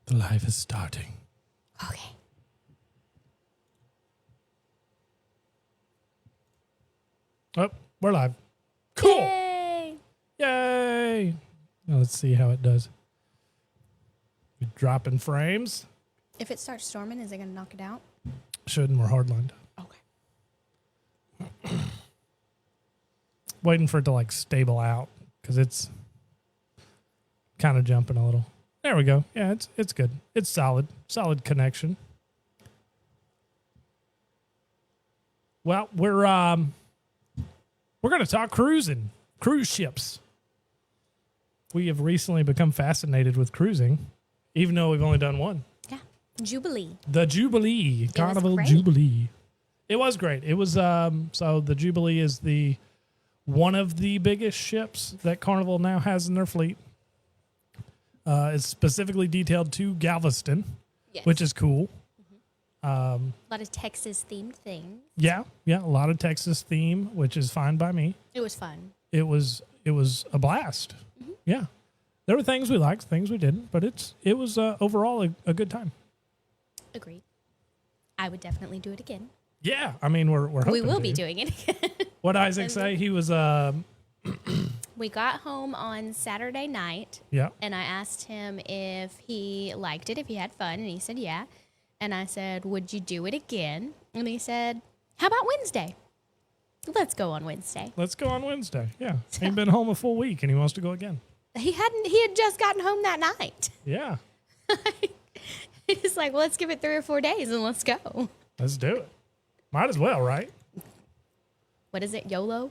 The live is starting. Okay. Oh, we're live. Cool. Yay! Yay. Now let's see how it does. We dropping frames. If it starts storming, is it going to knock it out? Shouldn't. We're hardlined. Okay. Waiting for it to like stable out because it's kind of jumping a little. There we go. Yeah, it's good. It's solid. Solid connection. Well, we're going to talk cruising, cruise ships. We have recently become fascinated with cruising, even though we've only done one. Yeah. Jubilee. The Jubilee, Carnival great. Jubilee. It was great. It was so the Jubilee is one of the biggest ships that Carnival now has in their fleet. It's specifically detailed to Galveston, Yes. which is cool. A lot of Texas themed things. Yeah, a lot of Texas theme, which is fine by me. It was fun. It was a blast. Mm-hmm. Yeah, there were things we liked, things we didn't, but it was overall a good time. Agreed. I would definitely do it again. Yeah, I mean we're hoping We will be to. doing it again. What Isaac say? He was We got home on Saturday night, yeah. and I asked him if he liked it, if he had fun, and he said yeah. And I said, would you do it again? And he said, how about Wednesday? Let's go on Wednesday. Let's go on Wednesday. Yeah, he'd been home a full week and he wants to go again. He had just gotten home that night. Yeah, He's like, well, let's give it 3 or 4 days and let's go. let's do it. Might as well, right? What is it, YOLO?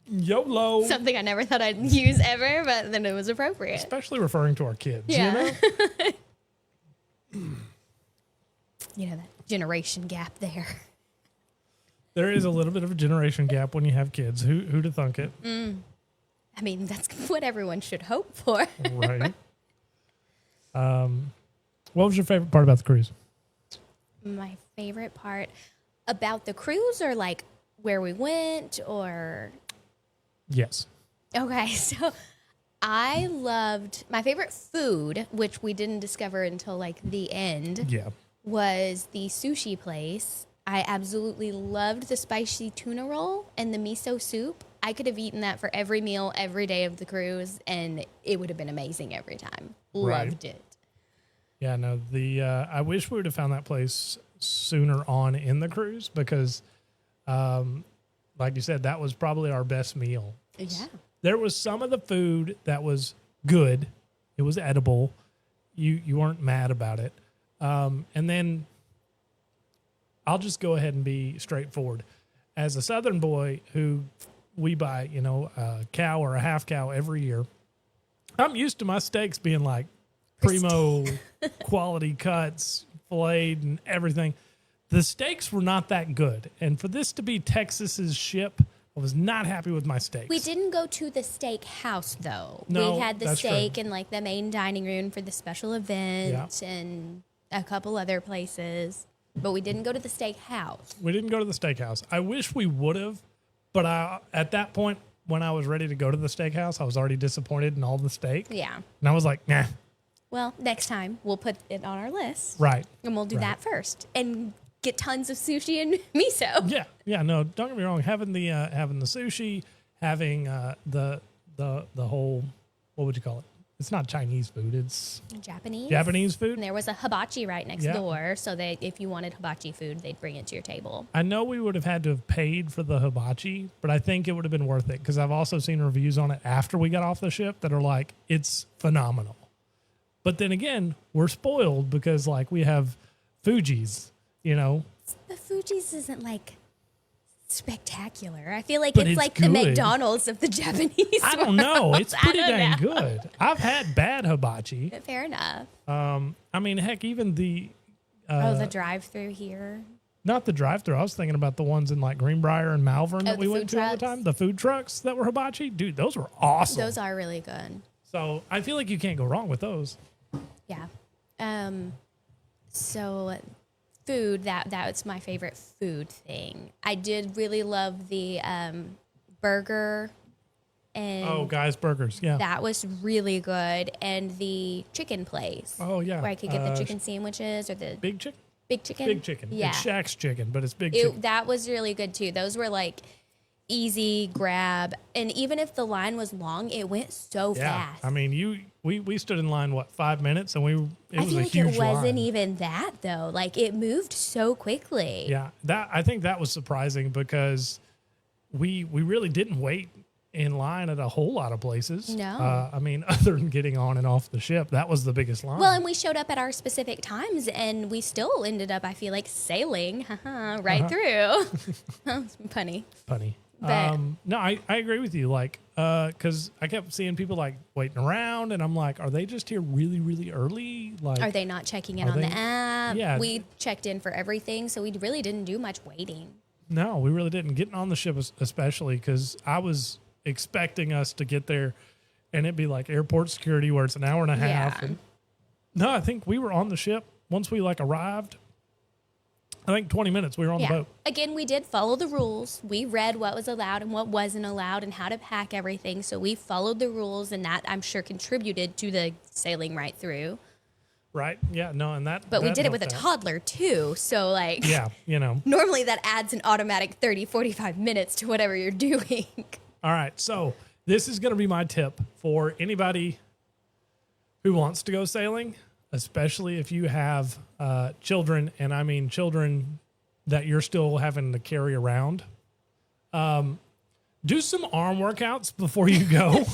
YOLO. Something I never thought I'd use ever, but then it was appropriate. Especially referring to our kids. Yeah. You know? You know, that generation gap there. There is a little bit of a generation gap when you have kids. Who'd have thunk it? I mean, that's what everyone should hope for. Right. What was your favorite part about the cruise? My favorite part about the cruise, or like where we went, or... Yes. Okay, so I loved my favorite food, which we didn't discover until like the end, Yeah. was the sushi place. I absolutely loved the spicy tuna roll and the miso soup. I could have eaten that for every meal every day of the cruise, and it would have been amazing every time. Right. Loved it. Yeah, no, I wish we would have found that place sooner on in the cruise because, like you said, that was probably our best meal. Yeah. There was some of the food that was good. It was edible. You weren't mad about it. And then I'll just go ahead and be straightforward. As a Southern boy who we buy, a cow or a half cow every year, I'm used to my steaks being like primo quality cuts, filleted and everything. The steaks were not that good. And for this to be Texas's ship, I was not happy with my steaks. We didn't go to the steak house, though. No, we had the that's steak true. in like the main dining room for the special event and a couple other places. But we didn't go to the steak house. We didn't go to the steakhouse. I wish we would have, but at that point, when I was ready to go to the steakhouse, I was already disappointed in all the steak. Yeah. And I was like, nah. Well, next time we'll put it on our list. Right. And we'll do Right. that first. And get tons of sushi and miso. Yeah. No, don't get me wrong. Having the sushi, having the whole, what would you call it? It's not Chinese food. It's Japanese food. And there was a hibachi right next Yeah. door, so that if you wanted hibachi food, they'd bring it to your table. I know we would have had to have paid for the hibachi, but I think it would have been worth it because I've also seen reviews on it after we got off the ship that are like, it's phenomenal. But then again, we're spoiled because like we have Fuji's, The Fuji's isn't like spectacular. I feel like But it's it's like good. the McDonald's of the Japanese I don't world. know. It's pretty I don't dang know. good. I've had bad hibachi. Fair enough. I mean, heck, even the the drive-through here. not the drive-through. I was thinking about the ones in like Greenbrier and Malvern that the we went food to all the trucks? time. The food trucks that were hibachi, dude, those were awesome. Those are really good. So I feel like you can't go wrong with those. Yeah. So food, that's my favorite food thing. I did really love the burger And Oh, Guy's Burgers. Yeah. that was really good. And the chicken place. Oh, yeah. Where I could get the chicken sandwiches or the Big Chicken? big chicken. Big Chicken. Yeah. It's Shaq's Chicken, but it's Big Chicken. That was really good too. Those were like easy grab. And even if the line was long, it went so fast. I mean, we stood in line, 5 minutes, and it was feel a like huge it wasn't line. even that though. Like it moved so quickly. Yeah, I think that was surprising because we really didn't wait in line at a whole lot of places. No. I mean, other than getting on and off the ship, that was the biggest line. Well, and we showed up at our specific times, and we still ended up, I feel like, sailing right through. Punny. Funny. But- No, I agree with you. Like, because I kept seeing people like waiting around, and I'm like, are they just here really, really early? Like, Are they not checking in Are on they- the app? Yeah. We checked in for everything, so we really didn't do much waiting. No, we really didn't. Getting on the ship, especially because I was expecting us to get there, and it'd be like airport security where it's an hour and a half. Yeah. And no, I think we were on the ship once we like arrived. I think 20 minutes we were on the boat. Again, we did follow the rules. We read what was allowed and what wasn't allowed and how to pack everything. So we followed the rules, and that I'm sure contributed to the sailing right through. Right? Yeah. No, and that. But we that did it with a helped out. toddler too. So like, Yeah, normally that adds an automatic 30, 45 minutes to whatever you're doing. All right. So this is going to be my tip for anybody who wants to go sailing, especially if you have children, and I mean children that you're still having to carry around. Do some arm workouts before you go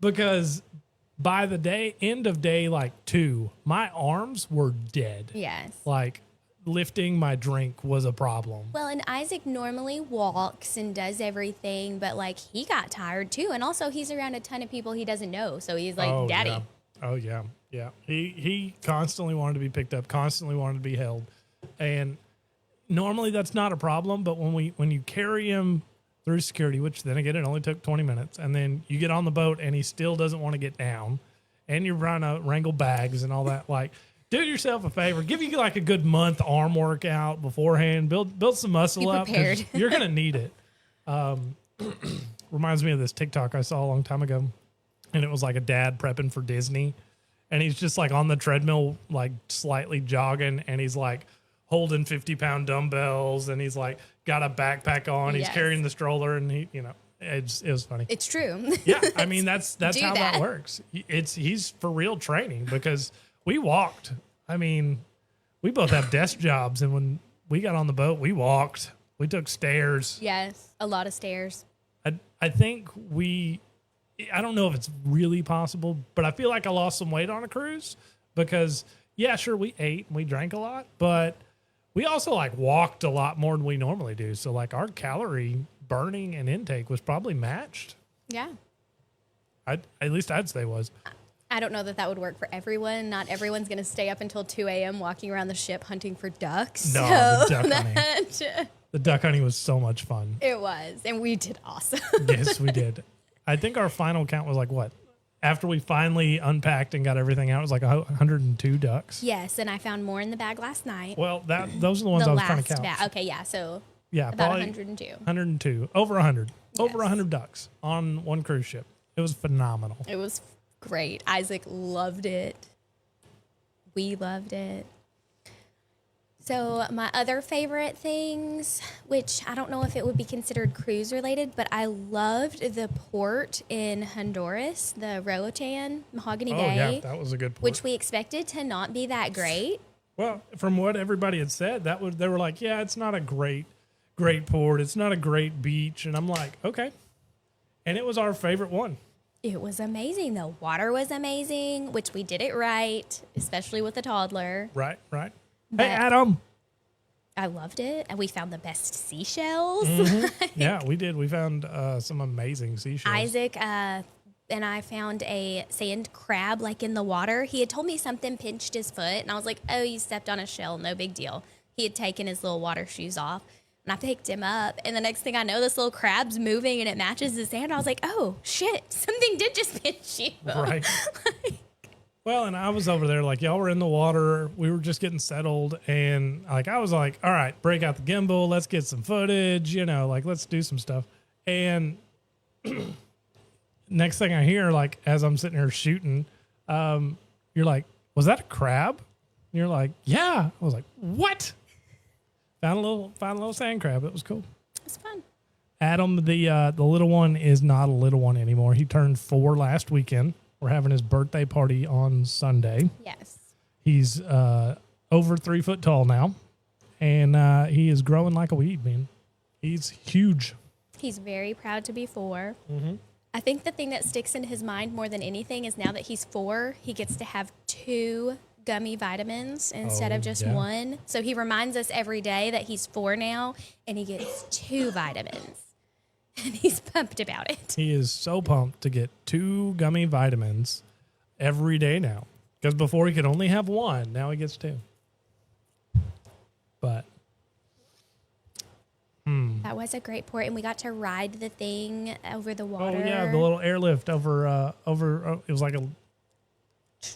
because by the end of day like 2, my arms were dead. Yes. Like lifting my drink was a problem. Well, and Isaac normally walks and does everything, but like he got tired too. And also he's around a ton of people he doesn't know. So he's like, Daddy. Yeah. Oh yeah. Yeah. He constantly wanted to be picked up, constantly wanted to be held. And normally that's not a problem, but when you carry him through security, which then again it only took 20 minutes, and then you get on the boat and he still doesn't want to get down, and you're trying to wrangle bags and all that, like do yourself a favor, give you like a good month arm workout beforehand, build some muscle Be up 'cause prepared. you're gonna need it. Reminds me of this TikTok I saw a long time ago, and it was like a dad prepping for Disney, and he's just like on the treadmill, like slightly jogging, and he's like holding 50-pound dumbbells, and he's like got a backpack on, he's Yes. carrying the stroller, and he, it was funny. It's true. Yeah, I mean that's Do how that that. works. He's for real training because we walked. I mean, we both have desk jobs, and when we got on the boat, we walked. We took stairs. Yes. A lot of stairs. I think I don't know if it's really possible, but I feel like I lost some weight on a cruise because, yeah, sure, we ate and we drank a lot, but we also like walked a lot more than we normally do. So like our calorie burning and intake was probably matched. Yeah. At least I'd say was. I don't know that would work for everyone. Not everyone's going to stay up until 2 a.m. walking around the ship hunting for ducks. No, So the duck hunting. The duck hunting was so much fun. It was. And we did awesome. Yes, we did. I think our final count was like what? After we finally unpacked and got everything out, it was like 102 ducks. Yes. And I found more in the bag last night. Well, those are the ones I was trying to count. bag. Okay. Yeah. So Yeah, about probably 102. 102. Over 100. Over Yes. 100 ducks on one cruise ship. It was phenomenal. It was great. Isaac loved it. We loved it. So my other favorite things, which I don't know if it would be considered cruise related, but I loved the port in Honduras, the Roatan, Mahogany Oh, Bay, yeah, that was a good port. which we expected to not be that great. Well, from what everybody had said, they were like, yeah, it's not a great port. It's not a great beach. And I'm like, okay. And it was our favorite one. It was amazing. The water was amazing, which we did it right, especially with the toddler. Right. But- Hey, Adam. I loved it. And we found the best seashells. Yeah, we did. We found some amazing seashells. Isaac and I found a sand crab like in the water. He had told me something pinched his foot, and I was like, oh, you stepped on a shell. No big deal. He had taken his little water shoes off, and I picked him up. And the next thing I know, this little crab's moving, and it matches the sand. I was like, oh, shit, something did just pinch you. Right. Well, and I was over there like y'all were in the water. We were just getting settled, and like I was like, all right, break out the gimbal. Let's get some footage. Like let's do some stuff. And next thing I hear, like as I'm sitting here shooting, you're like, was that a crab? And you're like, yeah. I was like, what? Found a little sand crab. It was cool. It's fun. Adam, the little one, is not a little one anymore. He turned 4 last weekend. We're having his birthday party on Sunday. Yes. He's over 3 foot tall now, and he is growing like a weed, man. He's huge. He's very proud to be 4. Mm-hmm. I think the thing that sticks in his mind more than anything is now that he's 4, he gets to have 2 gummy vitamins instead of just 1. So he reminds us every day that he's 4 now, and he gets 2 vitamins. And he's pumped about it. He is so pumped to get 2 gummy vitamins every day now. Because before he could only have 1. Now he gets 2. But. That was a great port. And we got to ride the thing over the water. Oh, yeah. The little airlift over it was like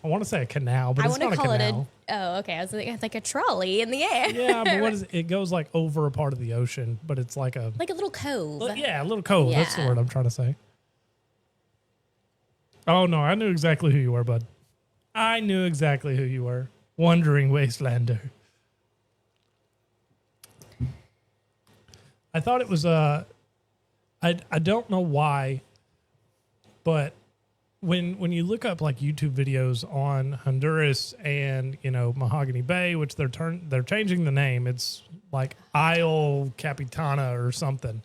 I want to say a canal, but it's not a canal. Okay. I was like a trolley in the air. Yeah, but what is it? It goes like over a part of the ocean, but it's like a little cove. Yeah, a little cove. Yeah. That's the word I'm trying to say. Oh no, I knew exactly who you were, bud. I knew exactly who you were. Wandering Wastelander. I thought it was I don't know why, but when you look up like YouTube videos on Honduras and Mahogany Bay, which they're changing the name, it's like Isle Capitana or something.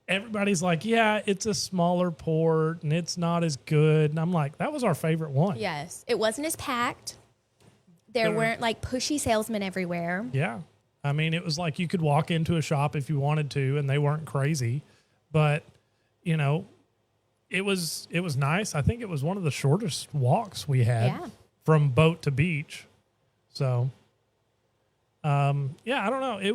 Everybody's like, yeah, it's a smaller port and it's not as good. And I'm like, that was our favorite one. Yes, it wasn't as packed. There weren't like pushy salesmen everywhere. Yeah, I mean, it was like you could walk into a shop if you wanted to, and they weren't crazy, but it was nice. I think it was one of the shortest walks we had from boat to beach. So, I don't know. It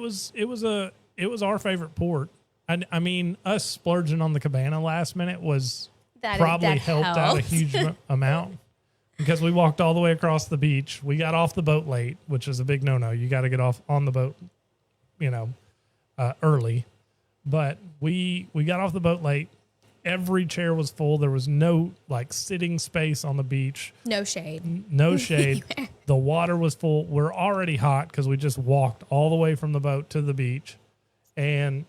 was our favorite port. I mean, us splurging on the cabana last minute was probably helped out a huge amount because we walked all the way across the beach. We got off the boat late, which is a big no-no. You got to get off on the boat, early. But we got off the boat late. Every chair was full. There was no like sitting space on the beach. No shade. No shade. The water was full. We're already hot because we just walked all the way from the boat to the beach. And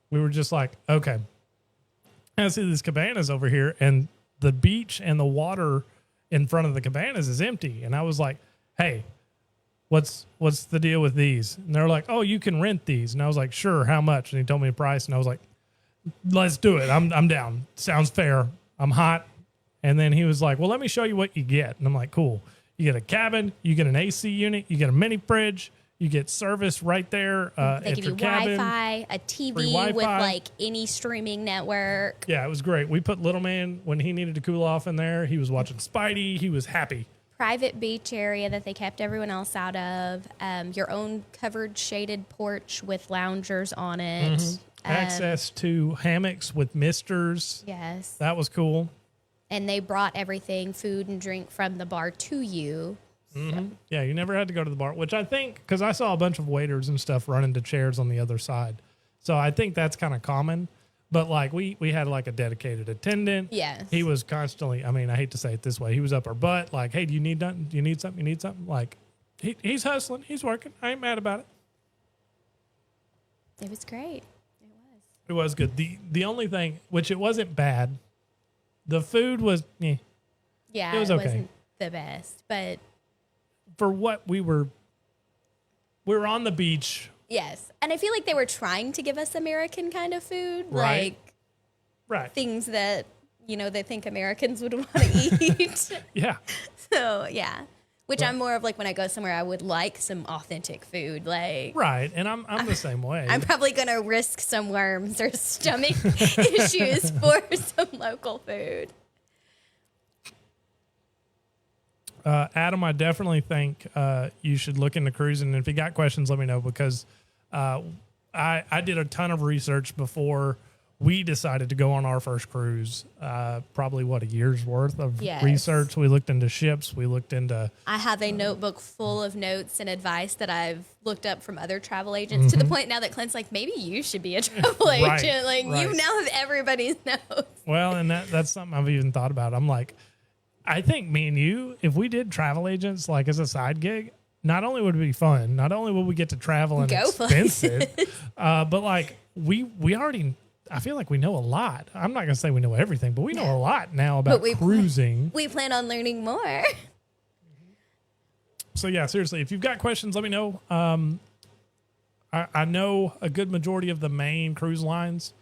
we were just like, okay, I see these cabanas over here, and the beach and the water in front of the cabanas is empty. And I was like, hey, what's the deal with these? And they're like, oh, you can rent these. And I was like, sure, how much? And he told me a price, and I was like, let's do it. I'm down. Sounds fair. I'm hot. And then he was like, well, let me show you what you get. And I'm like, cool. You get a cabin, you get an AC unit, you get a mini fridge, you get service right there. They give you Wi-Fi, a TV with like any streaming network. Yeah, it was great. We put little man when he needed to cool off in there. He was watching Spidey. He was happy. Private beach area that they kept everyone else out of. Your own covered shaded porch with loungers on it. Mm-hmm. Access to hammocks with misters. Yes. That was cool. And they brought everything, food and drink from the bar to you. Mm-hmm. So. Yeah, you never had to go to the bar, which I think, because I saw a bunch of waiters and stuff running to chairs on the other side. So I think that's kind of common. But like we had like a dedicated attendant. Yes. He was constantly, I mean, I hate to say it this way, he was up our butt like, hey, do you need nothing? Do you need something? You need something? Like he's hustling. He's working. I ain't mad about it. It was great. It was good. The only thing, which it wasn't bad, the food was, yeah, it was okay. Wasn't the best, but for what we were on the beach. Yes, and I feel like they were trying to give us American kind of food, right. Things that they think Americans would want to eat. Yeah. So yeah. Which I'm more of like when I go somewhere, I would like some authentic food, like right. And I'm the same way. I'm probably gonna risk some worms or stomach issues for some local food. Adam, I definitely think you should look into cruising. And if you got questions, let me know because I did a ton of research before we decided to go on our first cruise, probably a year's worth of Yes. research. We looked into ships. We looked into, I have a notebook full of notes and advice that I've looked up from other travel agents to the point now that Clint's like, maybe you should be a travel Right, agent. Like you right. now have everybody's notes. well, and that's something I've even thought about. I'm like, I think me and you, if we did travel agents like as a side gig, not only would it be fun, not only would we get to travel and Go expense it, but like we already, I feel like we know a lot. I'm not going to say we know everything, but we know a lot now about cruising. We plan on learning more. So yeah, seriously, if you've got questions, let me know. I know a good majority of the main cruise lines.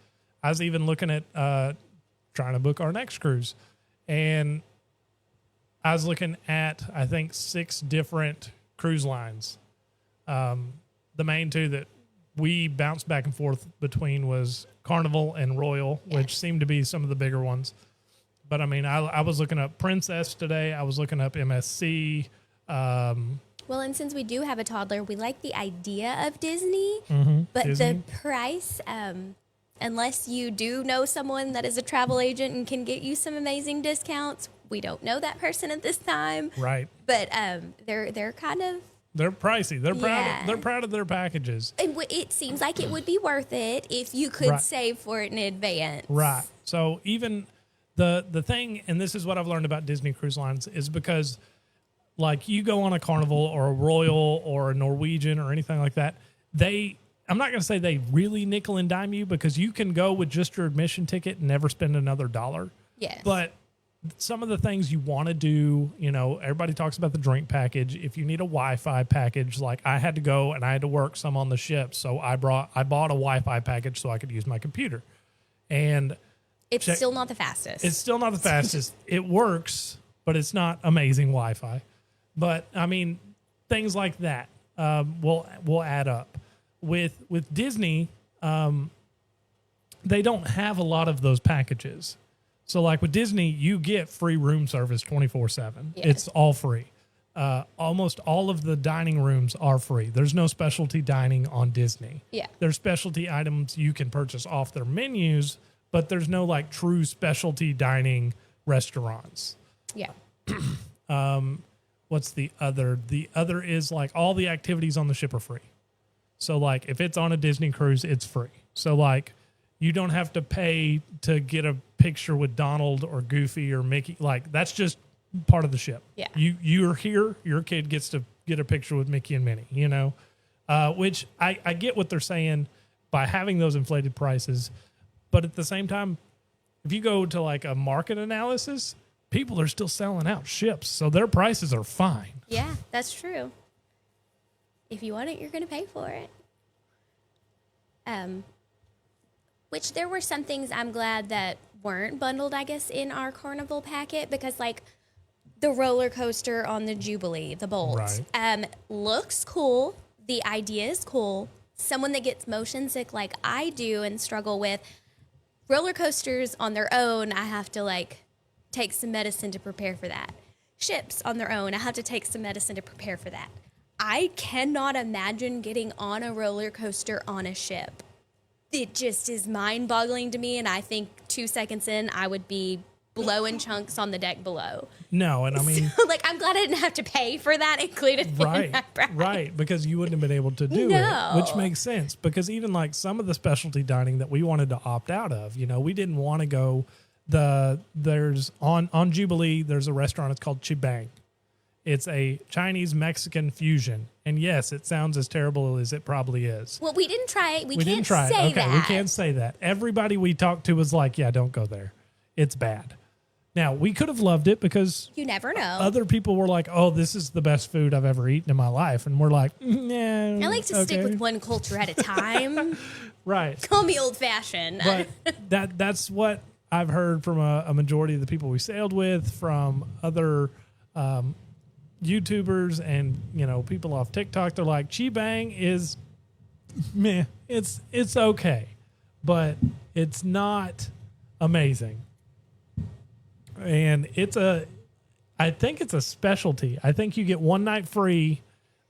I was even looking at trying to book our next cruise, and I was looking at, I think, 6 different cruise lines. The main 2 that we bounced back and forth between was Carnival and Royal, which seemed to be some of the bigger ones. But I mean, I was looking up Princess today. I was looking up MSC. Well, and since we do have a toddler, we like the idea of Disney, but Disney. the price, unless you do know someone that is a travel agent and can get you some amazing discounts, we don't know that person at this time. Right. But they're kind of, They're pricey. They're proud. Yeah. They're proud of their packages. it seems like it would be worth it if you could Right. save for it in advance. Right. So even the thing, and this is what I've learned about Disney Cruise Lines, is because like you go on a Carnival or a Royal or a Norwegian or anything like that, I'm not going to say they really nickel and dime you, because you can go with just your admission ticket and never spend another dollar. Yes. But some of the things you want to do, everybody talks about the drink package. If you need a Wi-Fi package, like I had to go and I had to work some on the ship, so I bought a Wi-Fi package so I could use my computer. And it's still not the fastest. it's still not the fastest. It works, but it's not amazing Wi-Fi. But I mean, things like that will add up. With Disney, they don't have a lot of those packages. So like with Disney, you get free room service 24/7. Yes. It's all free. Almost all of the dining rooms are free. There's no specialty dining on Disney. Yeah. There's specialty items you can purchase off their menus, but there's no like true specialty dining restaurants. Yeah. What's the other? The other is like all the activities on the ship are free. So like if it's on a Disney cruise, it's free. So like you don't have to pay to get a picture with Donald or Goofy or Mickey. Like that's just part of the ship. Yeah. You're here, your kid gets to get a picture with Mickey and Minnie, which I get what they're saying by having those inflated prices. But at the same time, if you go to like a market analysis, people are still selling out ships. So their prices are fine. Yeah, that's true. If you want it, you're going to pay for it. Which there were some things I'm glad that weren't bundled, I guess, in our Carnival packet, because like the roller coaster on the Jubilee, the Bolt, looks cool. The idea is cool. Someone that gets motion sick like I do and struggle with roller coasters on their own, I have to like take some medicine to prepare for that. Ships on their own, I have to take some medicine to prepare for that. I cannot imagine getting on a roller coaster on a ship. It just is mind-boggling to me, and I think 2 seconds in, I would be blowing chunks on the deck below. No, and I mean... So, like, I'm glad I didn't have to pay for that included in that price. Right, because you wouldn't have been able to do it, which makes sense. Because even, like, some of the specialty dining that we wanted to opt out of, we didn't want to go... There's on Jubilee, there's a restaurant, it's called Chibang. It's a Chinese-Mexican fusion. And yes, it sounds as terrible as it probably is. Well, we didn't try it. We didn't can't try say it. Okay, that. we can't say that. Everybody we talked to was like, yeah, don't go there. It's bad. Now, we could have loved it because... You never know. Other people were like, oh, this is the best food I've ever eaten in my life. And we're like, nah. I like to stick with one culture at a time. Right. Call me old-fashioned. But that's what I've heard from a majority of the people we sailed with, from other... YouTubers and people off TikTok. They're like, Chibang is meh, it's okay, but it's not amazing. And I think it's a specialty. I think you get one night free,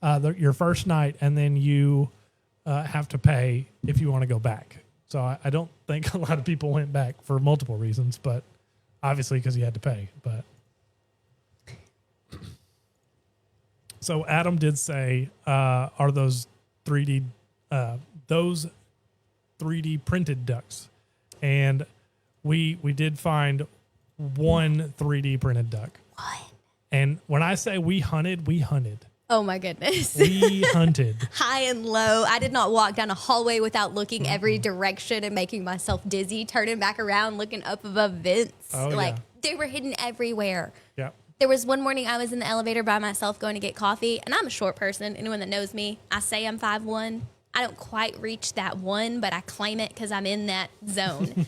your first night, and then you have to pay if you want to go back. So I don't think a lot of people went back for multiple reasons, but obviously because you had to pay. But so Adam did say, are those 3D printed ducks? And we did find one 3D printed duck. What? And when I say we hunted, we hunted. Oh my goodness. We hunted. High and low. I did not walk down a hallway without looking every direction and making myself dizzy, turning back around, looking up above vents. Oh, like yeah. they were hidden everywhere. Yeah. There was one morning I was in the elevator by myself going to get coffee, and I'm a short person. Anyone that knows me, I say I'm 5'1". I don't quite reach that one, but I claim it because I'm in that zone.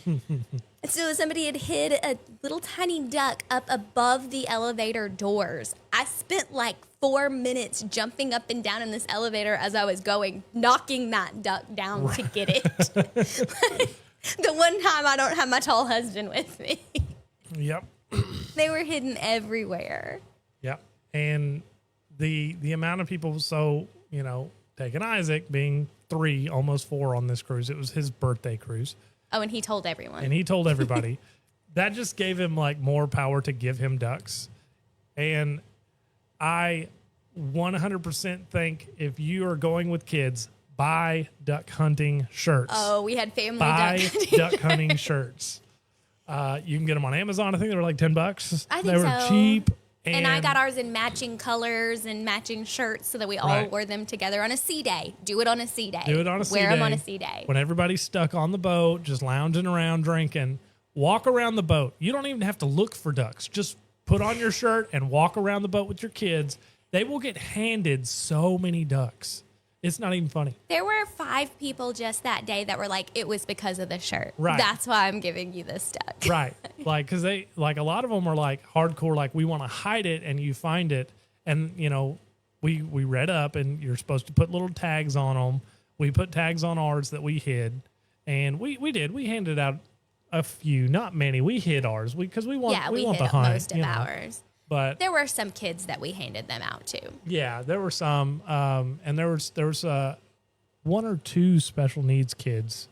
So somebody had hid a little tiny duck up above the elevator doors. I spent like 4 minutes jumping up and down in this elevator as I was going, knocking that duck down to get it. The one time I don't have my tall husband with me. Yep. They were hidden everywhere. Yep. And the amount of people, so, you know, taking Isaac being 3, almost 4 on this cruise. It was his birthday cruise. Oh, and he told everyone. And he told everybody. That just gave him like more power to give him ducks. And I 100% think if you are going with kids, buy duck hunting shirts. Oh, we had family buy duck duck hunting shirts. You can get them on Amazon. I think they were like $10. I think they were so. cheap. And I got ours in matching colors and matching shirts so that we all wore them together on a sea day. Do it on a sea day. Do it on a sea day. Wear them on a sea day. When everybody's stuck on the boat, just lounging around, drinking, walk around the boat. You don't even have to look for ducks. Just put on your shirt and walk around the boat with your kids. They will get handed so many ducks. It's not even funny. There were 5 people just that day that were like, it was because of the shirt. Right. That's why I'm giving you this duck. Right. Like, because they, like, a lot of them are like hardcore, like, we want to hide it and you find it. And, you know, we read up and you're supposed to put little tags on them. We put tags on ours that we hid. And we did. We handed out a few, not many. We hid ours because we want we want hid the hunt. most of ours. But there were some kids that we handed them out to. yeah, there were some, and there was 1 or 2 special needs kids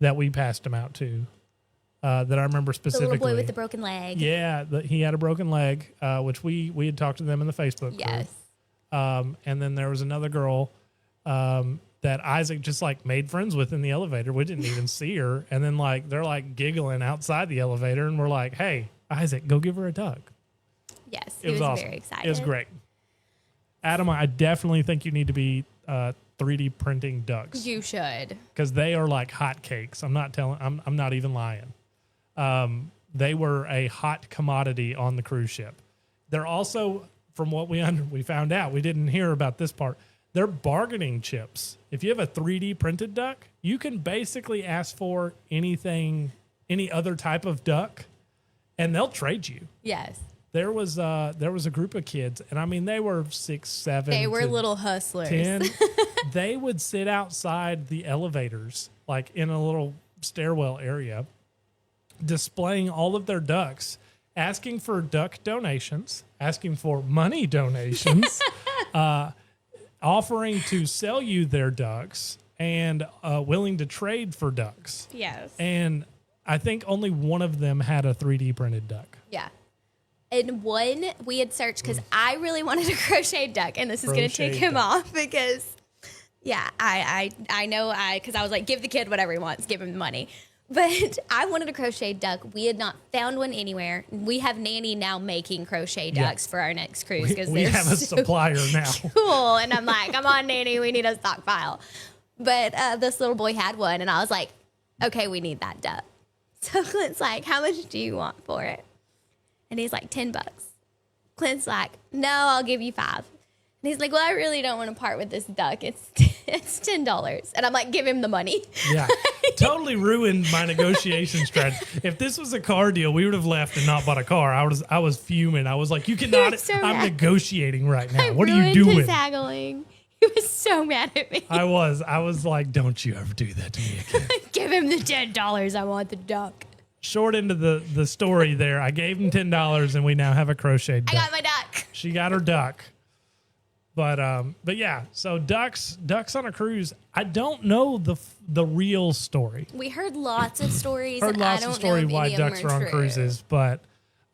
that we passed them out to. That I remember specifically. The little boy with the broken leg. Yeah, he had a broken leg, which we had talked to them in the Facebook group. Yes. And then there was another girl that Isaac just like made friends with in the elevator. We didn't even see her, and then like they're like giggling outside the elevator, and we're like, "Hey, Isaac, go give her a duck." Yes, It was awesome. very excited. It was great. Adam, I definitely think you need to be 3D printing ducks You should. because they are like hotcakes. I'm not even lying. They were a hot commodity on the cruise ship. They're also, from what we found out, we didn't hear about this part. They're bargaining chips. If you have a 3D printed duck, you can basically ask for anything, any other type of duck, and they'll trade you. Yes. There was a group of kids, and I mean they were 6, 7. They were little hustlers. 10. They would sit outside the elevators, like in a little stairwell area, displaying all of their ducks, asking for duck donations, asking for money donations, offering to sell you their ducks, and willing to trade for ducks. Yes. And I think only one of them had a 3D printed duck. Yeah. And one we had searched because I really wanted a crochet duck, and this is going to take him off because, yeah, I know because I was like, give the kid whatever he wants, give him the money. But I wanted a crochet duck. We had not found one anywhere. We have Nanny now making crochet ducks for our next cruise because we have a supplier now. Cool. And I'm like, come on, Nanny, we need a stockpile. But this little boy had one, and I was like, okay, we need that duck. So Clint's like, how much do you want for it? And he's like, $10. Clint's like, no, I'll give you $5. And he's like, well, I really don't want to part with this duck. It's $10. And I'm like, give him the money. Yeah. Totally ruined my negotiation strategy. If this was a car deal, we would have left and not bought a car. I was fuming. I was like, you cannot. So I'm mad. negotiating right now. I What are you ruined doing? his haggling. He was so mad at me. I was like, don't you ever do that to me again. Give him the $10. I want the duck. Short into the story there. I gave him $10 and we now have a crochet duck. I got my duck. She got her duck. But yeah, so ducks on a cruise. I don't know the real story. We heard lots of stories. Heard lots I don't of story know if why any of them ducks are on true. cruises, but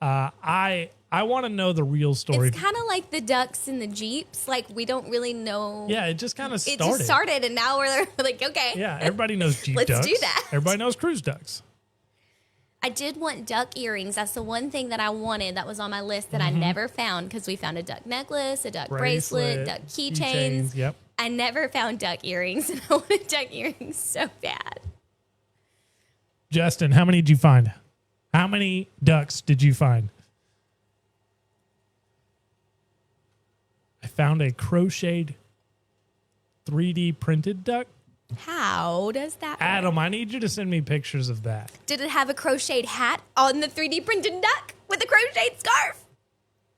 I want to know the real story. It's kind of like the ducks in the Jeeps. Like, we don't really know. Yeah, it just kind of It started. just started, and now we're like, okay. Yeah, everybody knows Jeep Let's ducks. do that. Everybody knows cruise ducks. I did want duck earrings. That's the one thing that I wanted that was on my list that Mm-hmm. I never found because we found a duck necklace, a duck bracelet, duck keychains. Yep. I never found duck earrings, and I wanted duck earrings so bad. Justin, how many did you find? How many ducks did you find? I found a crocheted 3D printed duck. How does that work? Adam, I need you to send me pictures of that. Did it have a crocheted hat on the 3D printed duck with a crocheted scarf?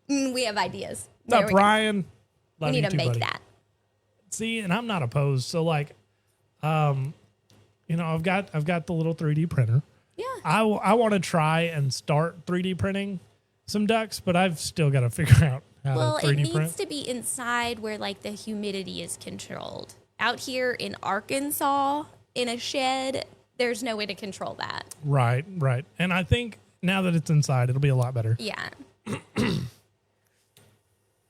We have ideas. What's up, There we go. Brian? We Love need you to too, make buddy. that. See, and I'm not opposed. So like, I've got the little 3D printer. Yeah. I want to try and start 3D printing some ducks, but I've still got to figure out how Well, to it 3D needs print. to be inside where like the humidity is controlled. Out here in Arkansas, in a shed, there's no way to control that. Right. And I think now that it's inside, it'll be a lot better. Yeah.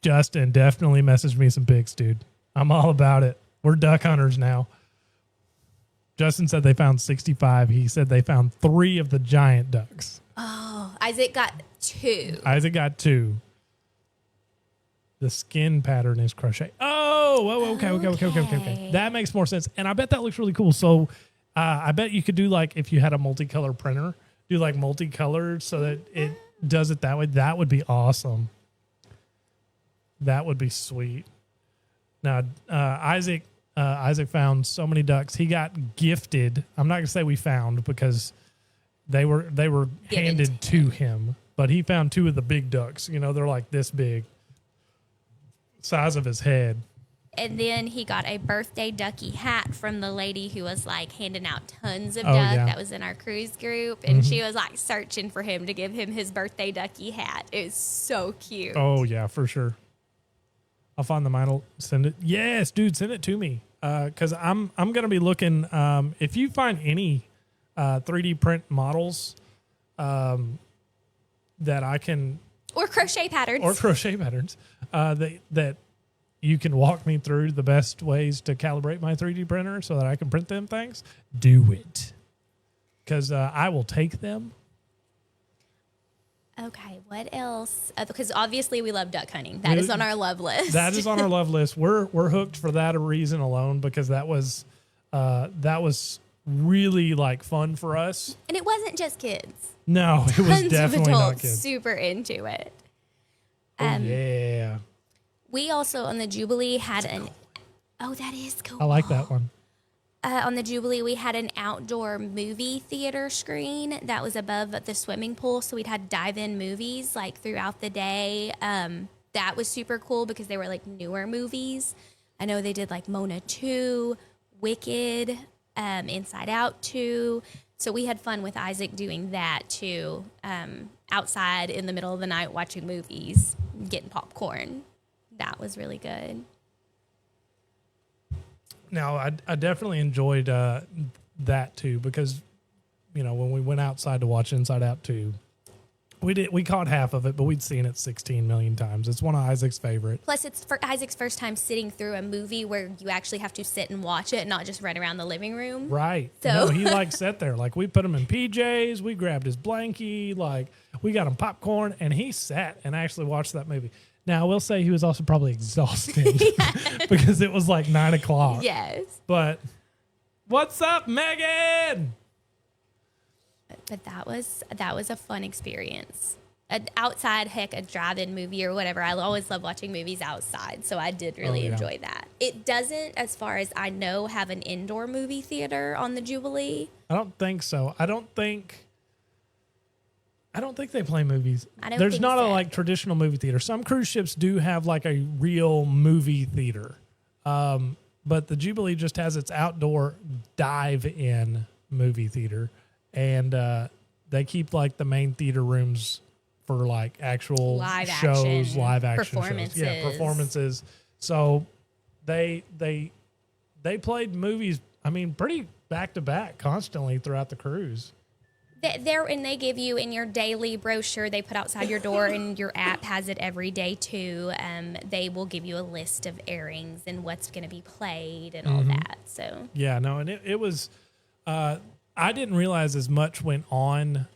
Justin definitely messaged me some pics, dude. I'm all about it. We're duck hunters now. Justin said they found 65. He said they found 3 of the giant ducks. Oh, Isaac got 2. Isaac got 2. The skin pattern is crochet. Oh, okay. That makes more sense. And I bet that looks really cool. So I bet you could do like, if you had a multicolor printer, do like multicolored so that it does it that way. That would be awesome. That would be sweet. Now, Isaac found so many ducks. He got gifted. I'm not going to say we found because they were handed to him, but he found 2 of the big ducks. You know, they're like this big. Size of his head. And then he got a birthday ducky hat from the lady who was like handing out tons of Oh, duck yeah. that was in our cruise group. And she was like searching for him to give him his birthday ducky hat. It was so cute. Oh yeah, for sure. I'll find the model. Send it. Yes, dude, send it to me. Cause I'm gonna be looking. If you find any 3D print models that I can Or crochet patterns. that you can walk me through the best ways to calibrate my 3D printer so that I can print them things, do it. Because I will take them. Okay, what else? Because obviously we love duck hunting. That is on our love list. That is on our love list. We're hooked for that reason alone because that was really like fun for us. And it wasn't just kids. No, it was Tons of definitely not adults kids. super into it. Oh, yeah, We also on the Jubilee had Oh, that is cool. I like that one. On the Jubilee, we had an outdoor movie theater screen that was above the swimming pool. So we'd had dive-in movies like throughout the day. That was super cool because they were like newer movies. I know they did like Mona 2, Wicked, Inside Out 2. So we had fun with Isaac doing that too. Outside in the middle of the night watching movies, getting popcorn. That was really good. Now, I definitely enjoyed that too because, you know, when we went outside to watch Inside Out 2, we caught half of it, but we'd seen it 16 million times. It's one of Isaac's favorite. Plus, it's for Isaac's first time sitting through a movie where you actually have to sit and watch it, not just run around the living room. Right. So No, he like sat there. Like we put him in PJs, we grabbed his blankie, like we got him popcorn, and he sat and actually watched that movie. Now, I will say he was also probably exhausted because it was like 9 o'clock. Yes. But what's up, Megan? But that was a fun experience. An outside, heck, a drive-in movie or whatever. I always love watching movies outside, so I did really enjoy that. It doesn't, as far as I know, have an indoor movie theater on the Jubilee. I don't think so. I don't think they play movies. There's think not a so. like traditional movie theater. Some cruise ships do have like a real movie theater. But the Jubilee just has its outdoor dive-in movie theater. And they keep like the main theater rooms for like actual Live shows, action live action performances. shows. Yeah, performances. So they played movies, I mean, pretty back to back constantly throughout the cruise. And they give you in your daily brochure they put outside your door, and your app has it every day too. They will give you a list of airings and what's going to be played and all that. So yeah, no, and it was. I didn't realize as much went on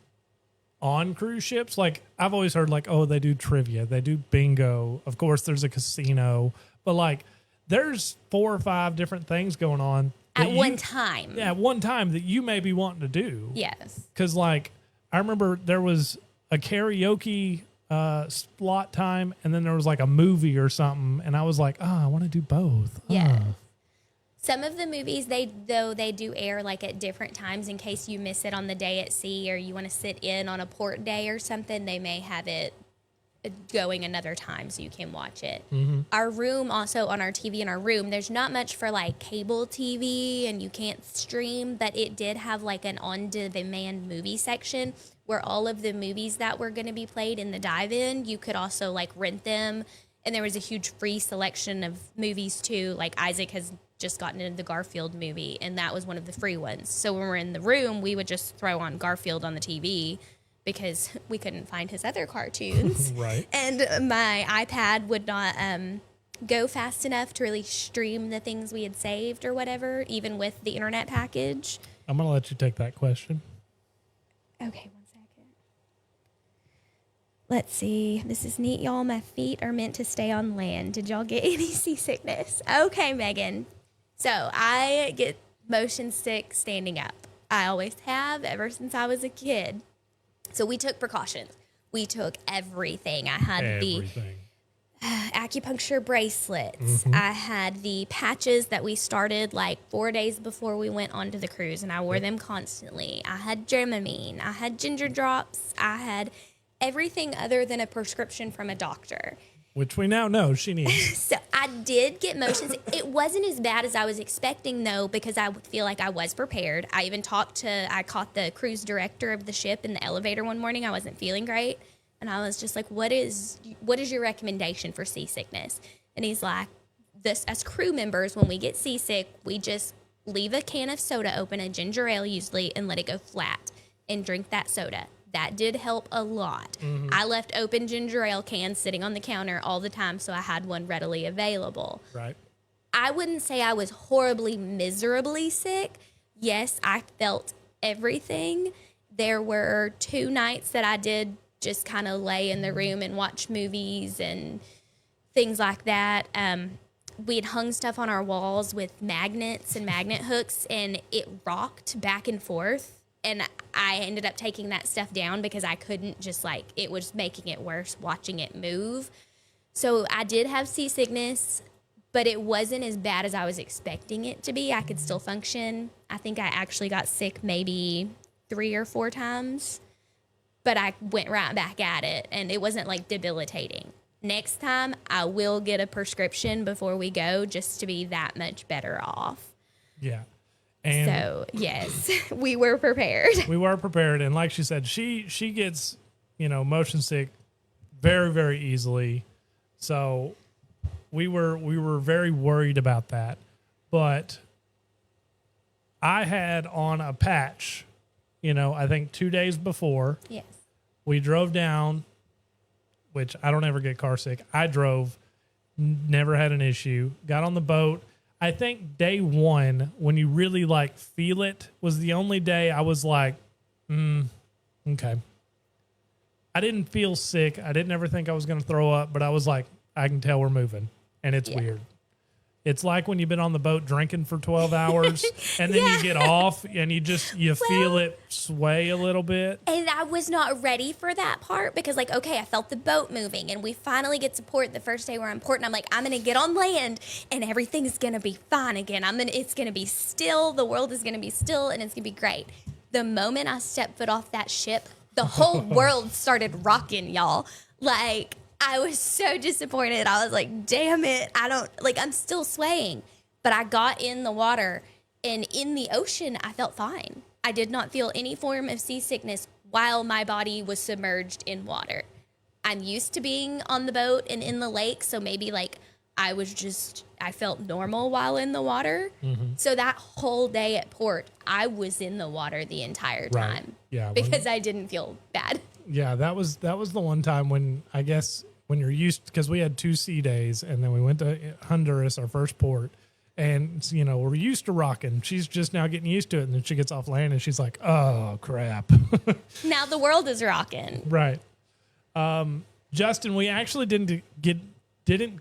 cruise ships. Like I've always heard, like, oh, they do trivia, they do bingo. Of course, there's a casino, but like there's 4 or 5 different things going on. At one time. Yeah, at one time that you may be wanting to do. Yes. Because, like, I remember there was a karaoke slot time, and then there was, like, a movie or something, and I was like, I want to do both. Yeah. Some of the movies, they do air, like, at different times in case you miss it on the day at sea or you want to sit in on a port day or something. They may have it going another time so you can watch it. Our room, also on our TV in our room, there's not much for like cable TV and you can't stream, but it did have like an on-demand movie section where all of the movies that were going to be played in the dive-in, you could also like rent them, and there was a huge free selection of movies too. Like Isaac has just gotten into the Garfield movie, and that was one of the free ones. So when we're in the room, we would just throw on Garfield on the TV because we couldn't find his other cartoons. Right. And my iPad would not go fast enough to really stream the things we had saved or whatever, even with the internet package. I'm going to let you take that question. Okay, 1 second. Let's see. This is neat, y'all. My feet are meant to stay on land. Did y'all get any seasickness? Okay, Megan. So I get motion sick standing up. I always have ever since I was a kid. So we took precautions. We took everything. I had the acupuncture bracelets. I had the patches that we started like 4 days before we went onto the cruise, and I wore them constantly. I had Dramamine. I had ginger drops. I had everything other than a prescription from a doctor. Which we now know she needs. So I did get motion sick. It wasn't as bad as I was expecting, though, because I feel like I was prepared. I even caught the cruise director of the ship in the elevator one morning. I wasn't feeling great. And I was just like, what is your recommendation for seasickness? And he's like, as crew members, when we get seasick, we just leave a can of soda open, a ginger ale usually, and let it go flat and drink that soda. That did help a lot. I left open ginger ale cans sitting on the counter all the time, so I had one readily available. Right. I wouldn't say I was horribly, miserably sick. Yes, I felt everything. There were 2 nights that I did just kind of lay in the room and watch movies and things like that. We had hung stuff on our walls with magnets and magnet hooks, and it rocked back and forth. And I ended up taking that stuff down because I couldn't just it was making it worse watching it move. So I did have seasickness, but it wasn't as bad as I was expecting it to be. I could still function. I think I actually got sick maybe 3 or 4 times, but I went right back at it, and it wasn't debilitating. Next time, I will get a prescription before we go just to be that much better off. Yeah. And so, yes, we were prepared. We were prepared. And like she said, she gets, motion sick very, very easily. So we were very worried about that. But I had on a patch, I think 2 days before. Yes. We drove down, which I don't ever get car sick. I drove, never had an issue, got on the boat. I think day 1, when you really feel it, was the only day I was like, okay. I didn't feel sick. I didn't ever think I was going to throw up, but I was like, I can tell we're moving, and it's weird. It's like when you've been on the boat drinking for 12 hours and then you get off and you feel it sway a little bit. And I was not ready for that part because okay, I felt the boat moving and we finally get to port the first day we're on port, and I'm like, I'm going to get on land and everything's going to be fine again. it's going to be still. The world is going to be still and it's going to be great. The moment I stepped foot off that ship, the whole world started rocking, y'all. I was so disappointed. I was like, damn it. I'm still swaying. But I got in the water, and in the ocean, I felt fine. I did not feel any form of seasickness while my body was submerged in water. I'm used to being on the boat and in the lake, so maybe I felt normal while in the water. So that whole day at port, I was in the water the entire time. Yeah. Because I didn't feel bad. Yeah, that was the one time when I guess when you're used, because we had 2 sea days and then we went to Honduras, our first port, and we're used to rocking. She's just now getting used to it, and then she gets off land and she's like, "Oh crap!" Now the world is rocking. Right, Justin. We actually didn't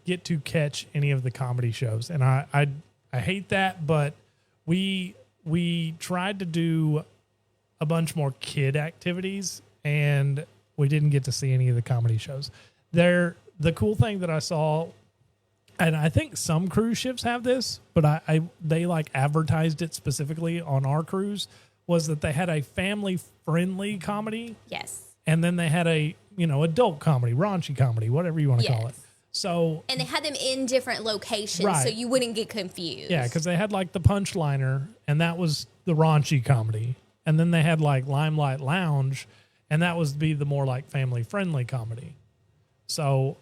get to catch any of the comedy shows, and I hate that, but we tried to do a bunch more kid activities, and we didn't get to see any of the comedy shows. The cool thing that I saw, and I think some cruise ships have this, but they like advertised it specifically on our cruise, was that they had a family friendly comedy. Yes. And then they had a, adult comedy, raunchy comedy, whatever you want to call it. So, and they had them in different locations, so you wouldn't get confused. Yeah, because they had like the Punchliner, and that was the raunchy comedy. And then they had like Limelight Lounge, and that was be the more like family friendly comedy. So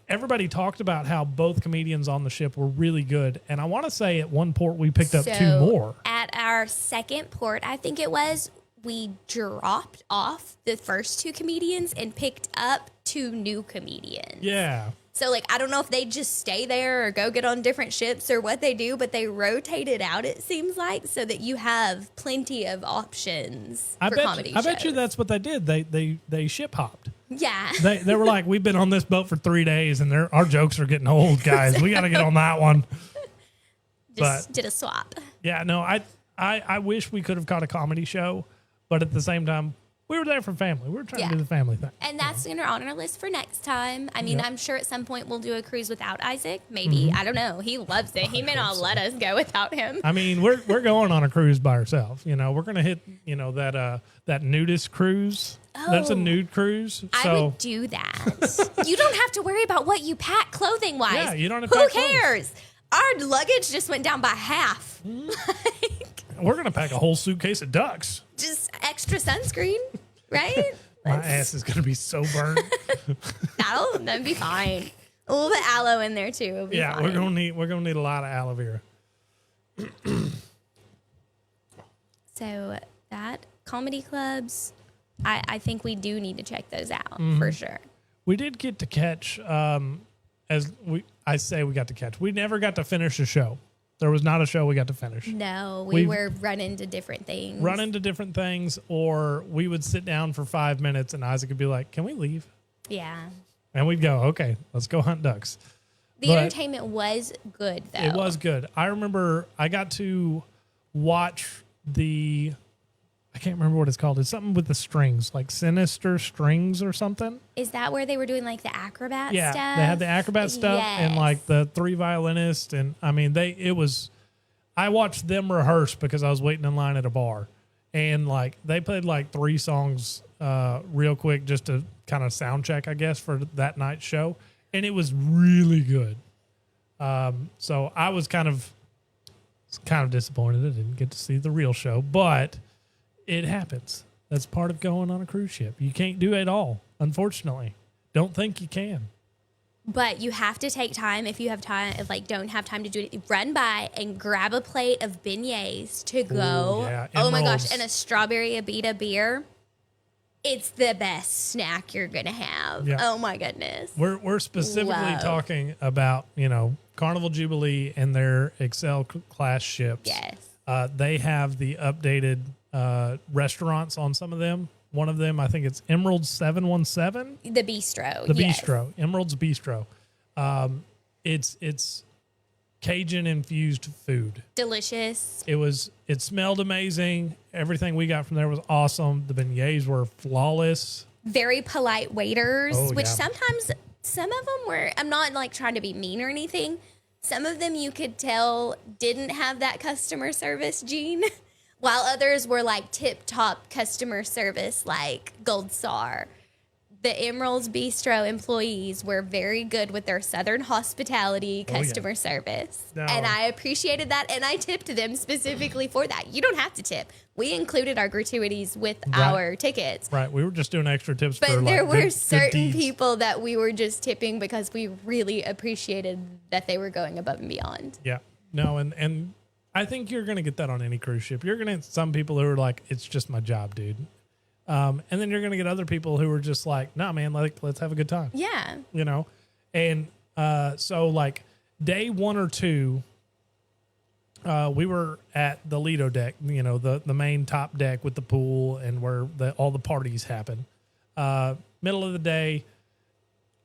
everybody talked about how both comedians on the ship were really good. And I want to say at one port we picked up 2 more. At our second port, I think it was, we dropped off the first 2 comedians and picked up 2 new comedians. Yeah. So, I don't know if they just stay there or go get on different ships or what they do, but they rotate it out, it seems like, so that you have plenty of options for comedy shows. I bet you that's what they did. They ship hopped. Yeah. They were like, we've been on this boat for 3 days, and our jokes are getting old, guys. We got to get on that one. Just did a swap. Yeah, no, I wish we could have caught a comedy show, but at the same time, we were there for family. We were trying to do the family thing. And that's on our list for next time. I mean, I'm sure at some point we'll do a cruise without Isaac. Maybe. I don't know. He loves it. He may not let us go without him. I mean, we're going on a cruise by ourselves. We're going to hit, that nudist cruise. Oh, that's a nude cruise. I would do that. You don't have to worry about what you pack clothing-wise. Yeah, you don't have to Who cares? Our luggage just went down by half. We're going to pack a whole suitcase of ducks. Just extra sunscreen, right? My ass is going to be so burnt. That'd be fine. A little bit aloe in there too. Will be fine. we're gonna need a lot of aloe vera. So that comedy clubs, I think we do need to check those out for sure. We did get to catch, we got to catch. We never got to finish a show. There was not a show we got to finish. No, we were running to different things. Or we would sit down for 5 minutes and Isaac would be like, "Can we leave?" Yeah. And we'd go, "Okay, let's go hunt ducks." The entertainment was good, though. It was good. I remember I got to watch I can't remember what it's called. It's something with the strings, like Sinister Strings or something. Is that where they were doing the acrobat stuff? Yeah, they had the acrobat stuff and the 3 violinists. And I mean, I watched them rehearse because I was waiting in line at a bar. And they played 3 songs real quick just to kind of sound check, I guess, for that night's show. And it was really good. So I was kind of disappointed I didn't get to see the real show, but it happens. That's part of going on a cruise ship. You can't do it all, unfortunately. Don't think you can. But you have to take time if you have time. If don't have time to do it, run by and grab a plate of beignets to go. Ooh, yeah. Oh my gosh! And a strawberry Abita beer. It's the best snack you're gonna have. Yeah. Oh my goodness. We're specifically talking about Carnival Jubilee and their Excel class ships. Yes. They have the updated restaurants on some of them. One of them, I think it's Emerald 717. The bistro. Bistro. Emerald's Bistro. It's Cajun infused food. Delicious. It smelled amazing. Everything we got from there was awesome. The beignets were flawless. Very polite waiters, which yeah. sometimes some of them were, I'm not trying to be mean or anything. Some of them you could tell didn't have that customer service gene, while others were tip top customer service, like Gold Star. the Emerald's Bistro employees were very good with their Southern hospitality customer service. No. And I appreciated that, and I tipped them specifically for that. You don't have to tip. We included our gratuities with our tickets. Right. We were just doing extra tips But for there like were good certain deeds. people that we were just tipping because we really appreciated that they were going above and beyond. Yeah. No, and I think you're going to get that on any cruise ship. You're going to get some people who are like, it's just my job, dude. And then you're going to get other people who are just like, nah, man, like, let's have a good time. Yeah. You know? And so like day 1 or 2, we were at the Lido deck, you know, the main top deck with the pool and where all the parties happen. Middle of the day,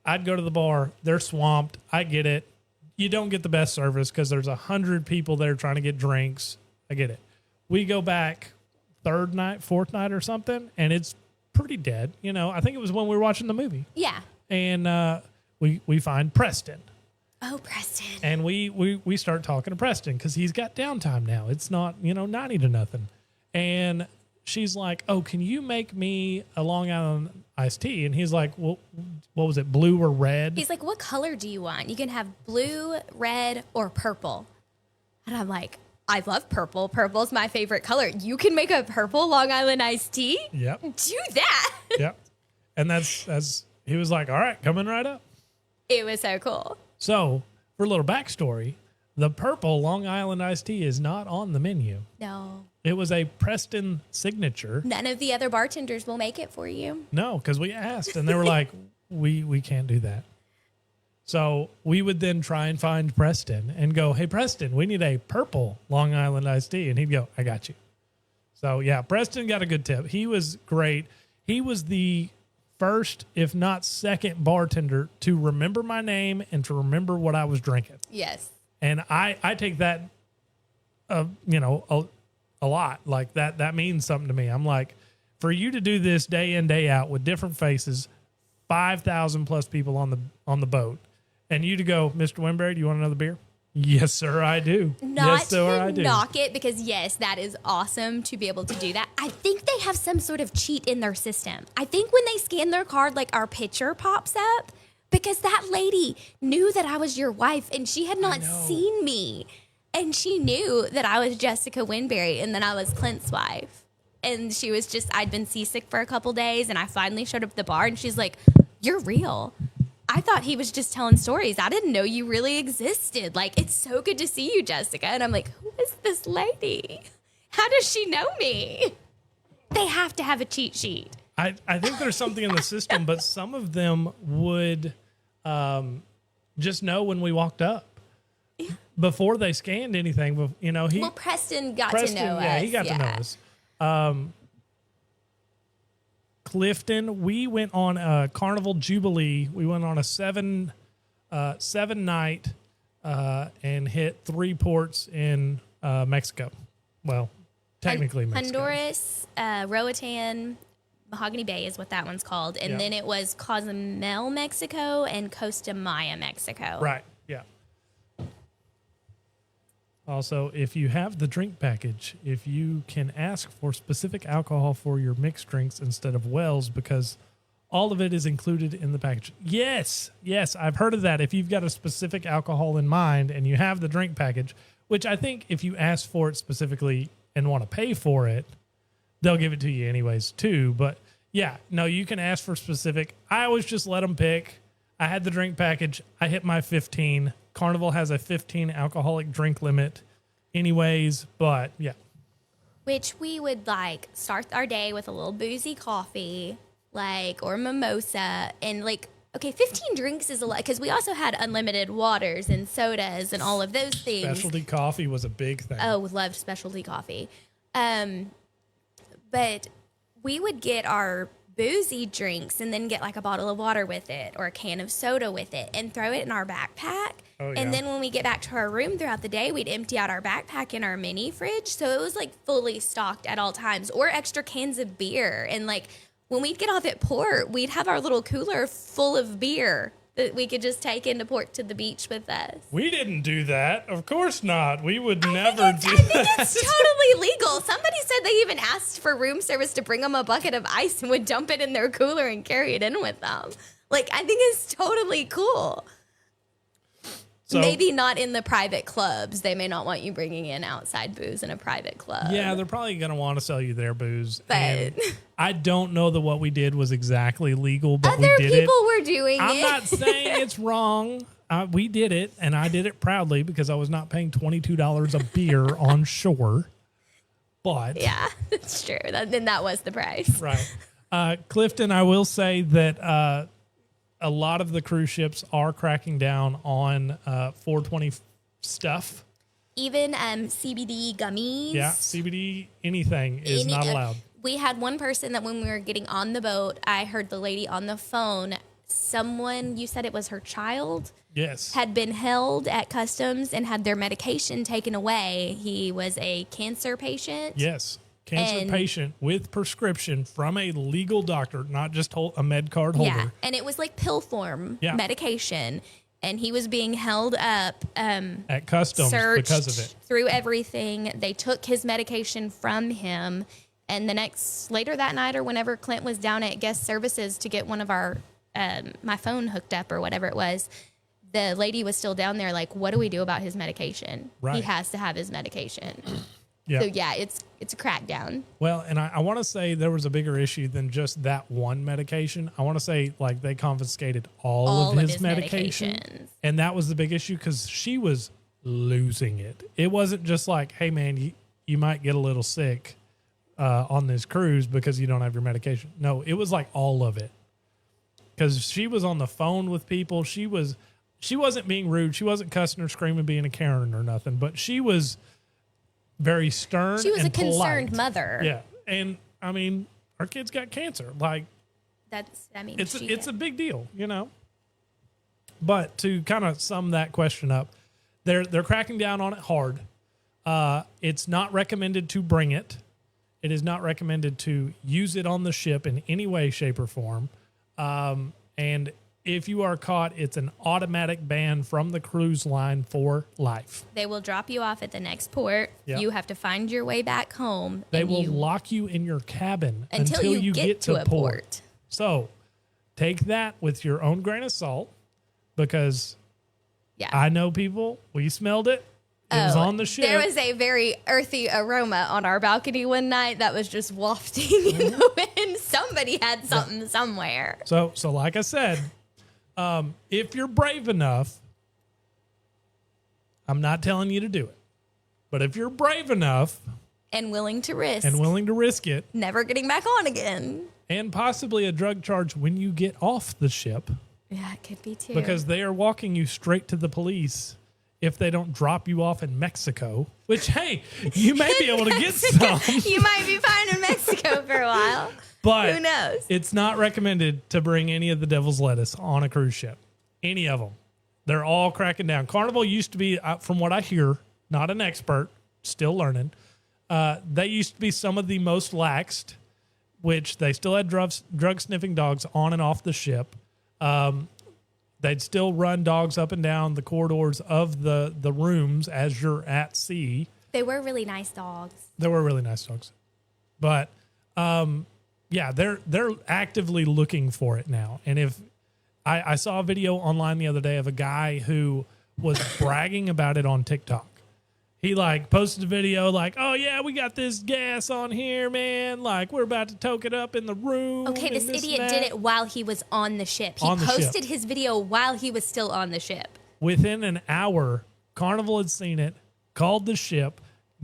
I'd go to the bar. They're swamped. I get it. You don't get the best service because there's 100 people there trying to get drinks. I get it. We go back third night, fourth night or something, and it's pretty dead. You know, I think it was when we were watching the movie. Yeah. And we find Preston. Oh, Preston. And we start talking to Preston because he's got downtime now. It's not, 90 to nothing. And she's like, oh, can you make me a Long Island iced tea? And he's like, well, what was it, blue or red? He's like, what color do you want? You can have blue, red, or purple. And I'm like, I love purple. Purple's my favorite color. You can make a purple Long Island iced tea? Yep. Do that. Yep. And that's he was like, all right, coming right up. It was so cool. So, for a little backstory, the purple Long Island iced tea is not on the menu. No. It was a Preston signature. None of the other bartenders will make it for you. No, because we asked, and they were like, we can't do that. So we would then try and find Preston and go, hey, Preston, we need a purple Long Island iced tea. And he'd go, I got you. So, yeah, Preston got a good tip. He was great. He was the first, if not second, bartender to remember my name and to remember what I was drinking. Yes. And I take that, a lot. Like that means something to me. I'm like, for you to do this day in, day out with different faces, 5,000 plus people on the boat, and you to go, Mr. Winberry, do you want another beer? Yes, sir, I do. Not yes, sir, I to do. knock it, because yes, that is awesome to be able to do that. I think they have some sort of cheat in their system. I think when they scan their card, like our picture pops up, because that lady knew that I was your wife and she had not seen me. And she knew that I was Jessica Winberry and that I was Clint's wife. And she was just, I'd been seasick for a couple days and I finally showed up at the bar and she's like, you're real. I thought he was just telling stories. I didn't know you really existed. Like, it's so good to see you, Jessica. And I'm like, who is this lady? How does she know me? They have to have a cheat sheet. I think there's something in the system, but some of them would just know when we walked up. Before they scanned anything, Preston got to know us. Yeah, he got to know us. Clifton, we went on a Carnival Jubilee. We went on a seven night and hit 3 ports in Mexico. Well, technically Mexico. Honduras, Roatan, Mahogany Bay is what that one's called. And then it was Cozumel, Mexico, and Costa Maya, Mexico. Right, yeah. Also, if you have the drink package, if you can ask for specific alcohol for your mixed drinks instead of Wells, because all of it is included in the package. Yes, I've heard of that. If you've got a specific alcohol in mind and you have the drink package, which I think if you ask for it specifically and want to pay for it, they'll give it to you anyways too. But yeah, no, you can ask for specific. I always just let them pick. I had the drink package. I hit my 15. Carnival has a 15 alcoholic drink limit anyways, but yeah. Which we would start our day with a little boozy coffee, or mimosa, and 15 drinks is a lot, because we also had unlimited waters and sodas and all of those things. Specialty coffee was a big thing. Oh, loved specialty coffee. But we would get our boozy drinks and then get a bottle of water with it or a can of soda with it and throw it in our backpack. Oh, yeah. And then when we get back to our room throughout the day, we'd empty out our backpack in our mini fridge. So it was fully stocked at all times, or extra cans of beer. And when we'd get off at port, we'd have our little cooler full of beer that we could just take into port to the beach with us? We didn't do that. Of course not. We would never do I think that. it's totally legal. Somebody said they even asked for room service to bring them a bucket of ice and would dump it in their cooler and carry it in with them. Like, I think it's totally cool. So, maybe not in the private clubs. They may not want you bringing in outside booze in a private club. Yeah, they're probably going to want to sell you their booze. But and I don't know that what we did was exactly legal, but we other did it. people were doing it. I'm not saying it's wrong. We did it, and I did it proudly because I was not paying $22 a beer on shore. But yeah, that's true. Then that was the price. Right. Clifton, I will say that a lot of the cruise ships are cracking down on 420 stuff. Even CBD gummies. Yeah, CBD, anything is not allowed. We had one person that when we were getting on the boat, I heard the lady on the phone, someone, you said it was her child? Yes. Had been held at customs and had their medication taken away. He was a cancer patient. Yes. Cancer patient with prescription from a legal doctor, not just a med card holder. Yeah, and it was like pill form medication. And he was being held up at customs because of it. Through everything. They took his medication from him. And later that night or whenever Clint was down at guest services to get one of my phone hooked up or whatever it was, the lady was still down there like, what do we do about his medication? Right. He has to have his medication. Yeah. So, yeah, it's a crackdown. Well, and I want to say there was a bigger issue than just that one medication. I want to say, like, they confiscated all of his medication. And that was the big issue because she was losing it. It wasn't just like, hey, man, you might get a little sick on this cruise because you don't have your medication. No, it was like all of it. Because she was on the phone with people. She wasn't being rude. She wasn't cussing or screaming, being a Karen or nothing. But she was very stern. She was and a concerned mother. Yeah, and I mean, our kid's got cancer. Like, it's a big deal, you know. But to kind of sum that question up, they're cracking down on it hard. It's not recommended to bring it. It is not recommended to use it on the ship in any way, shape, or form. And if you are caught, it's an automatic ban from the cruise line for life. They will drop you off at the next port. Yep. You have to find your way back home. They will lock you in your cabin until you get to a port. So take that with your own grain of salt because I know people, we smelled it. It was on the ship. There was a very earthy aroma on our balcony one night that was just wafting in the wind. Somebody had something somewhere. So like I said, if you're brave enough, I'm not telling you to do it, but if you're brave enough and willing to risk it, never getting back on again, and possibly a drug charge when you get off the ship. Yeah, it could be too. Because they are walking you straight to the police if they don't drop you off in Mexico, which, hey, you may be able to get some. You might be fine in Mexico for a while. But who knows? It's not recommended to bring any of the devil's lettuce on a cruise ship. Any of them. They're all cracking down. Carnival used to be, from what I hear, not an expert, still learning. They used to be some of the most laxed, which they still had drug-sniffing dogs on and off the ship. They'd still run dogs up and down the corridors of the rooms as you're at sea. They were really nice dogs. But, yeah, they're actively looking for it now. And if I saw a video online the other day of a guy who was bragging about it on TikTok. He posted a video oh yeah, we got this gas on here, man. We're about to toke it up in the room. Okay, this idiot did it while he was on the ship. He posted his video while he was still on the ship. Within an hour, Carnival had seen it, called the ship,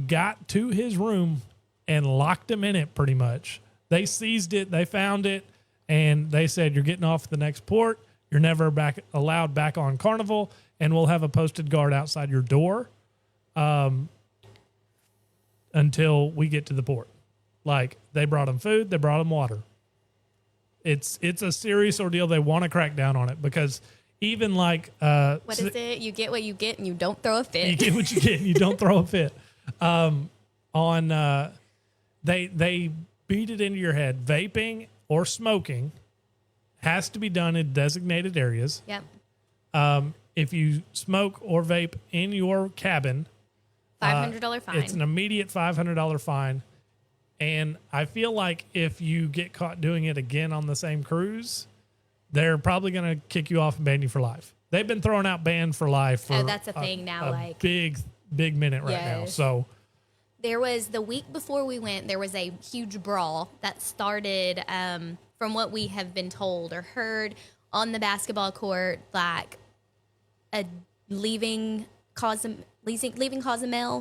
got to his room, and locked him in it pretty much. They seized it, they found it, and they said, you're getting off the next port. You're never allowed back on Carnival, and we'll have a posted guard outside your door. Until we get to the port. They brought them food, they brought them water. It's a serious ordeal. They want to crack down on it because even what is it? You get what you get and you don't throw a fit. You get what you get and you don't throw a fit. They beat it into your head. Vaping or smoking has to be done in designated areas. Yep. If you smoke or vape in your cabin, $500 fine. it's an immediate $500 fine. And I feel like if you get caught doing it again on the same cruise, they're probably going to kick you off and ban you for life. They've been throwing out ban for life for that's a thing now. A big minute right now. So there was the week before we went, there was a huge brawl that started, from what we have been told or heard on the basketball court, like leaving Cozumel.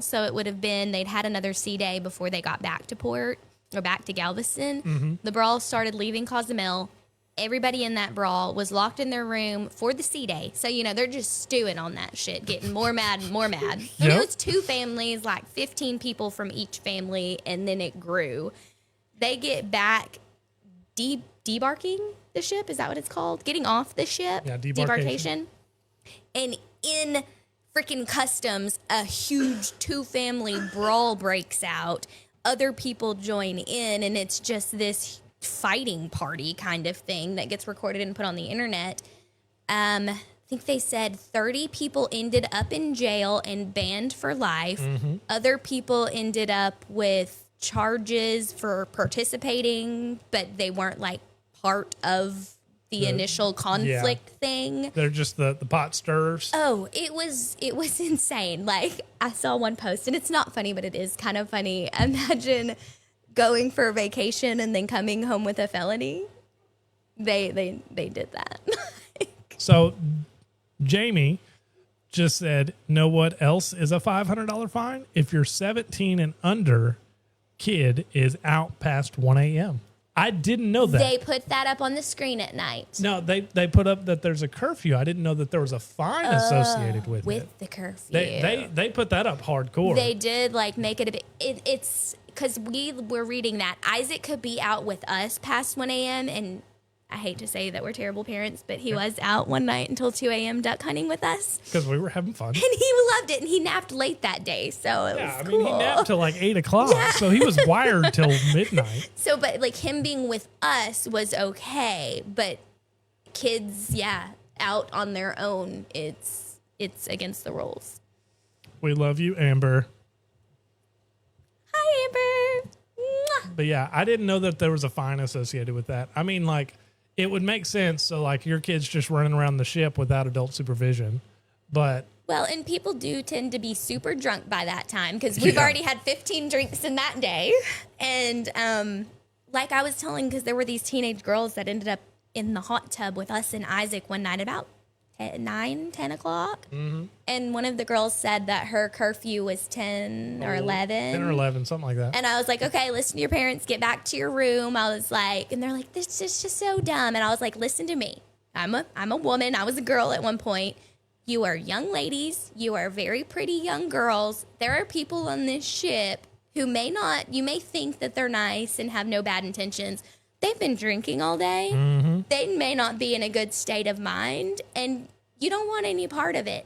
So it would have been, they'd had another sea day before they got back to port or back to Galveston. Mm-hmm. The brawl started leaving Cozumel. Everybody in that brawl was locked in their room for the sea day. So, they're just stewing on that shit, getting more mad and more mad. Yep. And it was 2 families, like 15 people from each family, and then it grew. They get back debarking the ship. Is that what it's called? Getting off the ship. Yeah, debarkation. And in freaking customs, a huge 2-family brawl breaks out. Other people join in, and it's just this fighting party kind of thing that gets recorded and put on the internet. I think they said 30 people ended up in jail and banned for life. Mm-hmm. Other people ended up with charges for participating, but they weren't like part of the initial conflict thing. They're just the pot stirrers. Oh, it was insane. Like, I saw one post, and it's not funny, but it is kind of funny. Imagine going for a vacation and then coming home with a felony. They did that. So Jamie just said, know what else is a $500 fine? If you're 17 and under, kid is out past 1 a.m. I didn't know that. They put that up on the screen at night. No, they put up that there's a curfew. I didn't know that there was a fine associated with it. With the curfew. They put that up hardcore. They did make it a bit. It's because we were reading that Isaac could be out with us past 1 a.m. and I hate to say that we're terrible parents, but he was out one night until 2 a.m. duck hunting with us. Because we were having fun. And he loved it, and he napped late that day, so it was cool. He napped till like 8 o'clock, so he was wired till midnight. So, but him being with us was okay, but kids, out on their own, it's against the rules. We love you, Amber. Hi, Amber. Mwah. But yeah, I didn't know that there was a fine associated with that. I mean, it would make sense. So your kid's just running around the ship without adult supervision. But well, and people do tend to be super drunk by that time because we've already had 15 drinks in that day. And like I was telling, because there were these teenage girls that ended up in the hot tub with us and Isaac one night about 10 o'clock. Mm-hmm. And one of the girls said that her curfew was 10 or 11. 10 or 11, something like that. And I was like, okay, listen to your parents, get back to your room. I was like, and they're like, this is just so dumb. And I was like, listen to me. I'm a woman. I was a girl at one point. You are young ladies. You are very pretty young girls. There are people on this ship who you may think that they're nice and have no bad intentions. They've been drinking all day. Mm-hmm. They may not be in a good state of mind, and you don't want any part of it.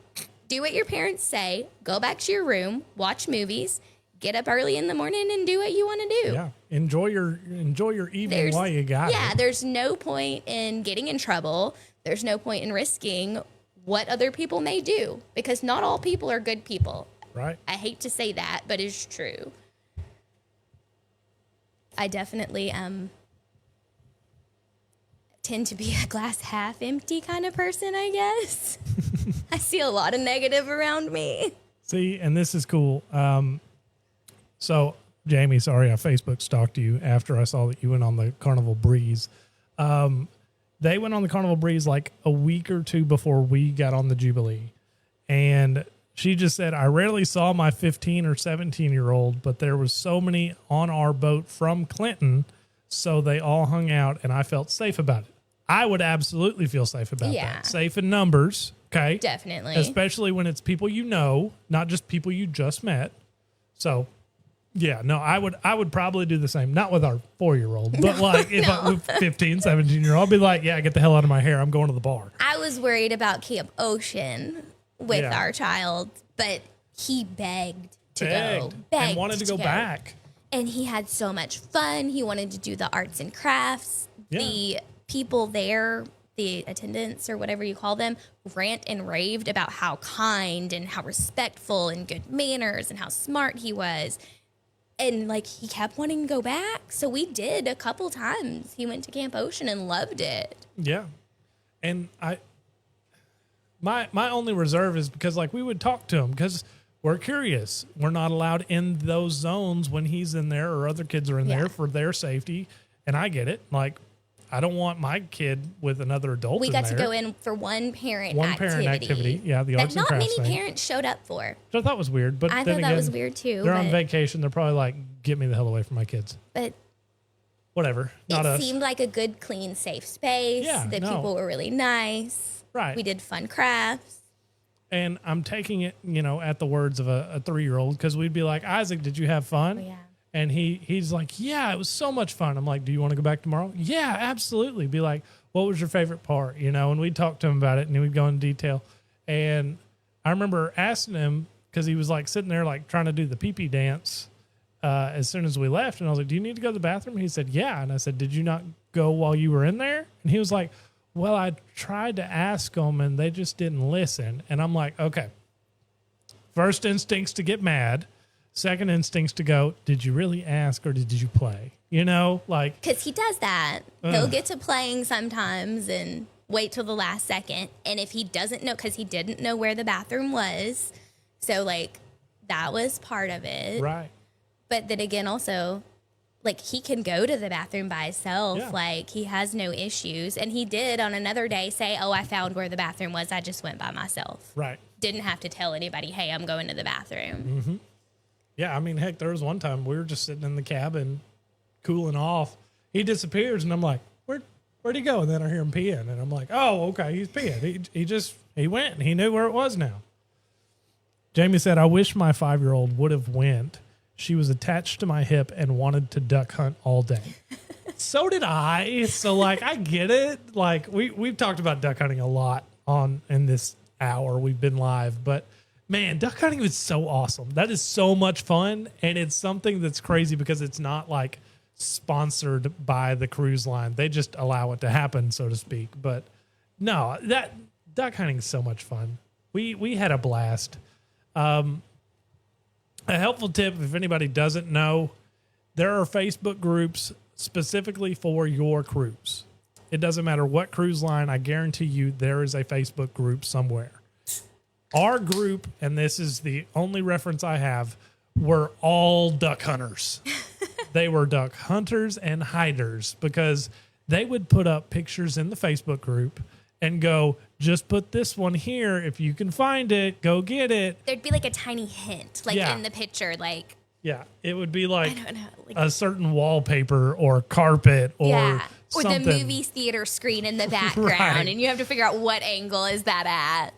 Do what your parents say. Go back to your room, watch movies, get up early in the morning, and do what you want to do. Yeah, enjoy your evening while you got it. Yeah, there's no point in getting in trouble. There's no point in risking what other people may do, because not all people are good people. Right. I hate to say that, but it's true. I definitely tend to be a glass half empty kind of person, I guess. I see a lot of negative around me. See, and this is cool. So, Jamie, sorry, I Facebook stalked you after I saw that you went on the Carnival Breeze. They went on the Carnival Breeze like a week or two before we got on the Jubilee. And she just said, I rarely saw my 15 or 17-year-old, but there was so many on our boat from Clinton, so they all hung out, and I felt safe about it. I would absolutely feel safe about that. Safe in numbers, okay? Definitely. Especially when it's people you know, not just people you just met. So, yeah, no, I would probably do the same. Not with our 4-year-old, but if I'm 15, 17-year-old, I'd be like, yeah, get the hell out of my hair. I'm going to the bar. I was worried about Camp Ocean with our child, but he begged to go. And wanted to go back. And he had so much fun. He wanted to do the arts and crafts. Yeah. The people there the attendants or whatever you call them rant and raved about how kind and how respectful and good manners and how smart he was. And like he kept wanting to go back. So we did a couple times. He went to Camp Ocean and loved it. Yeah. And my only reserve is because like we would talk to him because we're curious. We're not allowed in those zones when he's in there or other kids are in there for their safety. And I get it. Like, I don't want my kid with another adult. We in got there. to go in for one parent activity. Yeah, the arts that and not crafts many thing. parents showed up for. Which I thought was weird. But I then thought again, that was weird too. They're on vacation. They're probably like, get me the hell away from my kids. But whatever. Not it us. seemed like a good, clean, safe space. Yeah, the people were really nice. Right. We did fun crafts. And I'm taking it, at the words of a 3-year-old because we'd be like, Isaac, did you have fun? Oh, yeah. And he's like, yeah, it was so much fun. I'm like, do you want to go back tomorrow? Yeah, absolutely. Be like, what was your favorite part? And we'd talk to him about it and he would go into detail. And I remember asking him because he was like sitting there like trying to do the pee-pee dance as soon as we left. And I was like, do you need to go to the bathroom? He said, yeah. And I said, did you not go while you were in there? And he was like, well, I tried to ask them and they just didn't listen. And I'm like, okay, first instinct's to get mad. Second instinct's to go, did you really ask or did you play? Because he does that. He'll get to playing sometimes and wait till the last second. And if he doesn't know, because he didn't know where the bathroom was. So, that was part of it. Right. But then again, also, he can go to the bathroom by himself. Yeah. He has no issues. And he did on another day say, oh, I found where the bathroom was. I just went by myself. Right. Didn't have to tell anybody, hey, I'm going to the bathroom. Mm-hmm. Yeah, I mean, heck, there was one time we were just sitting in the cabin cooling off. He disappears, and I'm like, where'd he go? And then I hear him peeing, and I'm like, oh, okay, he's peeing. He went, and he knew where it was now. Jamie said, I wish my 5-year-old would have went. She was attached to my hip and wanted to duck hunt all day. So did I. So, I get it. We've talked about duck hunting a lot in this hour we've been live, but man, duck hunting was so awesome. That is so much fun. And it's something that's crazy because it's not sponsored by the cruise line. They just allow it to happen, so to speak. But no, that duck hunting is so much fun. We had a blast. A helpful tip, if anybody doesn't know, there are Facebook groups specifically for your cruise. It doesn't matter what cruise line. I guarantee you there is a Facebook group somewhere. Our group, and this is the only reference I have, were all duck hunters. They were duck hunters and hiders because they would put up pictures in the Facebook group and go, just put this one here. If you can find it, go get it. There'd be a tiny hint, in the picture, Yeah, it would be I don't know, a certain wallpaper or carpet or or something. the movie theater screen in the background, Right. and you have to figure out what angle is that at.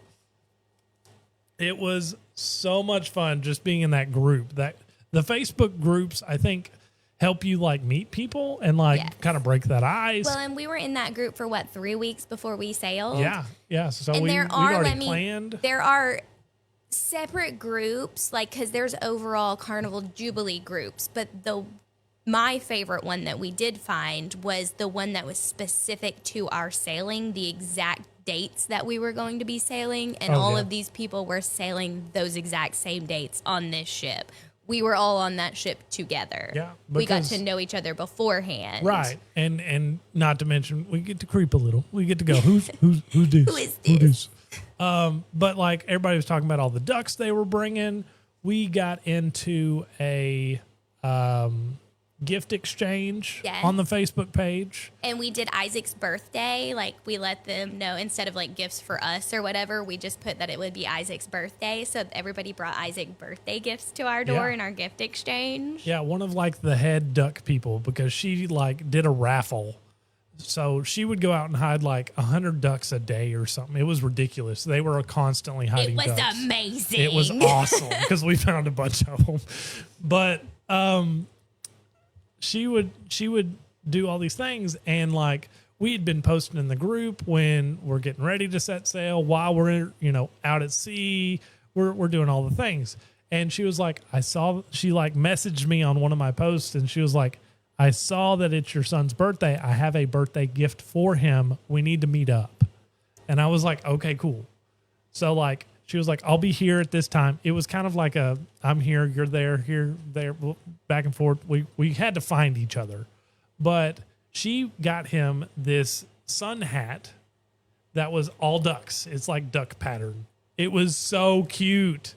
It was so much fun just being in that group. That the Facebook groups, I think, help you meet people and kind of break that ice. Well, and we were in that group for 3 weeks before we sailed. Yeah. So and we'd already let planned. There are separate groups, because there's overall Carnival Jubilee groups, but my favorite one that we did find was the one that was specific to our sailing, the exact dates that we were going to be sailing, and all of these people were sailing those exact same dates on this ship. We were all on that ship together. Yeah, we got to know each other beforehand. Right, and not to mention we get to creep a little. We get to go, who's this? Who is this? Who this? But everybody was talking about all the ducks they were bringing. We got into a gift exchange on the Facebook page. And we did Isaac's birthday. We let them know instead of gifts for us or whatever, we just put that it would be Isaac's birthday. So everybody brought Isaac birthday gifts to our door in our gift exchange. Yeah, one of the head duck people, because she did a raffle. So she would go out and hide 100 ducks a day or something. It was ridiculous. They were constantly hiding ducks. It was amazing. It was awesome because we found a bunch of them. But she would do all these things, and we had been posting in the group when we're getting ready to set sail, while we're out at sea, we're doing all the things. And she was like, she messaged me on one of my posts, and she was like, I saw that it's your son's birthday. I have a birthday gift for him. We need to meet up. And I was like, okay, cool. So like, she was like, I'll be here at this time. It was kind of like I'm here, you're there, here, there, back and forth. We had to find each other. But she got him this sun hat that was all ducks. It's like duck pattern. It was so cute.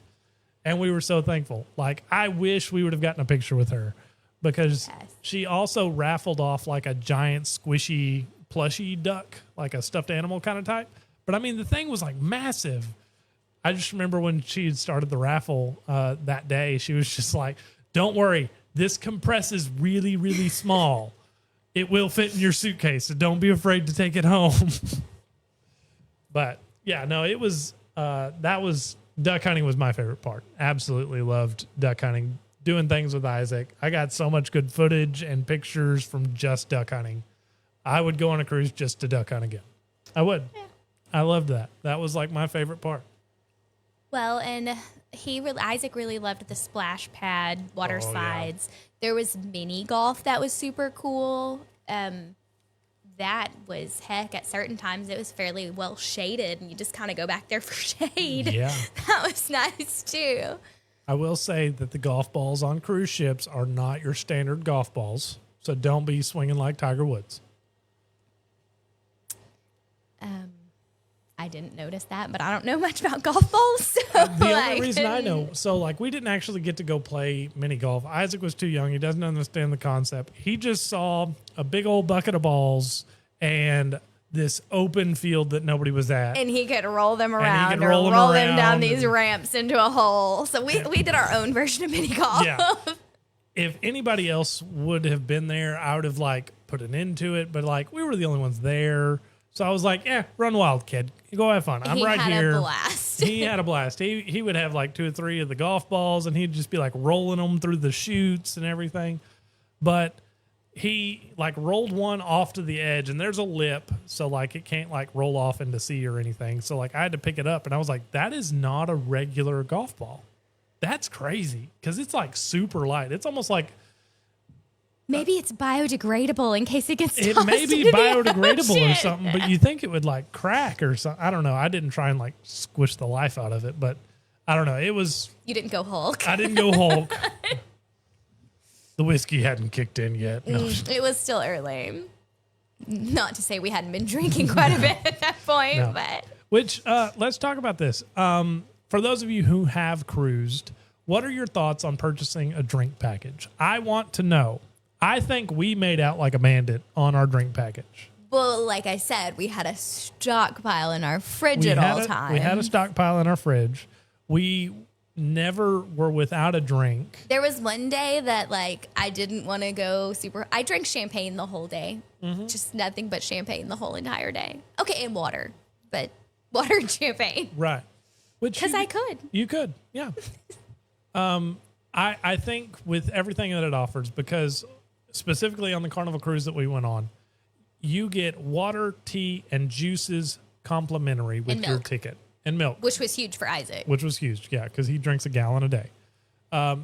And we were so thankful. Like, I wish we would have gotten a picture with her because she also raffled off like a giant squishy plushy duck, like a stuffed animal kind of type. But I mean, the thing was like massive. I just remember when she had started the raffle that day, she was just like, don't worry, this compresses really, really small. It will fit in your suitcase, so don't be afraid to take it home. But yeah, no, it was, duck hunting was my favorite part. Absolutely loved duck hunting, doing things with Isaac. I got so much good footage and pictures from just duck hunting. I would go on a cruise just to duck hunt again. I would. Yeah. I loved that. That was like my favorite part. Well, and Isaac really loved the splash pad, water slides. Yeah. There was mini golf that was super cool. That was heck. At certain times, it was fairly well shaded, and you just kind of go back there for shade. Yeah, that was nice too. I will say that the golf balls on cruise ships are not your standard golf balls, so don't be swinging like Tiger Woods. I didn't notice that, but I don't know much about golf balls. So the only reason I know, so like we didn't actually get to go play mini golf. Isaac was too young. He doesn't understand the concept. He just saw a big old bucket of balls and this open field that nobody was at. And he could roll them around or roll them down these ramps into a hole. So we did our own version of mini golf. Yeah. If anybody else would have been there, I would have like put an end to it. But like we were the only ones there. So I was like, yeah, run wild, kid. Go have fun. I'm right here. He had a blast. He had a blast. He would have like 2 or 3 of the golf balls, and he'd just be like rolling them through the chutes and everything. But he like rolled one off to the edge, and there's a lip, so like it can't like roll off into sea or anything. So like I had to pick it up, and I was like, that is not a regular golf ball. That's crazy because it's like super light. It's almost like maybe it's biodegradable in case it gets tossed. It may be biodegradable or something, but you think it would like crack or something. I don't know. I didn't try and like squish the life out of it, but I don't know. It was. You didn't go Hulk. I didn't go Hulk. The whiskey hadn't kicked in yet. No. It was still early. Not to say we hadn't been drinking quite a bit at that point, no. But. Which, let's talk about this. For those of you who have cruised, what are your thoughts on purchasing a drink package? I want to know. I think we made out like a bandit on our drink package. Well, like I said, we had a stockpile in our fridge at all times. We had a stockpile in our fridge. We never were without a drink. There was one day that like I didn't want to go super. I drank champagne the whole day. Mm-hmm. Just nothing but champagne the whole entire day. Okay, and water. But water and champagne. Right. Because I could. You could, yeah. I think with everything that it offers, because specifically on the Carnival cruise that we went on, you get water, tea, and juices complimentary with your ticket. And milk. Which was huge for Isaac. Which was huge, yeah, because he drinks a gallon a day.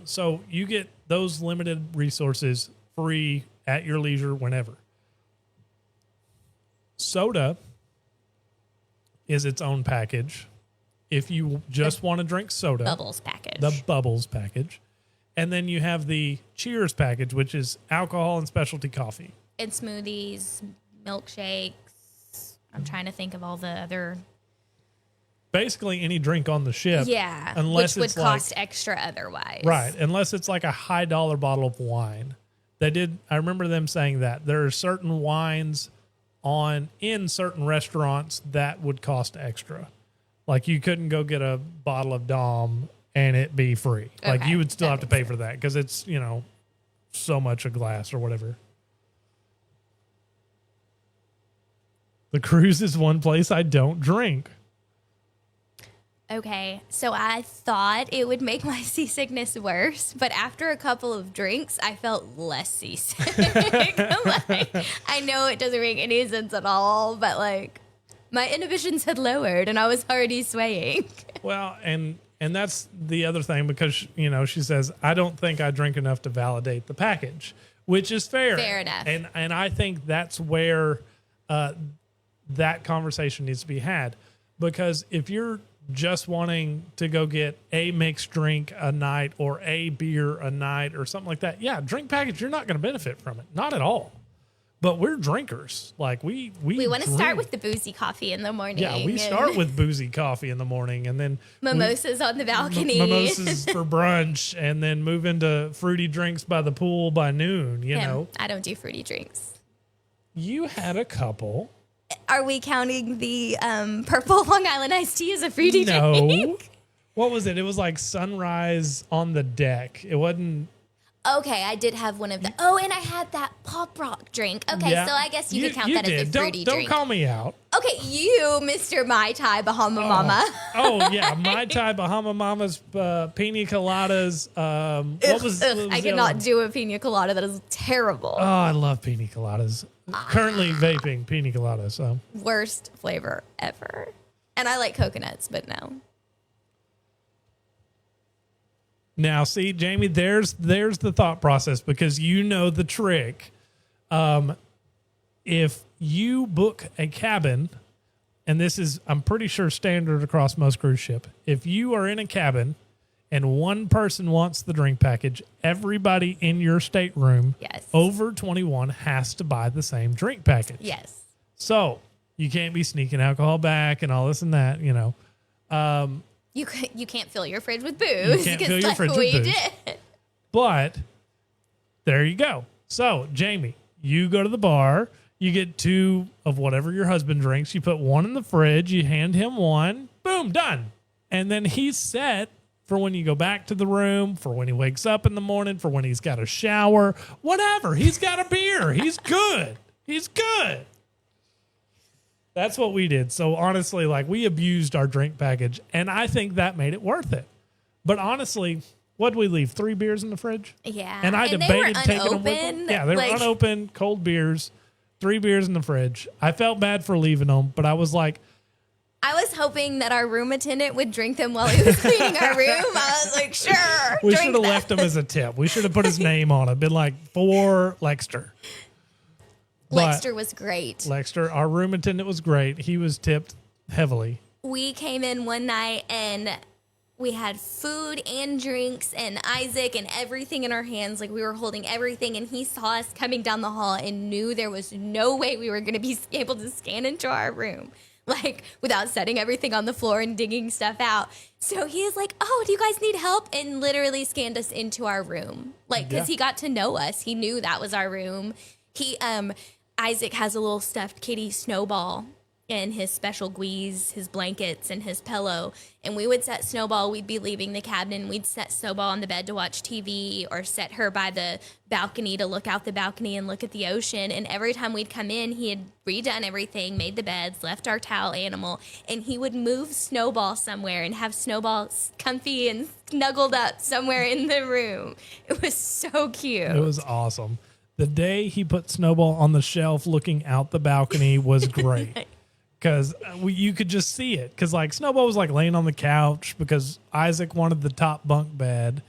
So you get those limited resources free at your leisure whenever. Soda is its own package. If you just want to drink soda. Bubbles package. The Bubbles package. And then you have the Cheers package, which is alcohol and specialty coffee. And smoothies, milkshakes. I'm trying to think of all the other... Basically any drink on the ship. Yeah, unless which would cost extra otherwise. Right, unless it's like a high dollar bottle of wine. I remember them saying that. There are certain wines in certain restaurants that would cost extra. Like you couldn't go get a bottle of Dom and it be free. Okay, like you would still have to pay for that because it's, so much a glass or whatever. The cruise is one place I don't drink. Okay, so I thought it would make my seasickness worse, but after a couple of drinks, I felt less seasick. I know it doesn't make any sense at all, but my inhibitions had lowered and I was already swaying. Well, and that's the other thing because, she says, I don't think I drink enough to validate the package, which is fair. Fair enough. And I think that's where that conversation needs to be had, because if you're just wanting to go get a mixed drink a night or a beer a night or something like that, yeah, drink package, you're not going to benefit from it. Not at all. But we're drinkers. Like we want to start with the boozy coffee in the morning. Yeah, we start with boozy coffee in the morning, and then mimosas on the balcony. Mimosas for brunch, and then move into fruity drinks by the pool by noon, you know. I don't do fruity drinks. You had a couple. Are we counting the purple Long Island iced tea as a fruity No. drink? What was it? It was like sunrise on the deck. It wasn't. Okay, I did have one of the. Oh, and I had that pop rock drink. Okay, Yeah. so I guess you could count that as a fruity Don't drink. call me out. Okay, you, Mr. Mai Tai Bahama Mama. Oh yeah, Mai Tai, Bahama Mamas, Pina Coladas. What was Ugh, the I other cannot one? do a pina colada. That is terrible. Oh, I love Pina Coladas. Currently vaping Pina Coladas. So Worst flavor ever. And I like coconuts, but no. now, see, Jamie, there's the thought process, because you know the trick. If you book a cabin, and this is, I'm pretty sure, standard across most cruise ship. If you are in a cabin and one person wants the drink package, everybody in your stateroom Yes. over 21 has to buy the same drink package. Yes. So you can't be sneaking alcohol back and all this and that, you know. You can't fill your fridge with booze. You can't 'cause fill your like fridge with we booze. did. But there you go. So, Jamie, you go to the bar, you get 2 of whatever your husband drinks, you put 1 in the fridge, you hand him 1, boom, done. And then he's set for when you go back to the room, for when he wakes up in the morning, for when he's got a shower, whatever. He's got a beer. He's good. He's good. That's what we did. So honestly, like, we abused our drink package, and I think that made it worth it. But honestly, what'd we leave? 3 beers in the fridge? Yeah. And I they debated were taking them with unopened. them. Yeah, they were Like, unopened, cold beers, 3 beers in the fridge. I felt bad for leaving them, but I was like, I was hoping that our room attendant would drink them while he was cleaning our room. I was like, sure. we drink should have them. left them as a tip. We should have put his name on it. Been like, for Lexter. But Lexter was great. Lexter, our room attendant, was great. He was tipped heavily. We came in one night and we had food and drinks and Isaac and everything in our hands. Like, we were holding everything, and he saw us coming down the hall and knew there was no way we were going to be able to scan into our room, like, without setting everything on the floor and digging stuff out. So he is like, oh, do you guys need help? And literally scanned us into our room. Like, because he got to know us. He knew that was our room. Isaac has a little stuffed kitty Snowball and his special guise, his blankets, and his pillow. And we would set Snowball. We'd be leaving the cabin. We'd set Snowball on the bed to watch TV, or set her by the balcony to look out the balcony and look at the ocean. And every time we'd come in, he had redone everything, made the beds, left our towel animal, and he would move Snowball somewhere and have Snowball comfy and snuggled up somewhere in the room. It was so cute. It was awesome. The day he put Snowball on the shelf looking out the balcony was great. Because you could just see it. Because, like, Snowball was, like, laying on the couch because Isaac wanted the top bunk bed.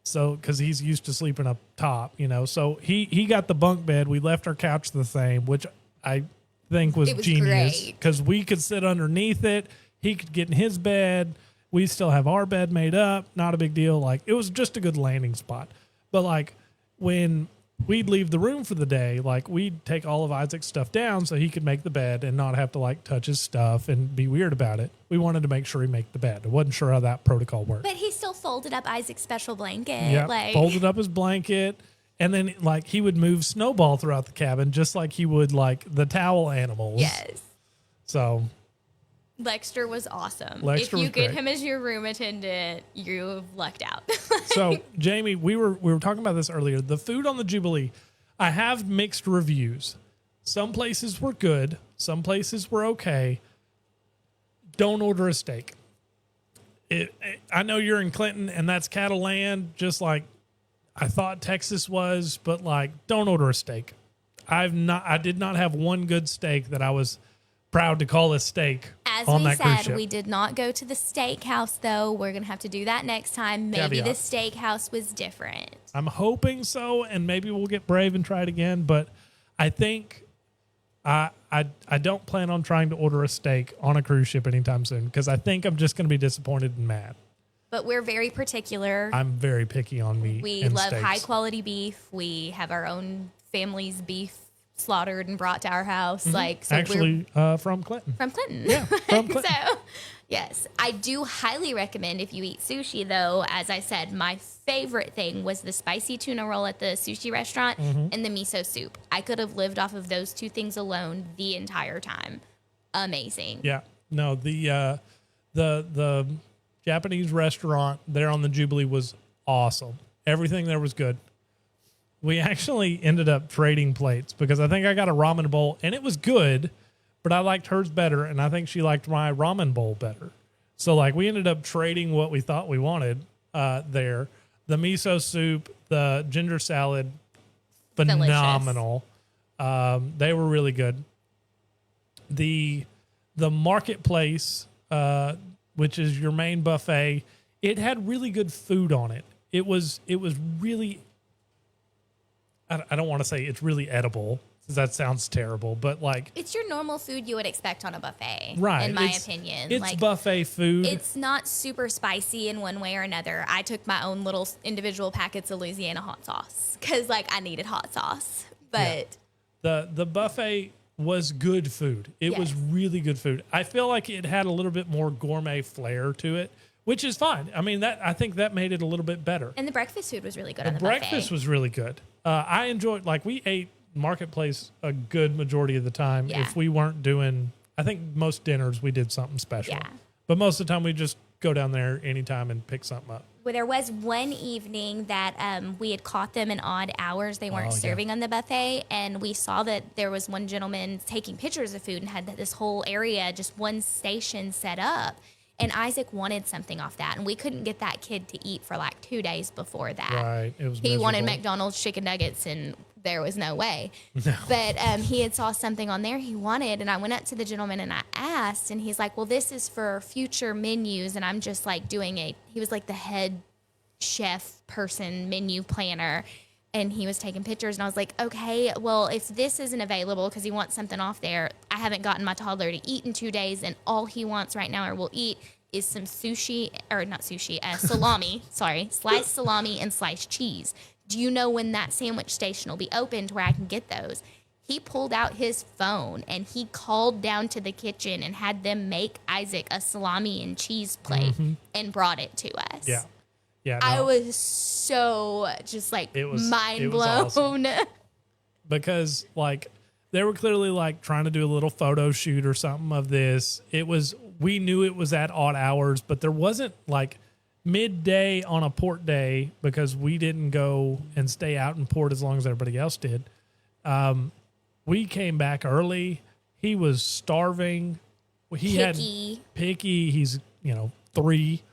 So, because he's used to sleeping up top, you know. So, he got the bunk bed. We left our couch the same, which I think was genius. Great. Because we could sit underneath it. He could get in his bed. We still have our bed made up. Not a big deal. Like, it was just a good landing spot. But, like, when we'd leave the room for the day, like, we'd take all of Isaac's stuff down so he could make the bed and not have to, like, touch his stuff and be weird about it. We wanted to make sure he make the bed. I wasn't sure how that protocol worked. But he still folded up Isaac's special blanket. Yeah, Like, folded up his blanket, and then, like, he would move Snowball throughout the cabin just like he would, like, the towel animals. yes. So Lexter was awesome. Lexter if you was get great. him as your room attendant, you've lucked out. So, Jamie, we were talking about this earlier. The food on the Jubilee, I have mixed reviews. Some places were good. Some places were okay. Don't order a steak. I know you're in Clinton, and that's cattle land, just like I thought Texas was, but, like, don't order a steak. I did not have one good steak that I was proud to call a steak As on we that cruise said, ship. we did not go to the steakhouse, though. We're going to have to do that next time. Maybe Caveat. the steakhouse was different. I'm hoping so, and maybe we'll get brave and try it again. But I think I don't plan on trying to order a steak on a cruise ship anytime soon because I think I'm just going to be disappointed and mad. But we're very particular. I'm very picky on meat. We and love steaks. high quality beef. We have our own family's beef slaughtered and brought to our house. So Actually, from Clinton. from Clinton. Yeah, from Clinton. So, yes, I do highly recommend if you eat sushi, though. As I said, my favorite thing was the spicy tuna roll at the sushi restaurant and the miso soup. I could have lived off of those two things alone the entire time. Amazing. Yeah. No, the Japanese restaurant there on the Jubilee was awesome. Everything there was good. We actually ended up trading plates because I think I got a ramen bowl and it was good, but I liked hers better and I think she liked my ramen bowl better. So like we ended up trading what we thought we wanted there. The miso soup, the ginger salad, phenomenal. They were really good. The marketplace, which is your main buffet, it had really good food on it. It was really, I don't want to say it's really edible, because that sounds terrible, but like... It's your normal food you would expect on a buffet, right, in my opinion. It's like, buffet food. It's not super spicy in one way or another. I took my own little individual packets of Louisiana hot sauce, because like I needed hot sauce. But the buffet was good food. It was really good food. I feel like it had a little bit more gourmet flair to it, which is fine. I mean, I think that made it a little bit better. And the breakfast food was really good the on the breakfast buffet. was really good. I enjoyed, like we ate Marketplace a good majority of the time. Yeah. If we weren't doing, I think most dinners we did something special. Yeah. But most of the time we just go down there anytime and pick something up. Well, there was one evening that we had caught them in odd hours. They weren't serving on the buffet. And we saw that there was one gentleman taking pictures of food and had this whole area, just one station set up. And Isaac wanted something off that. And we couldn't get that kid to eat for like 2 days before that. Right. It was He wanted miserable. McDonald's chicken nuggets and there was no way. No. But he had saw something on there he wanted. And I went up to the gentleman and I asked. And he's like, well, this is for future menus. And I'm just like he was like the head chef person, menu planner. And he was taking pictures. And I was like, okay, well, if this isn't available because he wants something off there, I haven't gotten my toddler to eat in 2 days. And all he wants right now or will eat is some sushi, or not sushi, salami, sliced salami and sliced cheese. Do you know when that sandwich station will be open to where I can get those? He pulled out his phone and he called down to the kitchen and had them make Isaac a salami and cheese plate and brought it to us. Yeah. Yeah. I no. was so just like mind blown. Awesome. Because like they were clearly like trying to do a little photo shoot or something of this. We knew it was at odd hours, but there wasn't like midday on a port day because we didn't go and stay out in port as long as everybody else did. We came back early. He was starving. Picky. He's 3.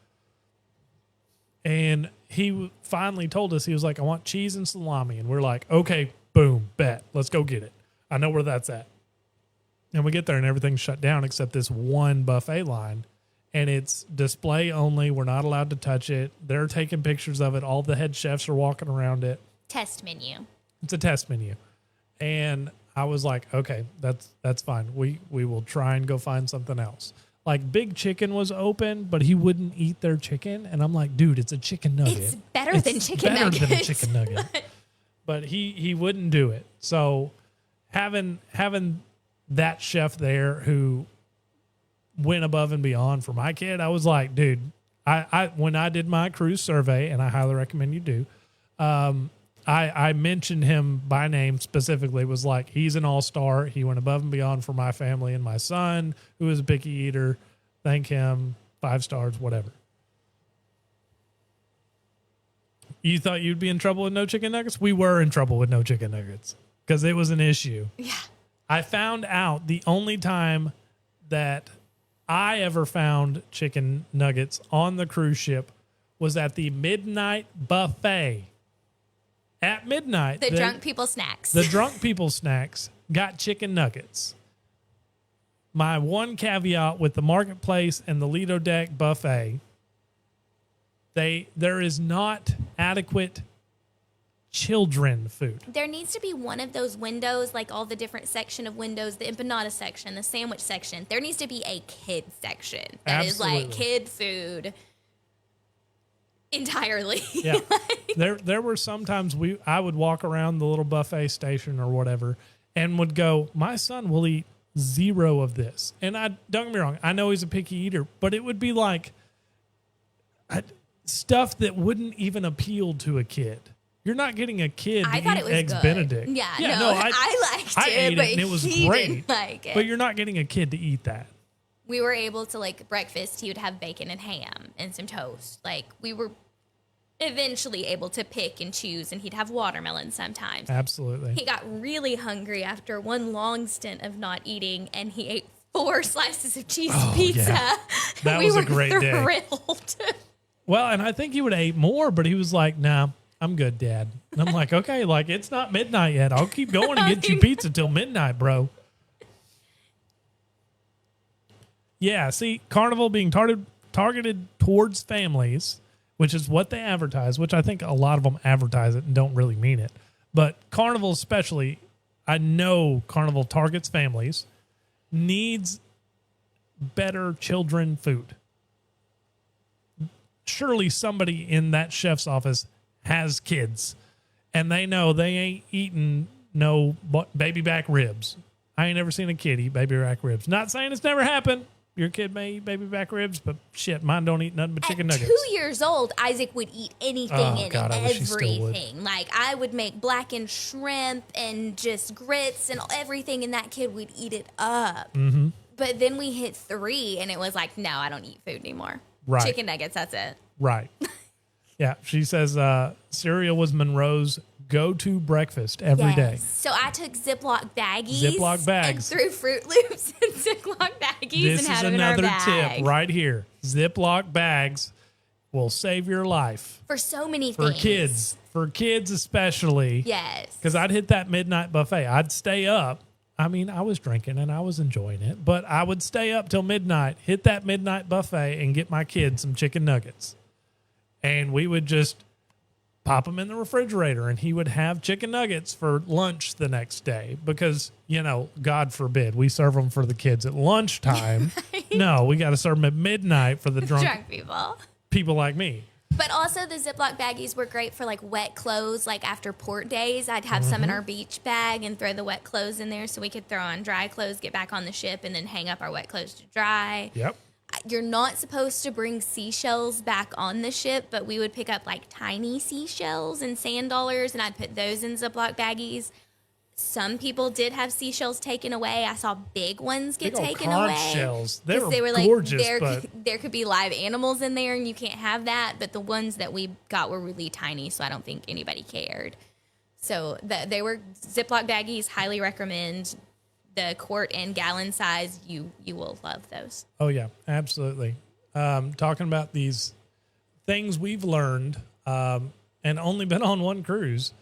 And he finally told us, he was like, I want cheese and salami. And we're like, okay, boom, bet. Let's go get it. I know where that's at. And we get there and everything's shut down except this one buffet line. And it's display only. We're not allowed to touch it. They're taking pictures of it. All the head chefs are walking around it. Test menu. It's a test menu. And I was like, okay, that's fine. We will try and go find something else. Like Big Chicken was open, but he wouldn't eat their chicken. And I'm like, dude, it's a chicken nugget. It's better than chicken nuggets. Better than a chicken nugget. But he wouldn't do it. So having that chef there who went above and beyond for my kid, I was like, dude, I when I did my cruise survey, and I highly recommend you do, I mentioned him by name specifically, was like, he's an all-star. He went above and beyond for my family and my son, who is a picky eater. Thank him. 5 stars, whatever. You thought you'd be in trouble with no chicken nuggets? We were in trouble with no chicken nuggets because it was an issue. Yeah. I found out the only time that I ever found chicken nuggets on the cruise ship was at the midnight buffet. At midnight, The drunk people snacks. The drunk people snacks got chicken nuggets. My one caveat with the Marketplace and the Lido Deck buffet, there is not adequate children food. There needs to be one of those windows, like all the different section of windows, the empanada section, the sandwich section. There needs to be a kid section that Absolutely. is like kid food entirely. Yeah. There were sometimes I would walk around the little buffet station or whatever and would go, my son will eat 0 of this. And don't get me wrong, I know he's a picky eater, but it would be like stuff that wouldn't even appeal to a kid. You're not getting a kid to thought eat it was Eggs good. Benedict. Yeah, I liked I it, ate but it and it was he great. didn't like it. But you're not getting a kid to eat that. We were able to, like, breakfast, he would have bacon and ham and some toast. Like, we were eventually able to pick and choose, and he'd have watermelon sometimes. Absolutely. He got really hungry after one long stint of not eating, and he ate 4 slices of cheese pizza. Yeah. That we was a were great day. thrilled. Well, and I think he would have ate more, but he was like, nah, I'm good, Dad. And I'm like, okay, like, it's not midnight yet. I'll keep going and get you pizza till midnight, bro. Yeah, see, Carnival being targeted towards families, which is what they advertise, which I think a lot of them advertise it and don't really mean it. But Carnival especially, I know Carnival targets families, needs better children food. Surely somebody in that chef's office has kids, and they know they ain't eating no baby back ribs. I ain't never seen a kid eat baby back ribs. Not saying it's never happened. Your kid may eat baby back ribs, but shit, mine don't eat nothing but chicken At nuggets. 2 years old, Isaac would eat anything Oh, and God, I wish he still would. everything. Like, I would make blackened shrimp and just grits and everything, and that kid would eat it up. Mm-hmm. But then we hit 3, and it was like, no, I don't eat food anymore. Right. Chicken nuggets, that's it. Right. Yeah, she says cereal was Monroe's go-to breakfast every day. So I took Ziploc baggies. Ziploc bags. And threw Fruit Loops in Ziploc baggies This and is had them in our another bag. tip right here. Ziploc bags will save your life. For so many For things. kids. For kids especially. Yes. Because I'd hit that midnight buffet. I'd stay up. I mean, I was drinking and I was enjoying it, but I would stay up till midnight, hit that midnight buffet, and get my kids some chicken nuggets. And we would just pop them in the refrigerator, and he would have chicken nuggets for lunch the next day because, you know, God forbid, we serve them for the kids at lunchtime. No, we got to serve them at midnight for the drunk people like me. But also the Ziploc baggies were great for, like, wet clothes. Like, after port days, I'd have some in our beach bag and throw the wet clothes in there so we could throw on dry clothes, get back on the ship, and then hang up our wet clothes to dry. Yep. You're not supposed to bring seashells back on the ship, but we would pick up, like, tiny seashells and sand dollars, and I'd put those in Ziploc baggies. Some people did have seashells taken away. I saw big ones get taken away. Shells. They 'Cause were like, gorgeous, but there could be live animals in there, and you can't have that. But the ones that we got were really tiny, so I don't think anybody cared. So they were Ziploc baggies. Highly recommend. The quart and gallon size, you will love those. oh yeah, absolutely. Talking about these things we've learned and only been on one cruise,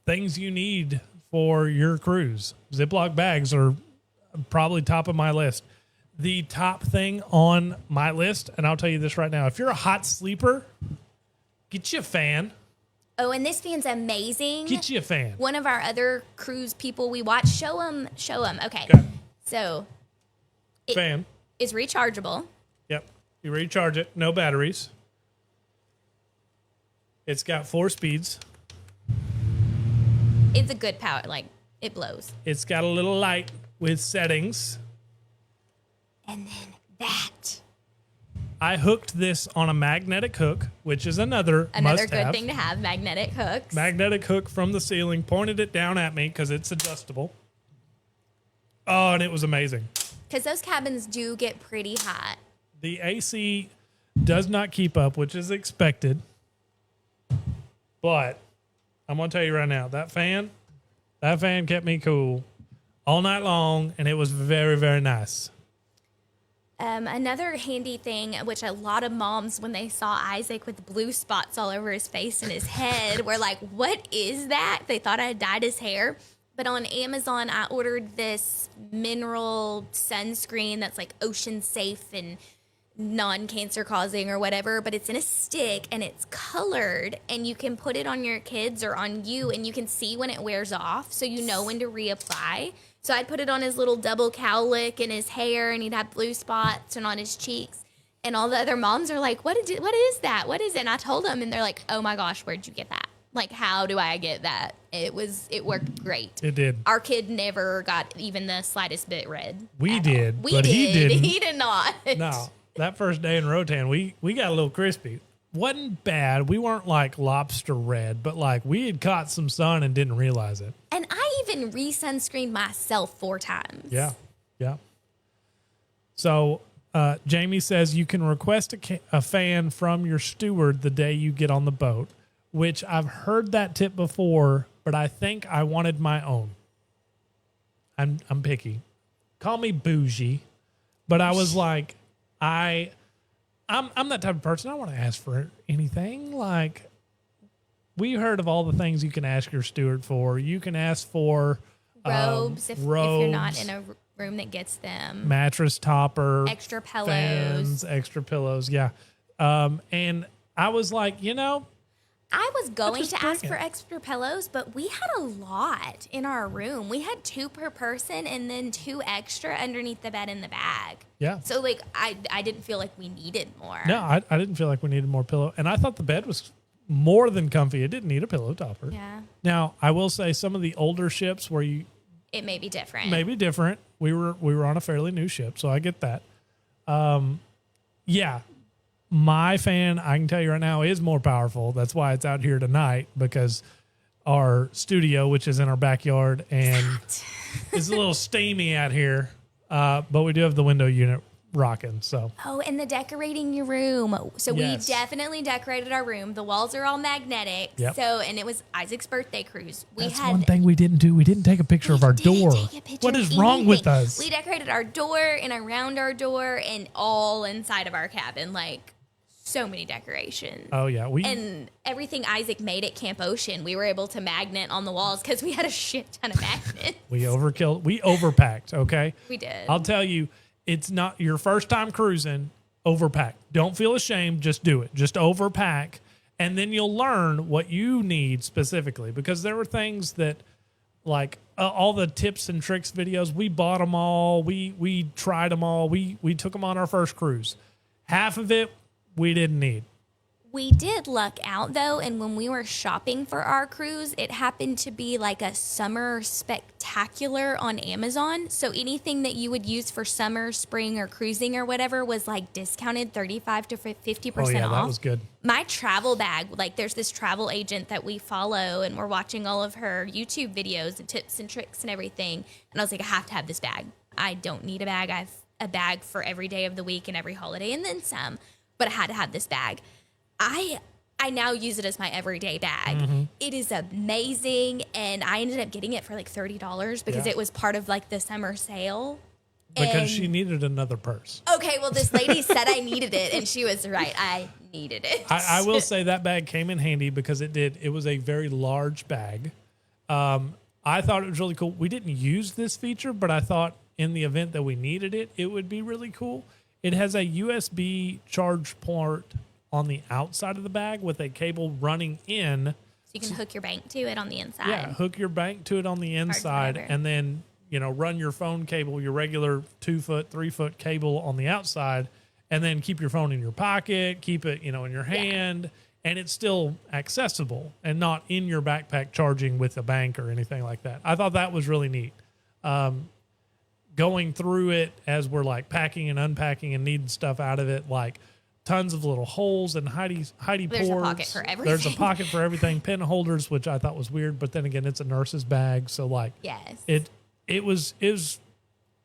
things you need for your cruise. Ziploc bags are probably top of my list. The top thing on my list, and I'll tell you this right now, if you're a hot sleeper, get you a fan. Oh, and this fan's amazing. Get you a fan. One of our other cruise people we watch, show them. Okay. So Fan. it's rechargeable. Yep. You recharge it. No batteries. It's got 4 speeds. It's a good power. Like, it blows. It's got a little light with settings. And then that. I hooked this on a magnetic hook, which is another Good must-have. thing to have, magnetic hooks. Magnetic hook from the ceiling, pointed it down at me because it's adjustable. Oh, and it was amazing. Because those cabins do get pretty hot. The AC does not keep up, which is expected. But I'm going to tell you right now, that fan kept me cool all night long, and it was very, very nice. Another handy thing, which a lot of moms, when they saw Isaac with blue spots all over his face and his head, were like, what is that? They thought I had dyed his hair. But on Amazon, I ordered this mineral sunscreen that's like ocean safe and non-cancer causing or whatever, but it's in a stick and it's colored, and you can put it on your kids or on you, and you can see when it wears off, so you know when to reapply. So I'd put it on his little double cowlick in his hair, and he'd have blue spots, and on his cheeks. And all the other moms are like, what is that? What is it? And I told them, and they're like, oh my gosh, where'd you get that? Like, how do I get that? It worked great. It did. Our kid never got even the slightest bit red. We did, We but did. he didn't. He did not. No, that first day in Rotan, we got a little crispy. Wasn't bad. We weren't like lobster red, but like we had caught some sun and didn't realize it. And I even re-sunscreened myself 4 times. Yeah. So Jamie says you can request a fan from your steward the day you get on the boat, which I've heard that tip before, but I think I wanted my own. I'm picky. Call me bougie, but I was like, I'm that type of person. I want to ask for anything. Like, we heard of all the things you can ask your steward for. You can ask for robes, if you're not in a room that gets them. Mattress topper. Extra pillows. Fans, extra pillows, yeah. And I was like, I was going just to bring ask it. for extra pillows, but we had a lot in our room. We had 2 per person and then 2 extra underneath the bed in the bag. Yeah. So, like, I didn't feel like we needed more. No, I didn't feel like we needed more pillow. And I thought the bed was more than comfy. It didn't need a pillow topper. Yeah. Now, I will say some of the older ships where It may be different. maybe different. We were on a fairly new ship, so I get that. Yeah. My fan, I can tell you right now, is more powerful. That's why it's out here tonight, because our studio, which is in our backyard, and it's a little steamy out here. But we do have the window unit rocking. So Oh, and the decorating your room. So Yes. we definitely decorated our room. The walls are all magnetic. Yep. So, and it was Isaac's birthday cruise. that's one thing we didn't do. We didn't take a picture of our door. What is wrong with us? We decorated our door and around our door and all inside of our cabin. Like, so many decorations. Oh yeah, And everything Isaac made at Camp Ocean, we were able to magnet on the walls because we had a shit ton of magnets. we overpacked. Okay, We did. I'll tell you, it's not your first time cruising. Overpack. Don't feel ashamed. Just do it. Just overpack, and then you'll learn what you need specifically. Because there were things that, like all the tips and tricks videos, we bought them all. We tried them all. We took them on our first cruise. Half of it we didn't need. We did luck out though, and when we were shopping for our cruise, it happened to be like a summer spectacular on Amazon. So anything that you would use for summer, spring, or cruising or whatever was like discounted 35 to 50% Oh yeah, off. that was good. My travel bag, like there's this travel agent that we follow, and we're watching all of her YouTube videos and tips and tricks and everything. And I was like, I have to have this bag. I don't need a bag. I have a bag for every day of the week and every holiday and then some. But I had to have this bag. I now use it as my everyday bag. Mm-hmm. It is amazing, and I ended up getting it for like $30 because Yeah. it was part of like the summer sale. Because And- she needed another purse. Okay, well, this lady said I needed it, and she was right. I needed it. I will say that bag came in handy because it was a very large bag. I thought it was really cool. We didn't use this feature, but I thought in the event that we needed it, it would be really cool. It has a USB charge port on the outside of the bag with a cable running in. So you can hook your bank to it on the inside. Yeah, hook your bank to it on the inside, whatever. and then run your phone cable, your regular 2-foot, 3-foot cable on the outside, and then keep your phone in your pocket, keep it in your hand, and it's still accessible and not in your backpack charging with a bank or anything like that. I thought that was really neat. Going through it as we're like packing and unpacking and needing stuff out of it, like tons of little holes and Heidi There's ports. a pocket for everything. There's a pocket for everything. Pen holders, which I thought was weird, but then again, it's a nurse's bag, so like Yes. it was.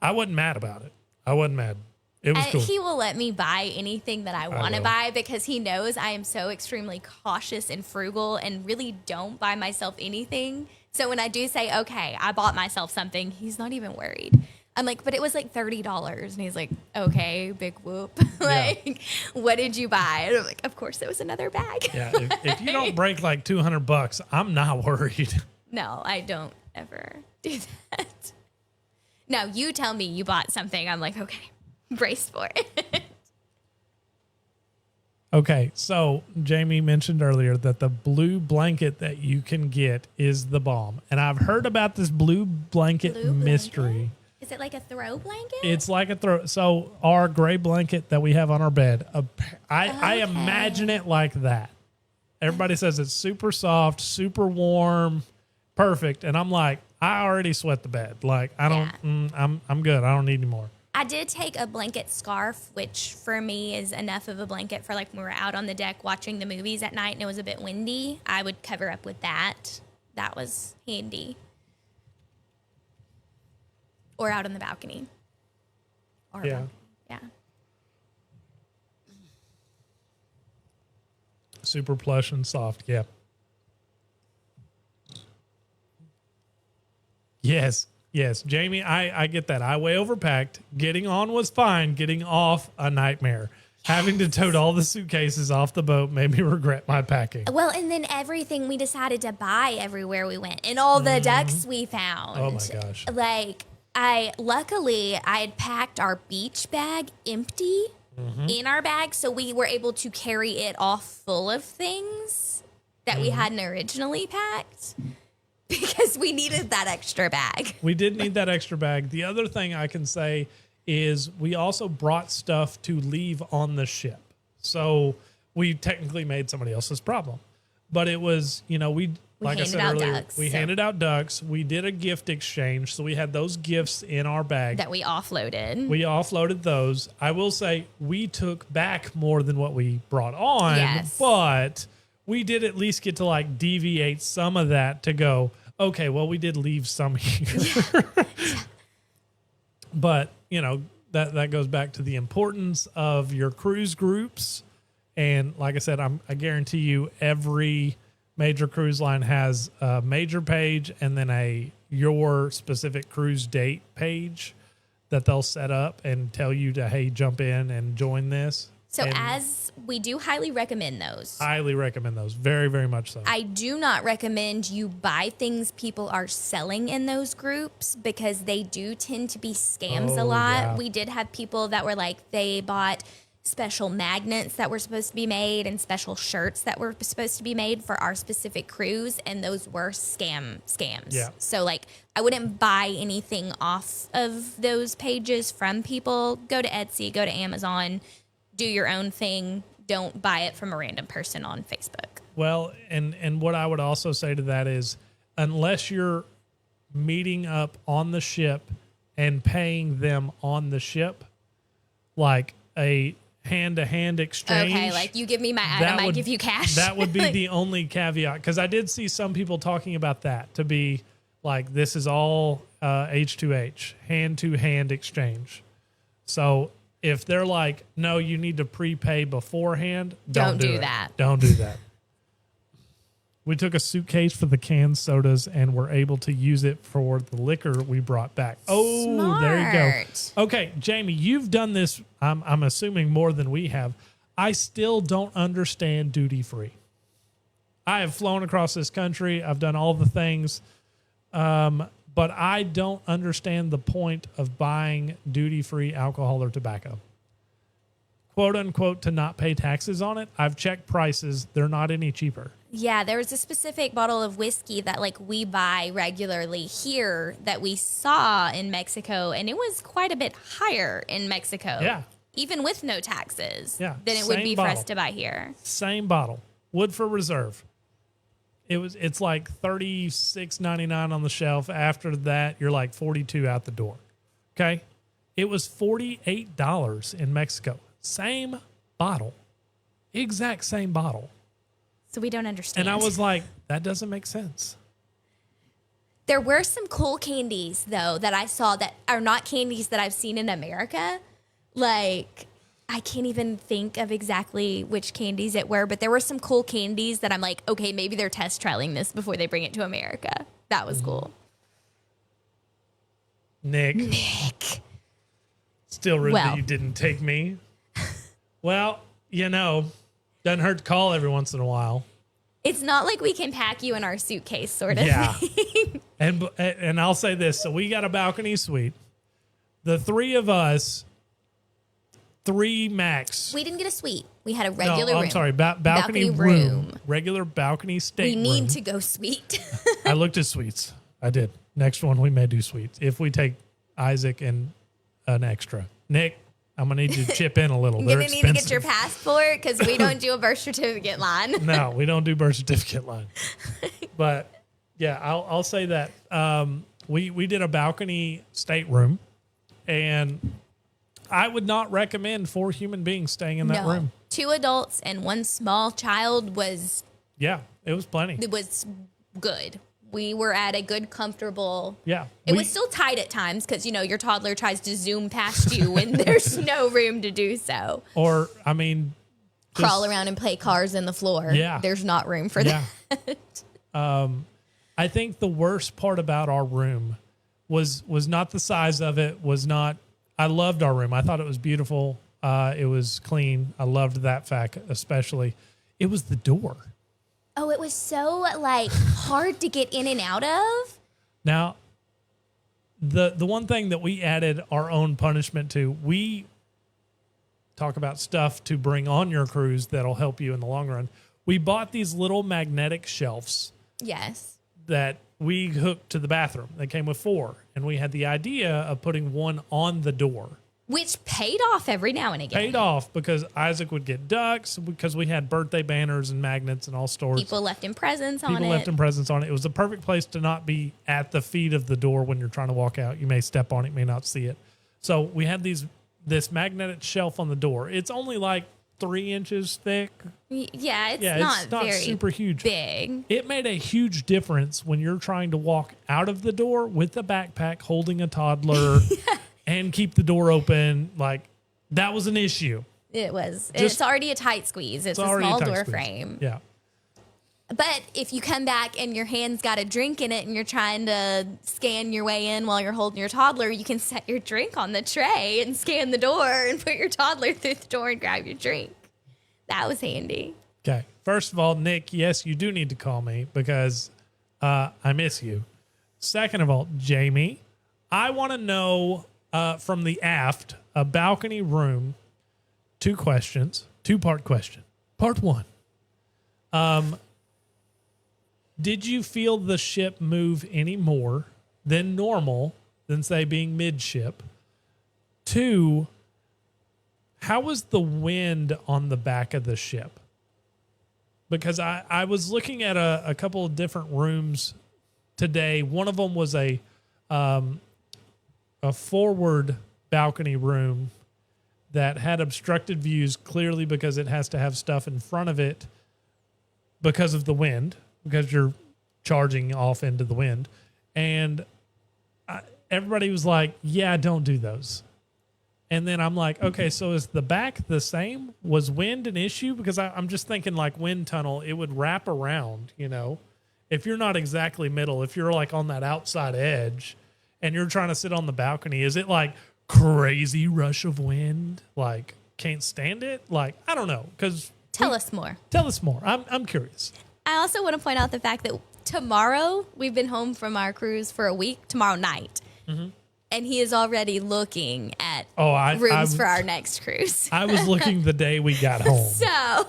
I wasn't mad about it. I wasn't mad. It was And cool. he will let me buy anything that I want to will. buy because he knows I am so extremely cautious and frugal and really don't buy myself anything. So when I do say, okay, I bought myself something, he's not even worried. I'm like, but it was like $30. And he's like, okay, big whoop. Like, what did you buy? And I'm like, of course, it was another bag. Yeah, if you don't break like $200, I'm not worried. No, I don't ever. do that. No, you tell me you bought something. I'm like, okay, braced for it. Okay, so Jamie mentioned earlier that the blue blanket that you can get is the bomb. And I've heard about this blue blanket mystery. Blanket? Is it like a throw blanket? It's like a throw. So our gray blanket that we have on our bed, I imagine it like that. Everybody says it's super soft, super warm, perfect. And I'm like, I already sweat the bed. Like, I don't, I'm good. I don't need any more. I did take a blanket scarf, which for me is enough of a blanket for like when we were out on the deck watching the movies at night and it was a bit windy. I would cover up with that. That was handy. Or out on the balcony. Or Yeah. balcony. Yeah. Super plush and soft. Yeah. Yes. Yes. Jamie, I get that. I way overpacked. Getting on was fine. Getting off, a nightmare. Having to tote all the suitcases off the boat made me regret my packing. Well, and then everything we decided to buy everywhere we went and all the ducks we found. Oh my gosh. Like, luckily I had packed our beach bag empty in our bag, so we were able to carry it off full of things that we hadn't originally packed. Because we needed that extra bag. We did need that extra bag. The other thing I can say is we also brought stuff to leave on the ship. So we technically made somebody else's problem. But it was, like I said earlier, we handed out ducks. We did a gift exchange. So we had those gifts in our bag. That we offloaded. We offloaded those. I will say we took back more than what we brought on. Yes. But we did at least get to like deviate some of that to go, okay, well, we did leave some here. But, that goes back to the importance of your cruise groups. And like I said, I guarantee you every major cruise line has a major page and then your specific cruise date page that they'll set up and tell you to, hey, jump in and join this. So and as we do highly recommend those. Highly recommend those. Very, very much so. I do not recommend you buy things people are selling in those groups because they do tend to be scams a lot. Yeah. We did have people that were like, they bought special magnets that were supposed to be made and special shirts that were supposed to be made for our specific cruise, and those were scams. Yeah. So like, I wouldn't buy anything off of those pages from people. Go to Etsy, go to Amazon, do your own thing. Don't buy it from a random person on Facebook. Well, and what I would also say to that is, unless you're meeting up on the ship and paying them on the ship, like a hand-to-hand exchange. Okay, like you give me my item, I give you cash. That would be the only caveat, because I did see some people talking about that to be like, this is all H2H, hand-to-hand exchange. So if they're like, no, you need to prepay beforehand, don't do that. Don't do that. We took a suitcase for the canned sodas and were able to use it for the liquor we brought back. Oh, Smart. There you go. Okay, Jamie, you've done this, I'm assuming, more than we have. I still don't understand duty free. I have flown across this country. I've done all the things. But I don't understand the point of buying duty-free alcohol or tobacco. Quote unquote, to not pay taxes on it. I've checked prices. They're not any cheaper. Yeah, there was a specific bottle of whiskey that like we buy regularly here that we saw in Mexico, and it was quite a bit higher in Mexico. Yeah. Even with no taxes. Yeah. Than it would be Same for us bottle. to buy here. Same bottle. Woodford Reserve. It's like $36.99 on the shelf. After that, you're like $42 out the door. Okay? It was $48 in Mexico. Same bottle. Exact same bottle. So we don't understand. And I was like, that doesn't make sense. There were some cool candies, though, that I saw that are not candies that I've seen in America. Like, I can't even think of exactly which candies it were, but there were some cool candies that I'm like, okay, maybe they're test trialing this before they bring it to America. That was cool. Nick. Still rude that you didn't take me. Well, doesn't hurt to call every once in a while. It's not like we can pack you in our suitcase sort of thing. And I'll say this. So we got a balcony suite. The three of us, 3 max. We didn't get a suite. We had a regular room. I'm sorry. Balcony room. Regular balcony state room. We need to go suite. I looked at suites. I did. Next one, we may do suites. If we take Isaac and an extra. Nick, I'm going to need you to chip in a little. You're going to need to get your passport because we don't do a birth certificate line. No, we don't do birth certificate line. But, yeah, I'll say that. We did a balcony stateroom, and I would not recommend 4 human beings staying in that room. 2 adults and 1 small child was... Yeah, it was plenty. It was good. We were at a good, comfortable... Yeah. It was still tight at times because, you know, your toddler tries to zoom past you when there's no room to do so. Or, I mean... Crawl around and play cars in the floor. Yeah. There's not room for that. I think the worst part about our room was not the size of it, was not... I loved our room. I thought it was beautiful. It was clean. I loved that fact especially. It was the door. Oh, it was so, like, hard to get in and out of. Now, the one thing that we added our own punishment to, we talk about stuff to bring on your cruise that'll help you in the long run. We bought these little magnetic shelves. Yes. That we hooked to the bathroom. They came with 4. And we had the idea of putting one on the door. Which paid off every now and again. Paid off because Isaac would get ducks, because we had birthday banners and magnets and all sorts. People left him presents on it. People left him presents on it. It was the perfect place to not be at the feet of the door when you're trying to walk out. You may step on it, may not see it. So we had this magnetic shelf on the door. It's only like 3 inches thick. Yeah, it's not very super huge. Big. It made a huge difference when you're trying to walk out of the door with a backpack, holding a toddler, and keep the door open. Like, that was an issue. It was. It's already a tight squeeze. It's a small door frame. Yeah. But if you come back and your hand's got a drink in it and you're trying to scan your way in while you're holding your toddler, you can set your drink on the tray and scan the door and put your toddler through the door and grab your drink. That was handy. Okay. First of all, Nick, yes, you do need to call me because I miss you. Second of all, Jamie, I want to know from the aft, a balcony room, 2 questions, 2-part question. Part 1. Did you feel the ship move any more than normal, than, say, being midship? 2, how was the wind on the back of the ship? Because I was looking at a couple of different rooms today. One of them was a forward balcony room that had obstructed views, clearly because it has to have stuff in front of it because of the wind, because you're charging off into the wind. And everybody was like, yeah, don't do those. And then I'm like, okay, so is the back the same? Was wind an issue? Because I'm just thinking like wind tunnel, it would wrap around, you know. If you're not exactly middle, if you're like on that outside edge and you're trying to sit on the balcony, is it like crazy rush of wind? Like can't stand it? Like, I don't know. Because Tell us more. I'm curious. I also want to point out the fact that tomorrow, we've been home from our cruise for a week, tomorrow night. Mm-hmm. And he is already looking at rooms for our next cruise. I was looking the day we got home. So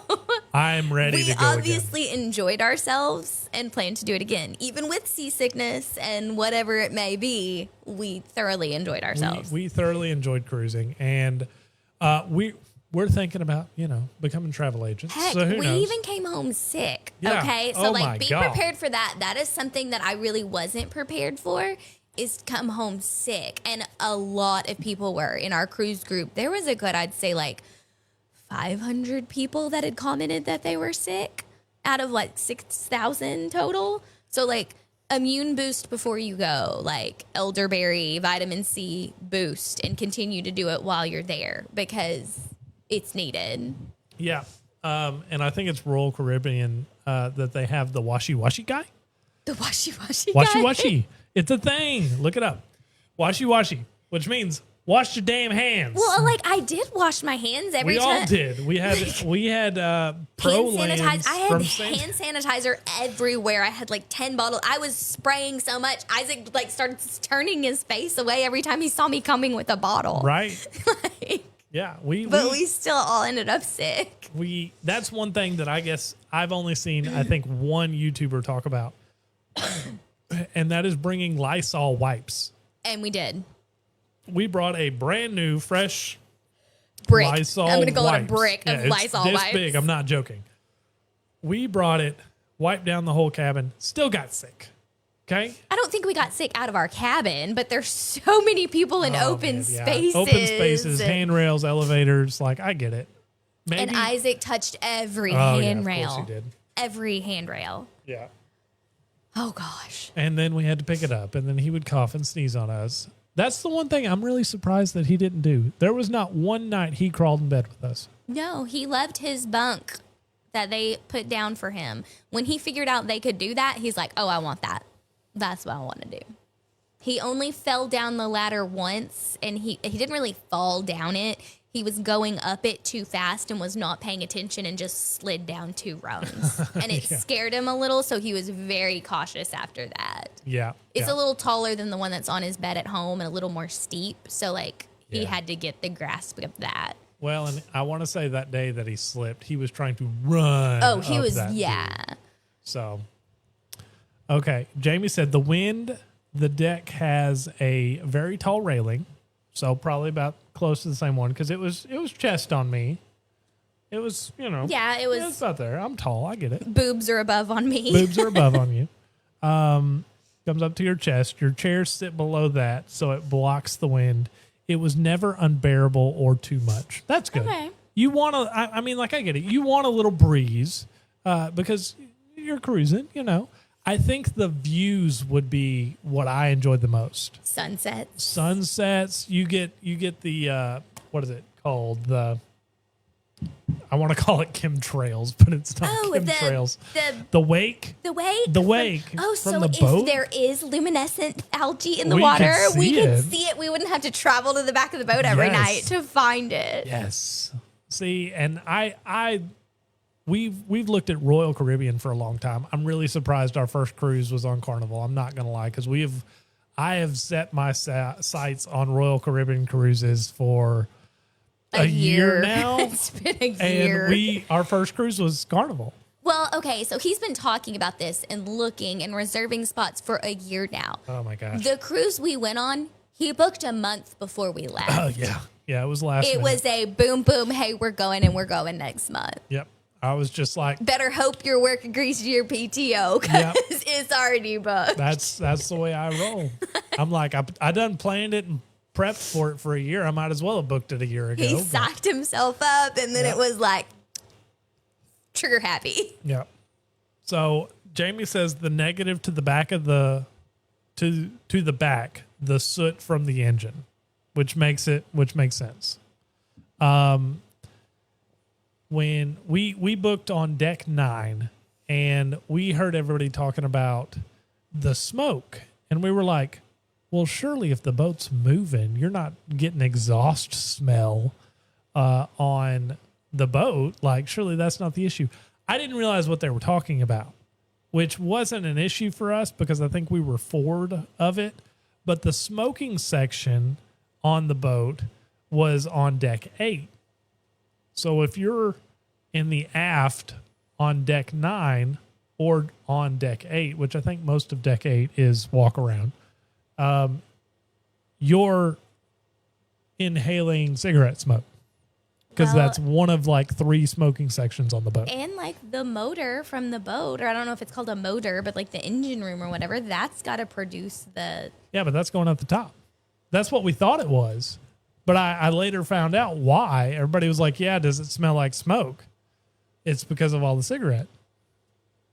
I'm ready to go. We obviously enjoyed ourselves and plan to do it again. Even with seasickness and whatever it may be, we thoroughly enjoyed ourselves. We thoroughly enjoyed cruising. And we're thinking about, becoming travel agents. Heck, so we even came home sick. Yeah. Okay. So be prepared for that. That is something that I really wasn't prepared for, is to come home sick. And a lot of people were in our cruise group. There was a good, I'd say like 500 people that had commented that they were sick out of like 6,000 total. So like immune boost before you go, like elderberry, vitamin C boost, and continue to do it while you're there because it's needed. Yeah. And I think it's Royal Caribbean that they have the washi guy. The washi guy? Washi. It's a thing. Look it up. Washi, which means Wash your damn hands. Well, like I did wash my hands every time. We all did. We had pro hand sanitizer. I had from hand sanitizer everywhere. I had like 10 bottles. I was spraying so much. Isaac like started turning his face away every time he saw me coming with a bottle. Right. Like, yeah. But we still all ended up sick. That's one thing that I guess I've only seen, I think, one YouTuber talk about. And that is bringing Lysol wipes. And we did. We brought a brand new, fresh brick. Lysol I'm going to call wipes. it a brick of Lysol this wipes. Big. I'm not joking. We brought it, wiped down the whole cabin, still got sick. Okay? I don't think we got sick out of our cabin, but there's so many people in open spaces. Open spaces, handrails, elevators. Like, I get it. Maybe. And Isaac touched every handrail. Yeah, of course he did. Every handrail. Yeah. Oh, gosh. And then we had to pick it up, and then he would cough and sneeze on us. That's the one thing I'm really surprised that he didn't do. There was not one night he crawled in bed with us. No, he loved his bunk that they put down for him. When he figured out they could do that, he's like, oh, I want that. That's what I want to do. He only fell down the ladder once, and he didn't really fall down it. He was going up it too fast and was not paying attention and just slid down 2 rungs. And it scared him a little, so he was very cautious after that. Yeah. It's a little taller than the one that's on his bed at home and a little more steep. So, like, he had to get the grasp of that. Well, and I want to say that day that he slipped, he was trying to run. Oh, he was, that Tube. So, okay. Jamie said the deck has a very tall railing. So probably about close to the same one because it was chest on me. It was, Yeah, it was. It's about there. I'm tall. I get it. Boobs are above on me. Boobs are above on you. Comes up to your chest. Your chairs sit below that, so it blocks the wind. It was never unbearable or too much. That's good. Okay. You want to, I mean, like I get it. You want a little breeze because you're cruising, I think the views would be what I enjoyed the most. Sunsets. You get the what is it called? I want to call it chemtrails, but it's not chemtrails. The wake. The wake. The wake. So the if boat? there is luminescent algae in the water, we could see it. We wouldn't have to travel to the back of the boat every night to find it. Yes. See, and We've looked at Royal Caribbean for a long time. I'm really surprised our first cruise was on Carnival. I'm not going to lie, because I have set my sights on Royal Caribbean cruises for a year now. It's been a year. And our first cruise was Carnival. Well, okay, so he's been talking about this and looking and reserving spots for a year now. Oh my gosh! The cruise we went on, he booked a month before we left. Oh yeah, it was last. It was a boom boom. Hey, we're going next month. Yep. I was just like, better hope your work agrees to your PTO because it's already booked. That's the way I roll. I'm like, I done planned it and prepped for it for a year. I might as well have booked it a year ago. He psyched himself up, and then it was like trigger happy. Yeah. So Jamie says the negative to the back of the the soot from the engine, which makes sense. When we booked on deck 9 and we heard everybody talking about the smoke, and we were like, well, surely if the boat's moving, you're not getting exhaust smell on the boat. Like, surely that's not the issue. I didn't realize what they were talking about, which wasn't an issue for us because I think we were forward of it. But the smoking section on the boat was on deck 8. So if you're in the aft on deck 9 or on deck 8, which I think most of deck 8 is walk around, you're inhaling cigarette smoke because that's one of like 3 smoking sections on the boat. And like the motor from the boat, or I don't know if it's called a motor, but like the engine room or whatever, that's got to produce the... Yeah, but that's going up the top. That's what we thought it was. But I later found out why. Everybody was like, yeah, does it smell like smoke? It's because of all the cigarette.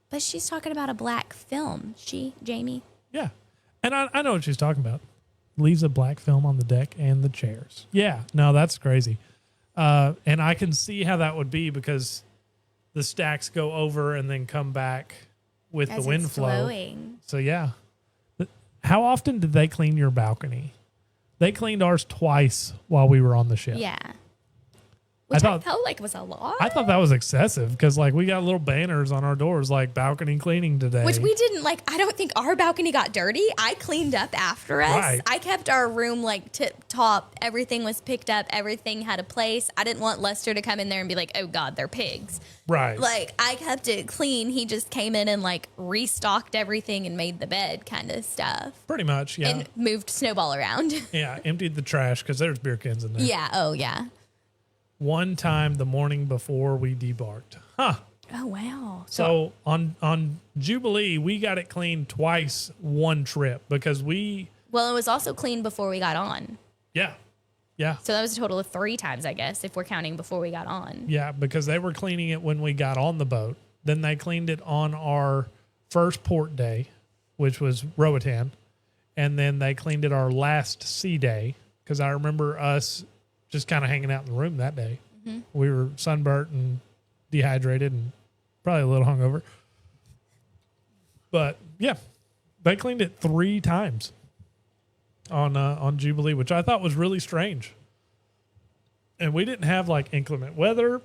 But she's talking about a black film. Jamie? Yeah. And I know what she's talking about. Leaves a black film on the deck and the chairs. Yeah. No, that's crazy. And I can see how that would be because the stacks go over and then come back with the wind flow. Flowing. So, yeah. How often did they clean your balcony? They cleaned ours twice while we were on the ship. Yeah. Which I thought- felt like was a lot. I thought that was excessive because, like, we got little banners on our doors like balcony cleaning today. Which we didn't, like, I don't think our balcony got dirty. I cleaned up after us. Right. I kept our room, like, tip-top. Everything was picked up. Everything had a place. I didn't want Lester to come in there and be like, oh, God, they're pigs. Right. Like, I kept it clean. He just came in and, like, restocked everything and made the bed kind of stuff. Pretty much, yeah. And moved Snowball around. Yeah, emptied the trash because there's beer cans in there. Yeah. Oh, yeah. One time the morning before we debarked. Huh. Oh, wow. So on Jubilee, we got it cleaned twice one trip because Well, it was also clean before we got on. yeah. So that was a total of 3 times, I guess, if we're counting before we got on. Yeah, because they were cleaning it when we got on the boat. Then they cleaned it on our first port day, which was Roatan. And then they cleaned it our last sea day because I remember us just kind of hanging out in the room that day. Mm-hmm. We were sunburnt and dehydrated and probably a little hungover. But yeah, they cleaned it 3 times on Jubilee, which I thought was really strange. And we didn't have like inclement weather.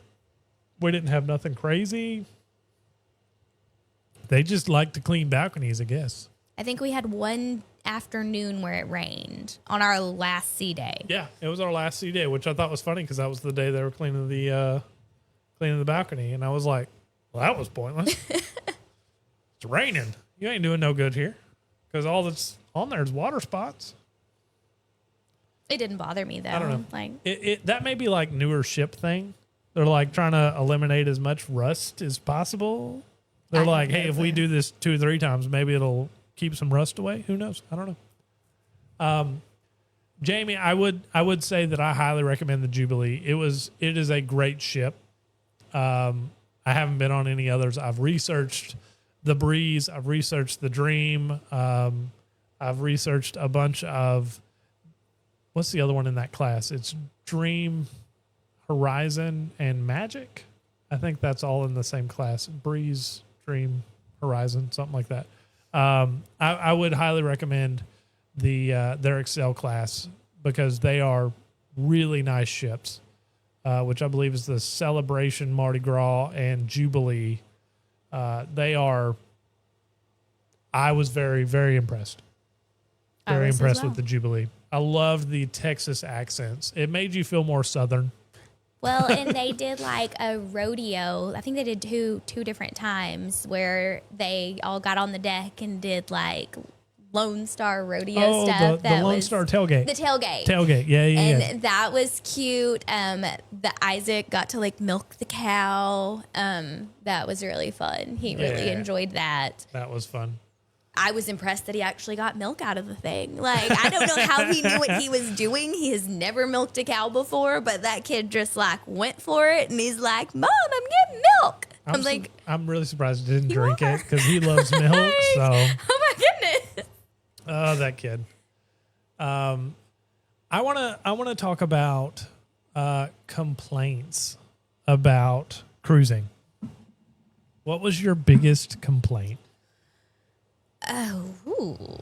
We didn't have nothing crazy. They just like to clean balconies, I guess. I think we had one afternoon where it rained on our last sea day. Yeah, it was our last sea day, which I thought was funny because that was the day they were cleaning the balcony, and I was like, "Well, that was pointless. It's raining. You ain't doing no good here because all that's on there is water spots." It didn't bother me though. I don't know. Like It that may be like newer ship thing. They're like trying to eliminate as much rust as possible. They're like, hey, if we do this 2 or 3 times, maybe it'll keep some rust away. Who knows? I don't know. Jamie, I would say that I highly recommend the Jubilee. It is a great ship. I haven't been on any others. I've researched the Breeze. I've researched the Dream. I've researched a bunch of, what's the other one in that class? It's Dream, Horizon, and Magic. I think that's all in the same class. Breeze, Dream, Horizon, something like that. I would highly recommend their Excel class because they are really nice ships, which I believe is the Celebration, Mardi Gras, and Jubilee. I was very, very impressed. Very impressed with the Jubilee. I loved the Texas accents. It made you feel more Southern. well, and they did like a rodeo. I think they did two different times where they all got on the deck and did like Lone Star rodeo stuff. The Lone Star tailgate. The tailgate. Tailgate, yeah. And that was cute. The Isaac got to like milk the cow. That was really fun. He really enjoyed that. That was fun. I was impressed that he actually got milk out of the thing. Like, I don't know how he knew what he was doing. He has never milked a cow before, but that kid just like went for it. And he's like, Mom, I'm getting milk. I'm like, I'm really surprised he didn't drink it because he loves milk. So, oh my goodness. oh, that kid. I want to talk about complaints about cruising. What was your biggest complaint? Oh,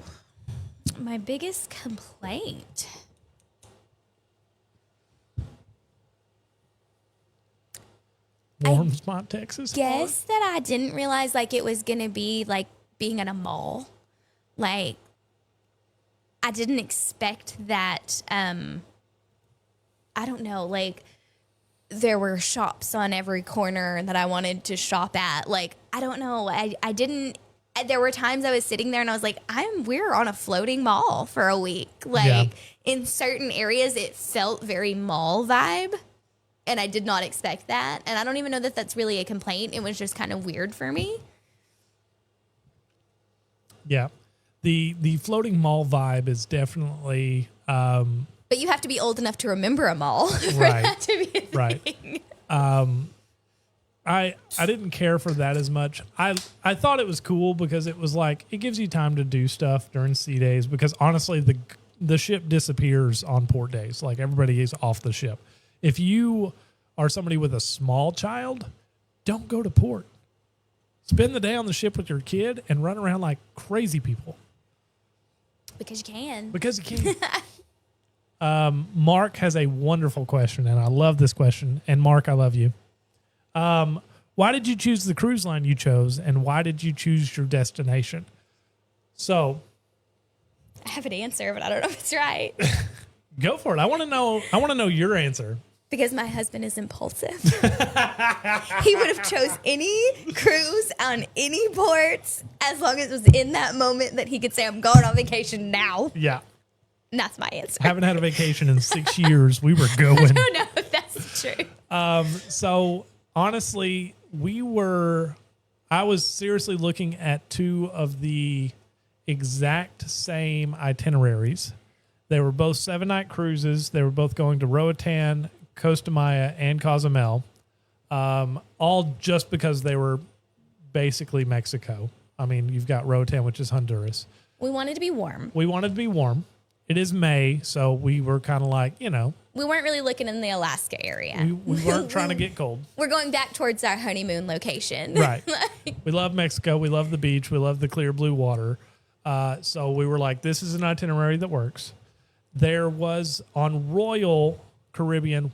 my biggest complaint. Wormsmont, Texas. Guess that I didn't realize like it was gonna be like being at a mall. Like I didn't expect that. I don't know. Like there were shops on every corner that I wanted to shop at. Like I don't know. I didn't. There were times I was sitting there and I was like, we're on a floating mall for a week. Like in certain areas, it felt very mall vibe. And I did not expect that. And I don't even know that that's really a complaint. It was just kind of weird for me. Yeah. The floating mall vibe is definitely... but you have to be old enough to remember a mall for that to be a thing. I didn't care for that as much. I thought it was cool because it was like it gives you time to do stuff during sea days because honestly the ship disappears on port days. Like everybody is off the ship. If you are somebody with a small child, don't go to port. Spend the day on the ship with your kid and run around like crazy people. Because you can. Because you can. Mark has a wonderful question, and I love this question. And Mark, I love you. Why did you choose the cruise line you chose, and why did you choose your destination? So, I have an answer, but I don't know if it's right. go for it. I want to know your answer. Because my husband is impulsive. He would have chose any cruise on any ports as long as it was in that moment that he could say, I'm going on vacation now. Yeah. And that's my answer. Haven't had a vacation in 6 years. We were going. I don't know if that's true. So honestly, I was seriously looking at two of the exact same itineraries. They were both 7-night cruises. They were both going to Roatan, Costa Maya, and Cozumel, all just because they were basically Mexico. I mean, you've got Roatan, which is Honduras. We wanted to be warm. It is May, so we were kind of like, we weren't really looking in the Alaska area. we weren't trying to get cold. We're going back towards our honeymoon location. Right. We love Mexico. We love the beach. We love the clear blue water. So we were like, this is an itinerary that works. There was on Royal Caribbean,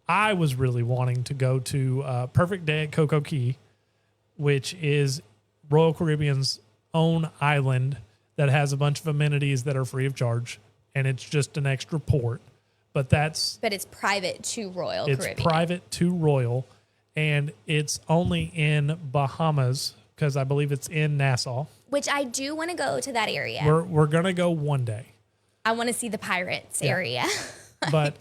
I was really wanting to go to Perfect Day at Coco Key, which is Royal Caribbean's own island that has a bunch of amenities that are free of charge, and it's just an extra port. But it's private to Royal Caribbean. It's private to Royal, and it's only in Bahamas because I believe it's in Nassau. Which I do want to go to that area. We're gonna go one day. I want to see the pirates area. But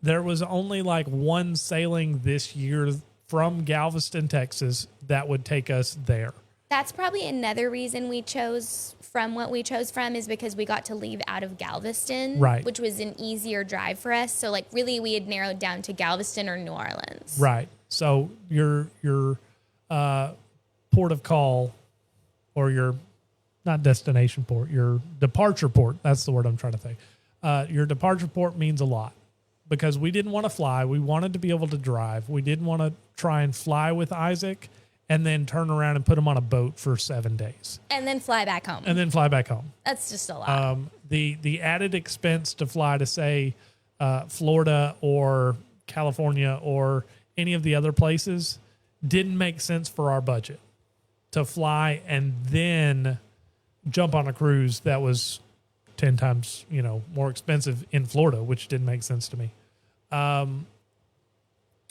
there was only like one sailing this year from Galveston, Texas, that would take us there. That's probably another reason we chose from what we chose from is because we got to leave out of Galveston, right, which was an easier drive for us. So like really we had narrowed down to Galveston or New Orleans. Right. So your port of call or your not destination port, your departure port, that's the word I'm trying to think. Your departure port means a lot because we didn't want to fly. We wanted to be able to drive. We didn't want to try and fly with Isaac and then turn around and put him on a boat for 7 days. And then fly back home. That's just a lot. The added expense to fly to, say, Florida or California or any of the other places didn't make sense for our budget. To fly and then jump on a cruise that was 10 times, more expensive in Florida, which didn't make sense to me.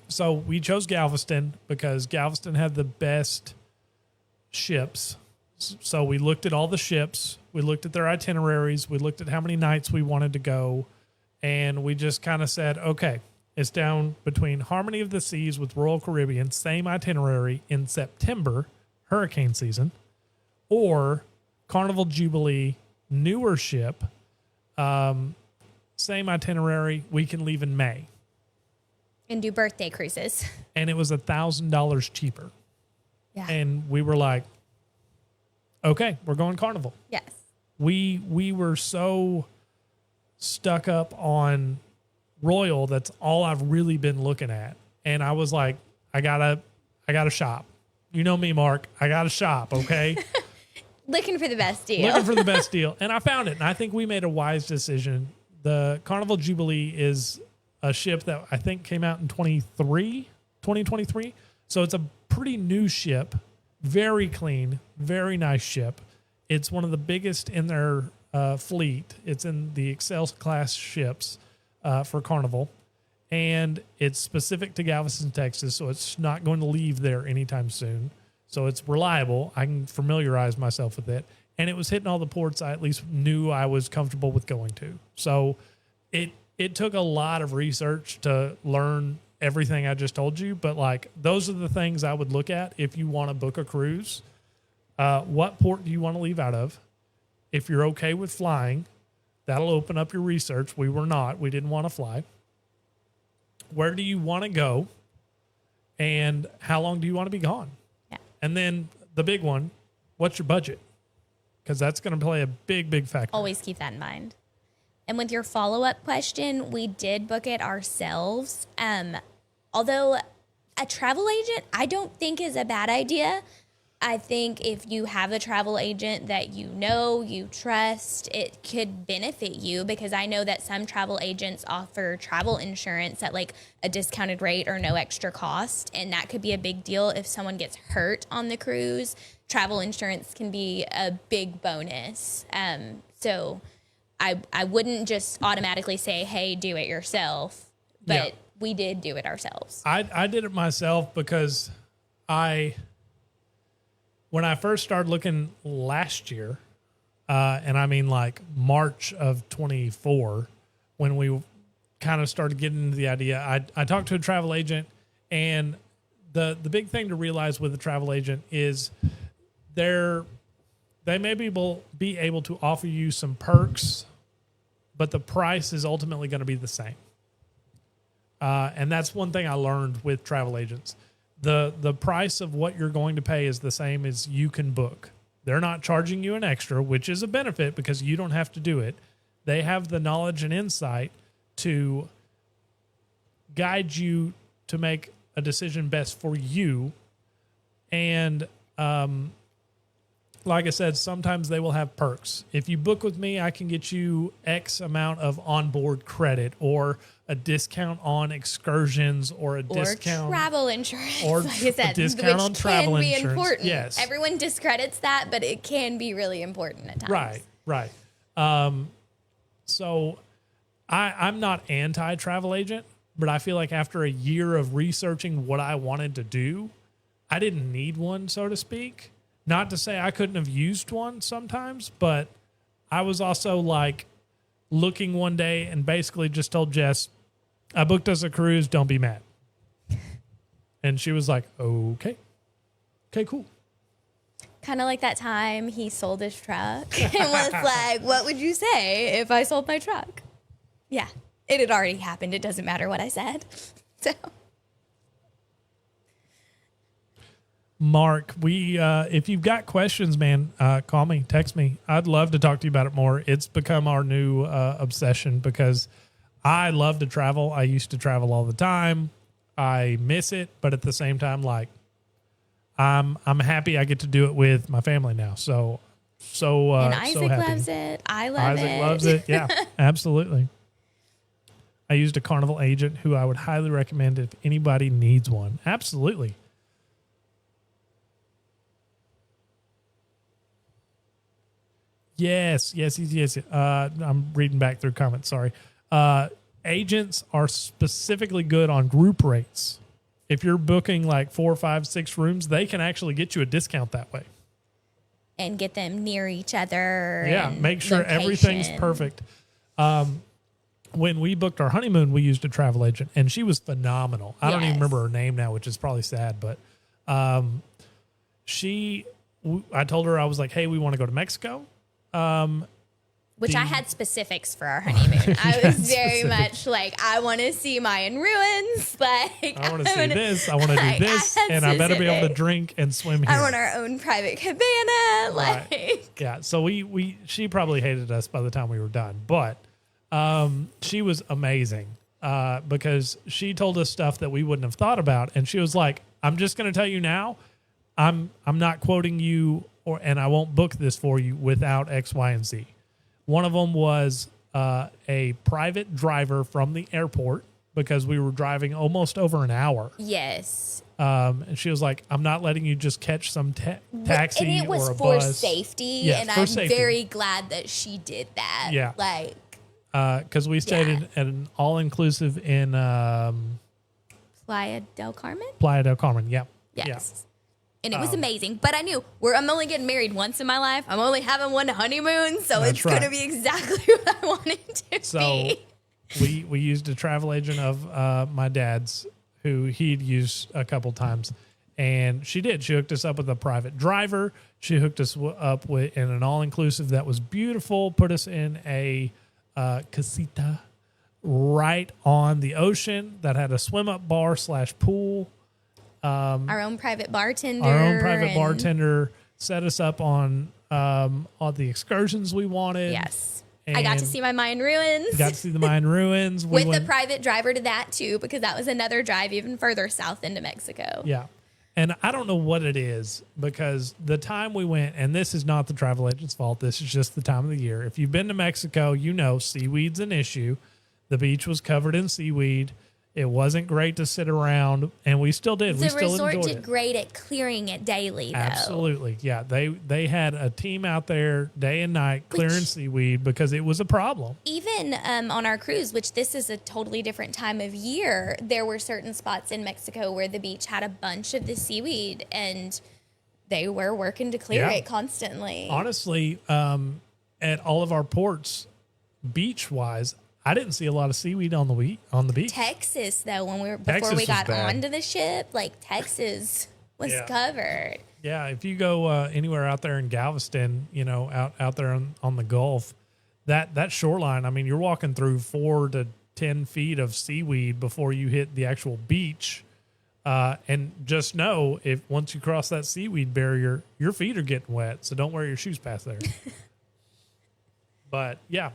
So we chose Galveston because Galveston had the best ships. So we looked at all the ships. We looked at their itineraries. We looked at how many nights we wanted to go. And we just kind of said, okay, it's down between Harmony of the Seas with Royal Caribbean, same itinerary in September, hurricane season, or Carnival Jubilee, newer ship, same itinerary, we can leave in May. And do birthday cruises. And it was $1,000 cheaper. Yeah. And we were like, okay, we're going Carnival. Yes. We were so stuck up on Royal, that's all I've really been looking at. And I was like, I gotta shop. You know me, Mark. I gotta shop, okay? Looking for the best deal. And I found it. And I think we made a wise decision. The Carnival Jubilee is a ship that I think came out in 2023. So it's a pretty new ship, very clean, very nice ship. It's one of the biggest in their fleet. It's in the Excel class ships for Carnival. And it's specific to Galveston, Texas, so it's not going to leave there anytime soon. So it's reliable. I can familiarize myself with it. And it was hitting all the ports I at least knew I was comfortable with going to. So it took a lot of research to learn everything I just told you. But like those are the things I would look at if you want to book a cruise. What port do you want to leave out of? If you're okay with flying, that'll open up your research. We were not. We didn't want to fly. Where do you want to go? And how long do you want to be gone? Yeah. And then the big one, what's your budget? Because that's going to play a big, big factor. Always keep that in mind. And with your follow-up question, we did book it ourselves. Although a travel agent, I don't think is a bad idea. I think if you have a travel agent that you trust, it could benefit you, because I know that some travel agents offer travel insurance at like a discounted rate or no extra cost. And that could be a big deal if someone gets hurt on the cruise. Travel insurance can be a big bonus. So I wouldn't just automatically say, hey, do it yourself. But we did do it ourselves. I did it myself because when I first started looking last year, and I mean like March of 24, when we kind of started getting into the idea, I talked to a travel agent, and the big thing to realize with a travel agent is they may be able to offer you some perks, but the price is ultimately going to be the same. And that's one thing I learned with travel agents. The price of what you're going to pay is the same as you can book. They're not charging you an extra, which is a benefit because you don't have to do it. They have the knowledge and insight to guide you to make a decision best for you. And like I said, sometimes they will have perks. If you book with me, I can get you X amount of onboard credit, or a discount on excursions, or a discount travel insurance, or like I said, a discount on travel can be insurance. Important. Yes, everyone discredits that, but it can be really important at times. Right. So I'm not anti-travel agent, but I feel like after a year of researching what I wanted to do, I didn't need one, so to speak. Not to say I couldn't have used one sometimes, but I was also like looking one day and basically just told Jess, I booked us a cruise, don't be mad. And she was like, okay, cool. Kind of like that time he sold his truck and was like, what would you say if I sold my truck? Yeah, it had already happened. It doesn't matter what I said. So... Mark, if you've got questions, man, call me, text me. I'd love to talk to you about it more. It's become our new obsession because I love to travel. I used to travel all the time. I miss it, but at the same time, like I'm happy I get to do it with my family now. So and Isaac so happy. loves it. I love it. Isaac loves it. Yeah, absolutely. I used a Carnival agent who I would highly recommend if anybody needs one. Absolutely. Yes. I'm reading back through comments. Sorry. Agents are specifically good on group rates. If you're booking like 4, 5, 6 rooms, they can actually get you a discount that way. And get them near each other. Yeah. Make sure everything's perfect. When we booked our honeymoon, we used a travel agent, and she was phenomenal. I don't even remember her name now, which is probably sad, but I told her, I was like, hey, we want to go to Mexico. Which I had specifics for our honeymoon. I was very much like, I want to see Mayan ruins. Like, I want to see this. I want to do this. And I better be able to drink and swim here. I want our own private cabana. Like, yeah. So she probably hated us by the time we were done, but she was amazing because she told us stuff that we wouldn't have thought about. And she was like, I'm just going to tell you now, I'm not quoting you, and I won't book this for you without X, Y, and Z. One of them was a private driver from the airport because we were driving almost over an hour. Yes. And she was like, I'm not letting you just catch some taxi or a bus. And it was for safety. Yeah, and for I'm safety. very glad that she did that. Yeah. Like, because we stayed at an all-inclusive in Playa del Carmen? Playa del Carmen, yeah. Yes. Yeah. And it was amazing. But I knew I'm only getting married once in my life. I'm only having one honeymoon. So it's going to be exactly what I want it to be. We used a travel agent of my dad's who he'd used a couple times. And she did. She hooked us up with a private driver. She hooked us up with in an all-inclusive that was beautiful, put us in a casita right on the ocean that had a swim-up bar / pool. Our own private bartender. Set us up on all the excursions we wanted. Yes. I got to see my Mayan ruins. Got to see the Mayan ruins. With the private driver to that too, because that was another drive even further south into Mexico. Yeah. And I don't know what it is, because the time we went, and this is not the travel agent's fault, this is just the time of the year. If you've been to Mexico, you know seaweed's an issue. The beach was covered in seaweed. It wasn't great to sit around, and we still did. The we still resort enjoyed did it. great at clearing it daily, though. Absolutely. Yeah. They had a team out there day and night clearing seaweed because it was a problem. Even on our cruise, which this is a totally different time of year, there were certain spots in Mexico where the beach had a bunch of the seaweed, and they were working to clear it constantly. Honestly, at all of our ports, beach-wise, I didn't see a lot of seaweed on the beach. Texas, though, before Texas we got was bad. onto the ship, like Texas was covered. Yeah, if you go anywhere out there in Galveston, out there on the Gulf, that shoreline, I mean, you're walking through 4 to 10 feet of seaweed before you hit the actual beach. And just know, if once you cross that seaweed barrier, your feet are getting wet, so don't wear your shoes past there. But yeah,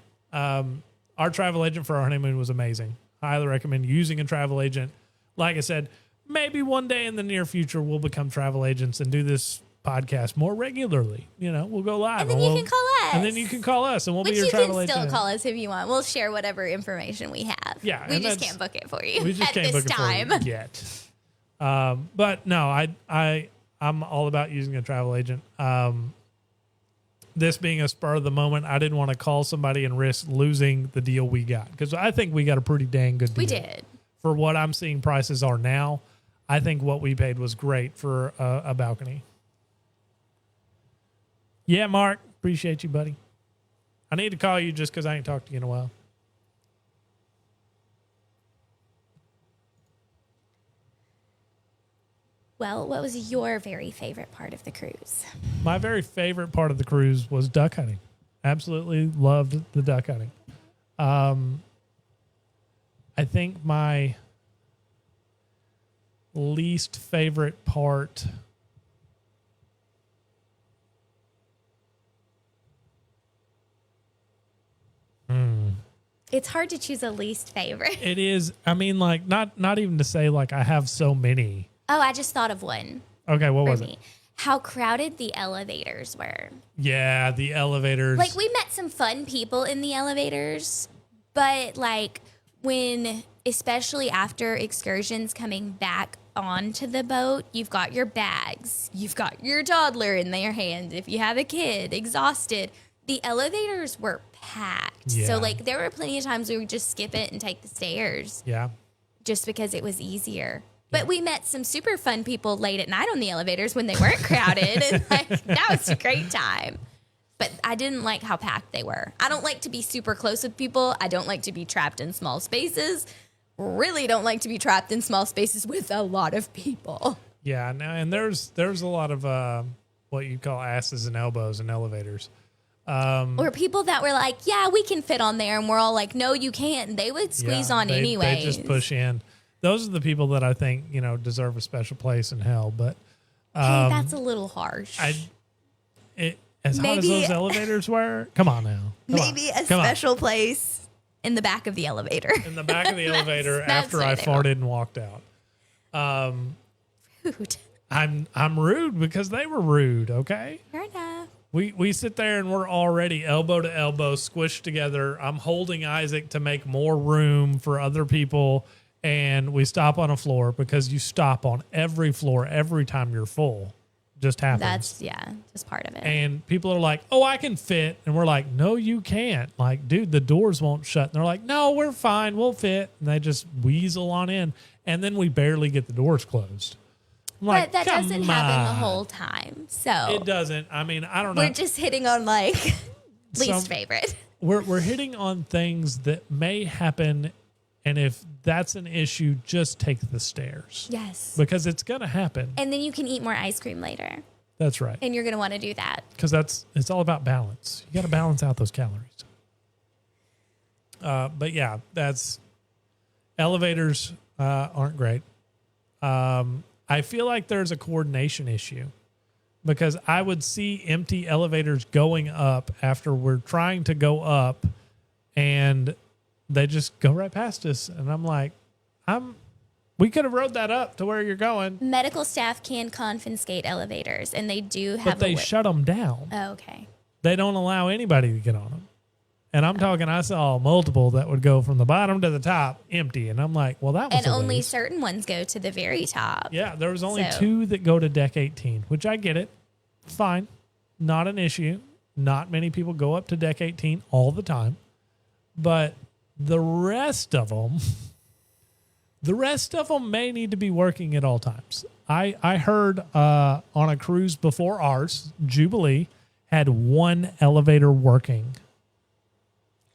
our travel agent for our honeymoon was amazing. I highly recommend using a travel agent. Like I said, maybe one day in the near future we'll become travel agents and do this podcast more regularly. We'll go live. And then you can call us. And then you can call us, and we'll Which be your you travel can agent. still call us if you want. We'll share whatever information we have. Yeah, We and just that's- can't book it for you We just at can't this book time. it for you yet. But no, I'm all about using a travel agent. This being a spur of the moment, I didn't want to call somebody and risk losing the deal we got, because I think we got a pretty dang good deal. We did. For what I'm seeing prices are now, I think what we paid was great for a balcony. Yeah, Mark, appreciate you, buddy. I need to call you just because I ain't talked to you in a while. Well, what was your very favorite part of the cruise? My very favorite part of the cruise was duck hunting. Absolutely loved the duck hunting. I think my least favorite part. It's hard to choose a least favorite. It is. I mean, like not even to say like I have so many. Oh, I just thought of one Okay, what for was me. it? How crowded the elevators were. Yeah, the elevators. Like, we met some fun people in the elevators, but like especially after excursions, coming back onto the boat, you've got your bags, you've got your toddler in their hand. If you have a kid, exhausted. The elevators were packed. Yeah. So like there were plenty of times we would just skip it and take the stairs Yeah. just because it was easier. But we met some super fun people late at night on the elevators when they weren't crowded. And like, that was a great time. But I didn't like how packed they were. I don't like to be super close with people. I don't like to be trapped in small spaces. Really don't like to be trapped in small spaces with a lot of people. Yeah, no, and there's a lot of what you call asses and elbows in elevators. Or people that were like, yeah, we can fit on there. And we're all like, no, you can't. And they would squeeze on anyway. They just push in. Those are the people that I think, deserve a special place in hell. But Hey, that's a little harsh. as hot as Maybe- those elevators were, come on now. Come on. Maybe a Come on. special place in the back of the elevator. In the back of the elevator that's after where I they farted and walked out. Rude. I'm rude because they were rude, okay? Fair enough. We sit there and we're already elbow to elbow squished together. I'm holding Isaac to make more room for other people, and we stop on a floor because you stop on every floor every time you're full. Just happens. That's, just part of it. And people are like, oh, I can fit. And we're like, no, you can't. Like, dude, the doors won't shut. And they're like, no, we're fine. We'll fit. And they just weasel on in. And then we barely get the doors closed. I'm like, But that come doesn't happen the on. whole time. So It doesn't. I mean, I don't know. we're just hitting on like least Some- favorite. We're hitting on things that may happen. And if that's an issue, just take the stairs. Yes. Because it's going to happen. And then you can eat more ice cream later. That's right. And you're going to want to do that. Because it's all about balance. You got to balance out those calories. But yeah, that's elevators aren't great. I feel like there's a coordination issue because I would see empty elevators going up after we're trying to go up, and they just go right past us. And I'm like, I'm We could have rode that up to where you're going, Medical staff can confiscate elevators, and they do have but they shut them down. Oh, okay. They don't allow anybody to get on them. And I'm talking, I saw multiple that would go from the bottom to the top empty. And I'm like, well, that was And a only waste. certain ones go to the very top. Yeah, there was only So- 2 that go to deck 18, which I get it. Fine. Not an issue. Not many people go up to deck 18 all the time. But the rest of them, may need to be working at all times. I heard on a cruise before ours, Jubilee had 1 elevator working.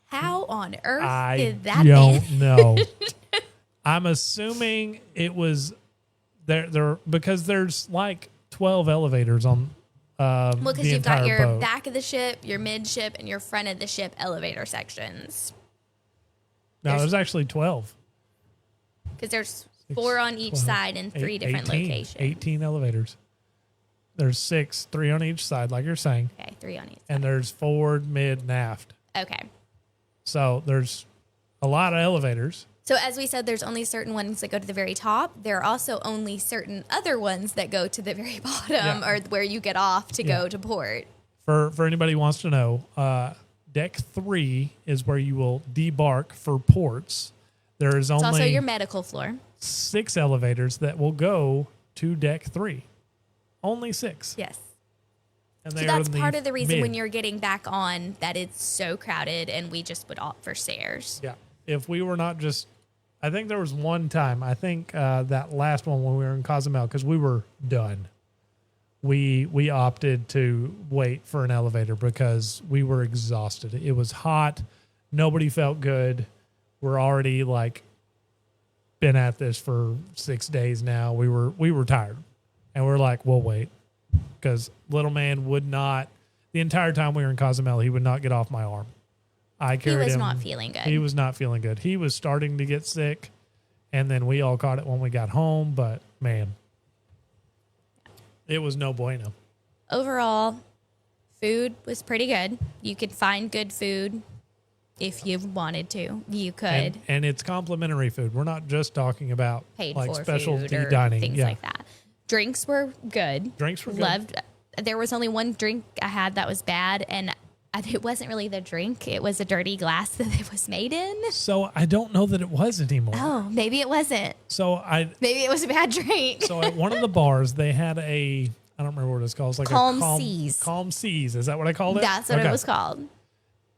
How on earth I did that don't be? know. I'm assuming it was there because there's like 12 elevators on Well, because the you've got entire your boat. back of the ship, your midship, and your front of the ship elevator sections. No, there's actually 12. Because there's 4 on each 12, side in 3 different 18, locations. 18 elevators. There's 6, 3 on each side, like you're saying. Okay, 3 on each side. And there's forward, mid, and aft. Okay. So there's a lot of elevators. So as we said, there's only certain ones that go to the very top. There are also only certain other ones that go to the very bottom or where you get off to go to port. For anybody who wants to know, deck 3 is where you will debark for ports. There is It's also only your medical floor. 6 elevators that will go to deck 3. Only 6. Yes. And So they are that's in part of the reason mid. when you're getting back on that it's so crowded and we just would opt for stairs. Yeah. If we were not just, I think there was one time, I think that last one when we were in Cozumel, because we were done. We opted to wait for an elevator because we were exhausted. It was hot. Nobody felt good. We're already like been at this for 6 days now. We were tired, and we're like, we'll wait, because little man would not. The entire time we were in Cozumel, he would not get off my arm. I He carried was him. not feeling good. He was not feeling good. He was starting to get sick, and then we all caught it when we got home. But man, it was no bueno. Overall, food was pretty good. You could find good food if you wanted to. You could And it's complimentary food. We're not just talking about paid like for specialty food or dining. things Yeah. like that. Drinks were good. Drinks were good. Loved. There was only one drink I had that was bad, and it wasn't really the drink. It was a dirty glass that it was made in. So I don't know that it was anymore. Oh, maybe it wasn't. So Maybe it was a bad drink. so at one of the bars they had I don't remember what it's called. It's like Calm a Seas. Calm Seas. Is that what I called it? That's what Okay. it was called.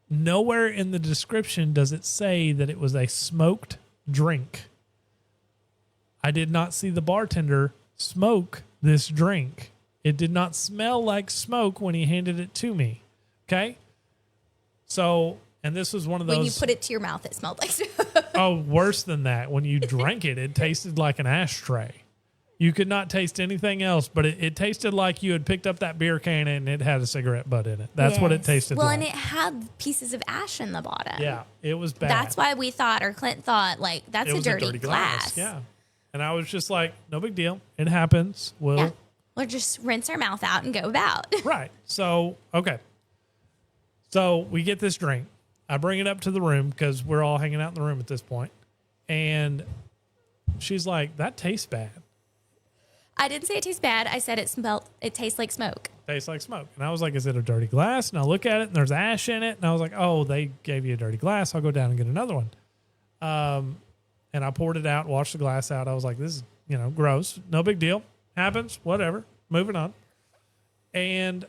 Nowhere in the description does it say that it was a smoked drink. I did not see the bartender smoke this drink. It did not smell like smoke when he handed it to me. Okay? So, and this was one of those. When you put it to your mouth, it smelled like smoke. Oh, worse than that. When you drank it, it tasted like an ashtray. You could not taste anything else, but it tasted like you had picked up that beer can and it had a cigarette butt in it. That's what it Yes. tasted well, like. and it had pieces of ash in the bottom. Yeah, it was bad. That's why we thought, or Clint thought, like, that's It a was dirty, glass. Yeah. And I was just like, no big deal. It happens. We'll Yeah. We'll just rinse our mouth out and go about. Right. So, okay. So we get this drink. I bring it up to the room because we're all hanging out in the room at this point. And she's like, that tastes bad. I didn't say it tastes bad. I said it tastes like smoke. Tastes like smoke. And I was like, is it a dirty glass? And I look at it and there's ash in it. And I was like, oh, they gave you a dirty glass. I'll go down and get another one. And I poured it out, washed the glass out. I was like, this is, gross. No big deal. Happens. Whatever. Moving on. And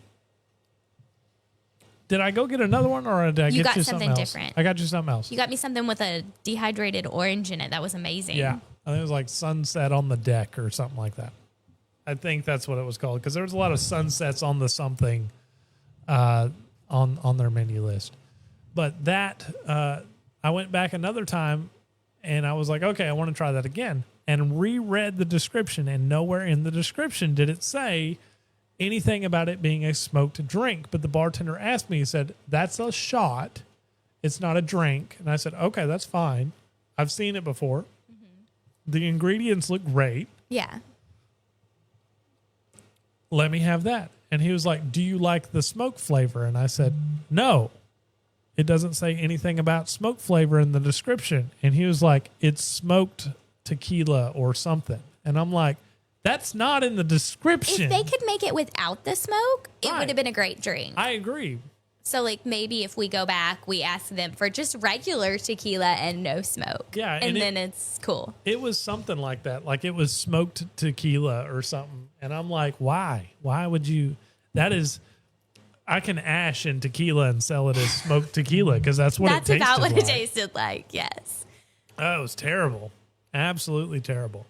did I go get another one or did I You get got you something else? different. I got you something else. You got me something with a dehydrated orange in it. That was amazing. Yeah. I think it was like Sunset on the Deck or something like that. I think that's what it was called because there was a lot of sunsets on the something on their menu list. But that, I went back another time and I was like, okay, I want to try that again. And reread the description, and nowhere in the description did it say anything about it being a smoked drink. But the bartender asked me, he said, that's a shot. It's not a drink. And I said, okay, that's fine. I've seen it before. Mm-hmm. The ingredients look great. Yeah. Let me have that. And he was like, do you like the smoke flavor? And I said, no. It doesn't say anything about smoke flavor in the description. And he was like, it's smoked tequila or something. And I'm like, that's not in the description. If they could make it without the smoke, it Right. would have been a great drink. I agree. So, like, maybe if we go back, we ask them for just regular tequila and no smoke. Yeah, And then it's cool. It was something like that. Like it was smoked tequila or something. And I'm like, why? Why would you? That is, I can ash in tequila and sell it as smoked tequila because that's what That's it tasted about what like. it tasted like, yes. Oh, it was terrible. Absolutely terrible.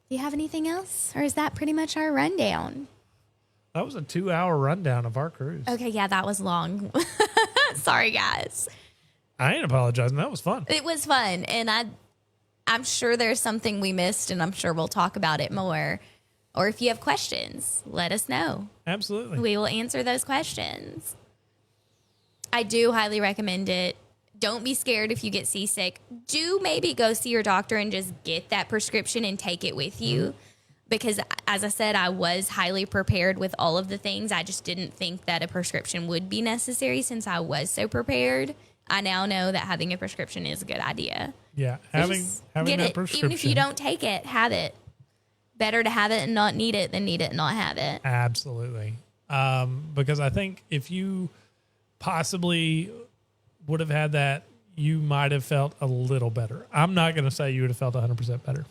Do you have anything else? Or is that pretty much our rundown? That was a 2-hour rundown of our cruise. Okay, yeah, that was long. Sorry, guys. I ain't apologizing. That was fun. It was fun, and I'm sure there's something we missed, and I'm sure we'll talk about it more. Or if you have questions, let us know. Absolutely. We will answer those questions. I do highly recommend it. Don't be scared if you get seasick. Do maybe go see your doctor and just get that prescription and take it with you. Because as I said, I was highly prepared with all of the things. I just didn't think that a prescription would be necessary since I was so prepared. I now know that having a prescription is a good idea. Yeah. So Having just that get it. prescription. Even if you don't take it, have it. Better to have it and not need it than need it and not have it. Absolutely. Because I think if you possibly would have had that, you might have felt a little better. I'm not going to say you would have felt 100% better.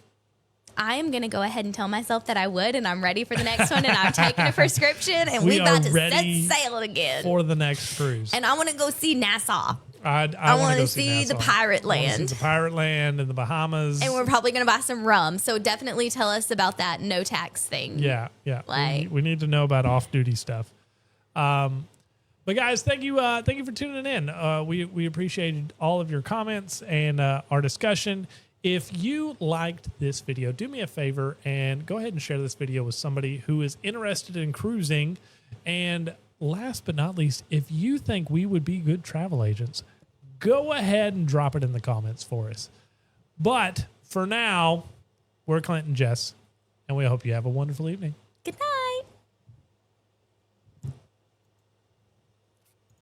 I am going to go ahead and tell myself that I would, and I'm ready for the next one, and I'm taking a prescription, and We we're about are to ready set sail again. For the next cruise. And I want to go see Nassau. I want wanna to go see the Nassau. pirate I wanna see land. the pirate land and the Bahamas. And we're probably going to buy some rum. So definitely tell us about that no tax thing. Yeah. Like- we need to know about off-duty stuff. But guys, thank you for tuning in. We appreciated all of your comments and our discussion. If you liked this video, do me a favor and go ahead and share this video with somebody who is interested in cruising. And last but not least, if you think we would be good travel agents, go ahead and drop it in the comments for us. But for now, we're Clint and Jess, and we hope you have a wonderful evening. Good night.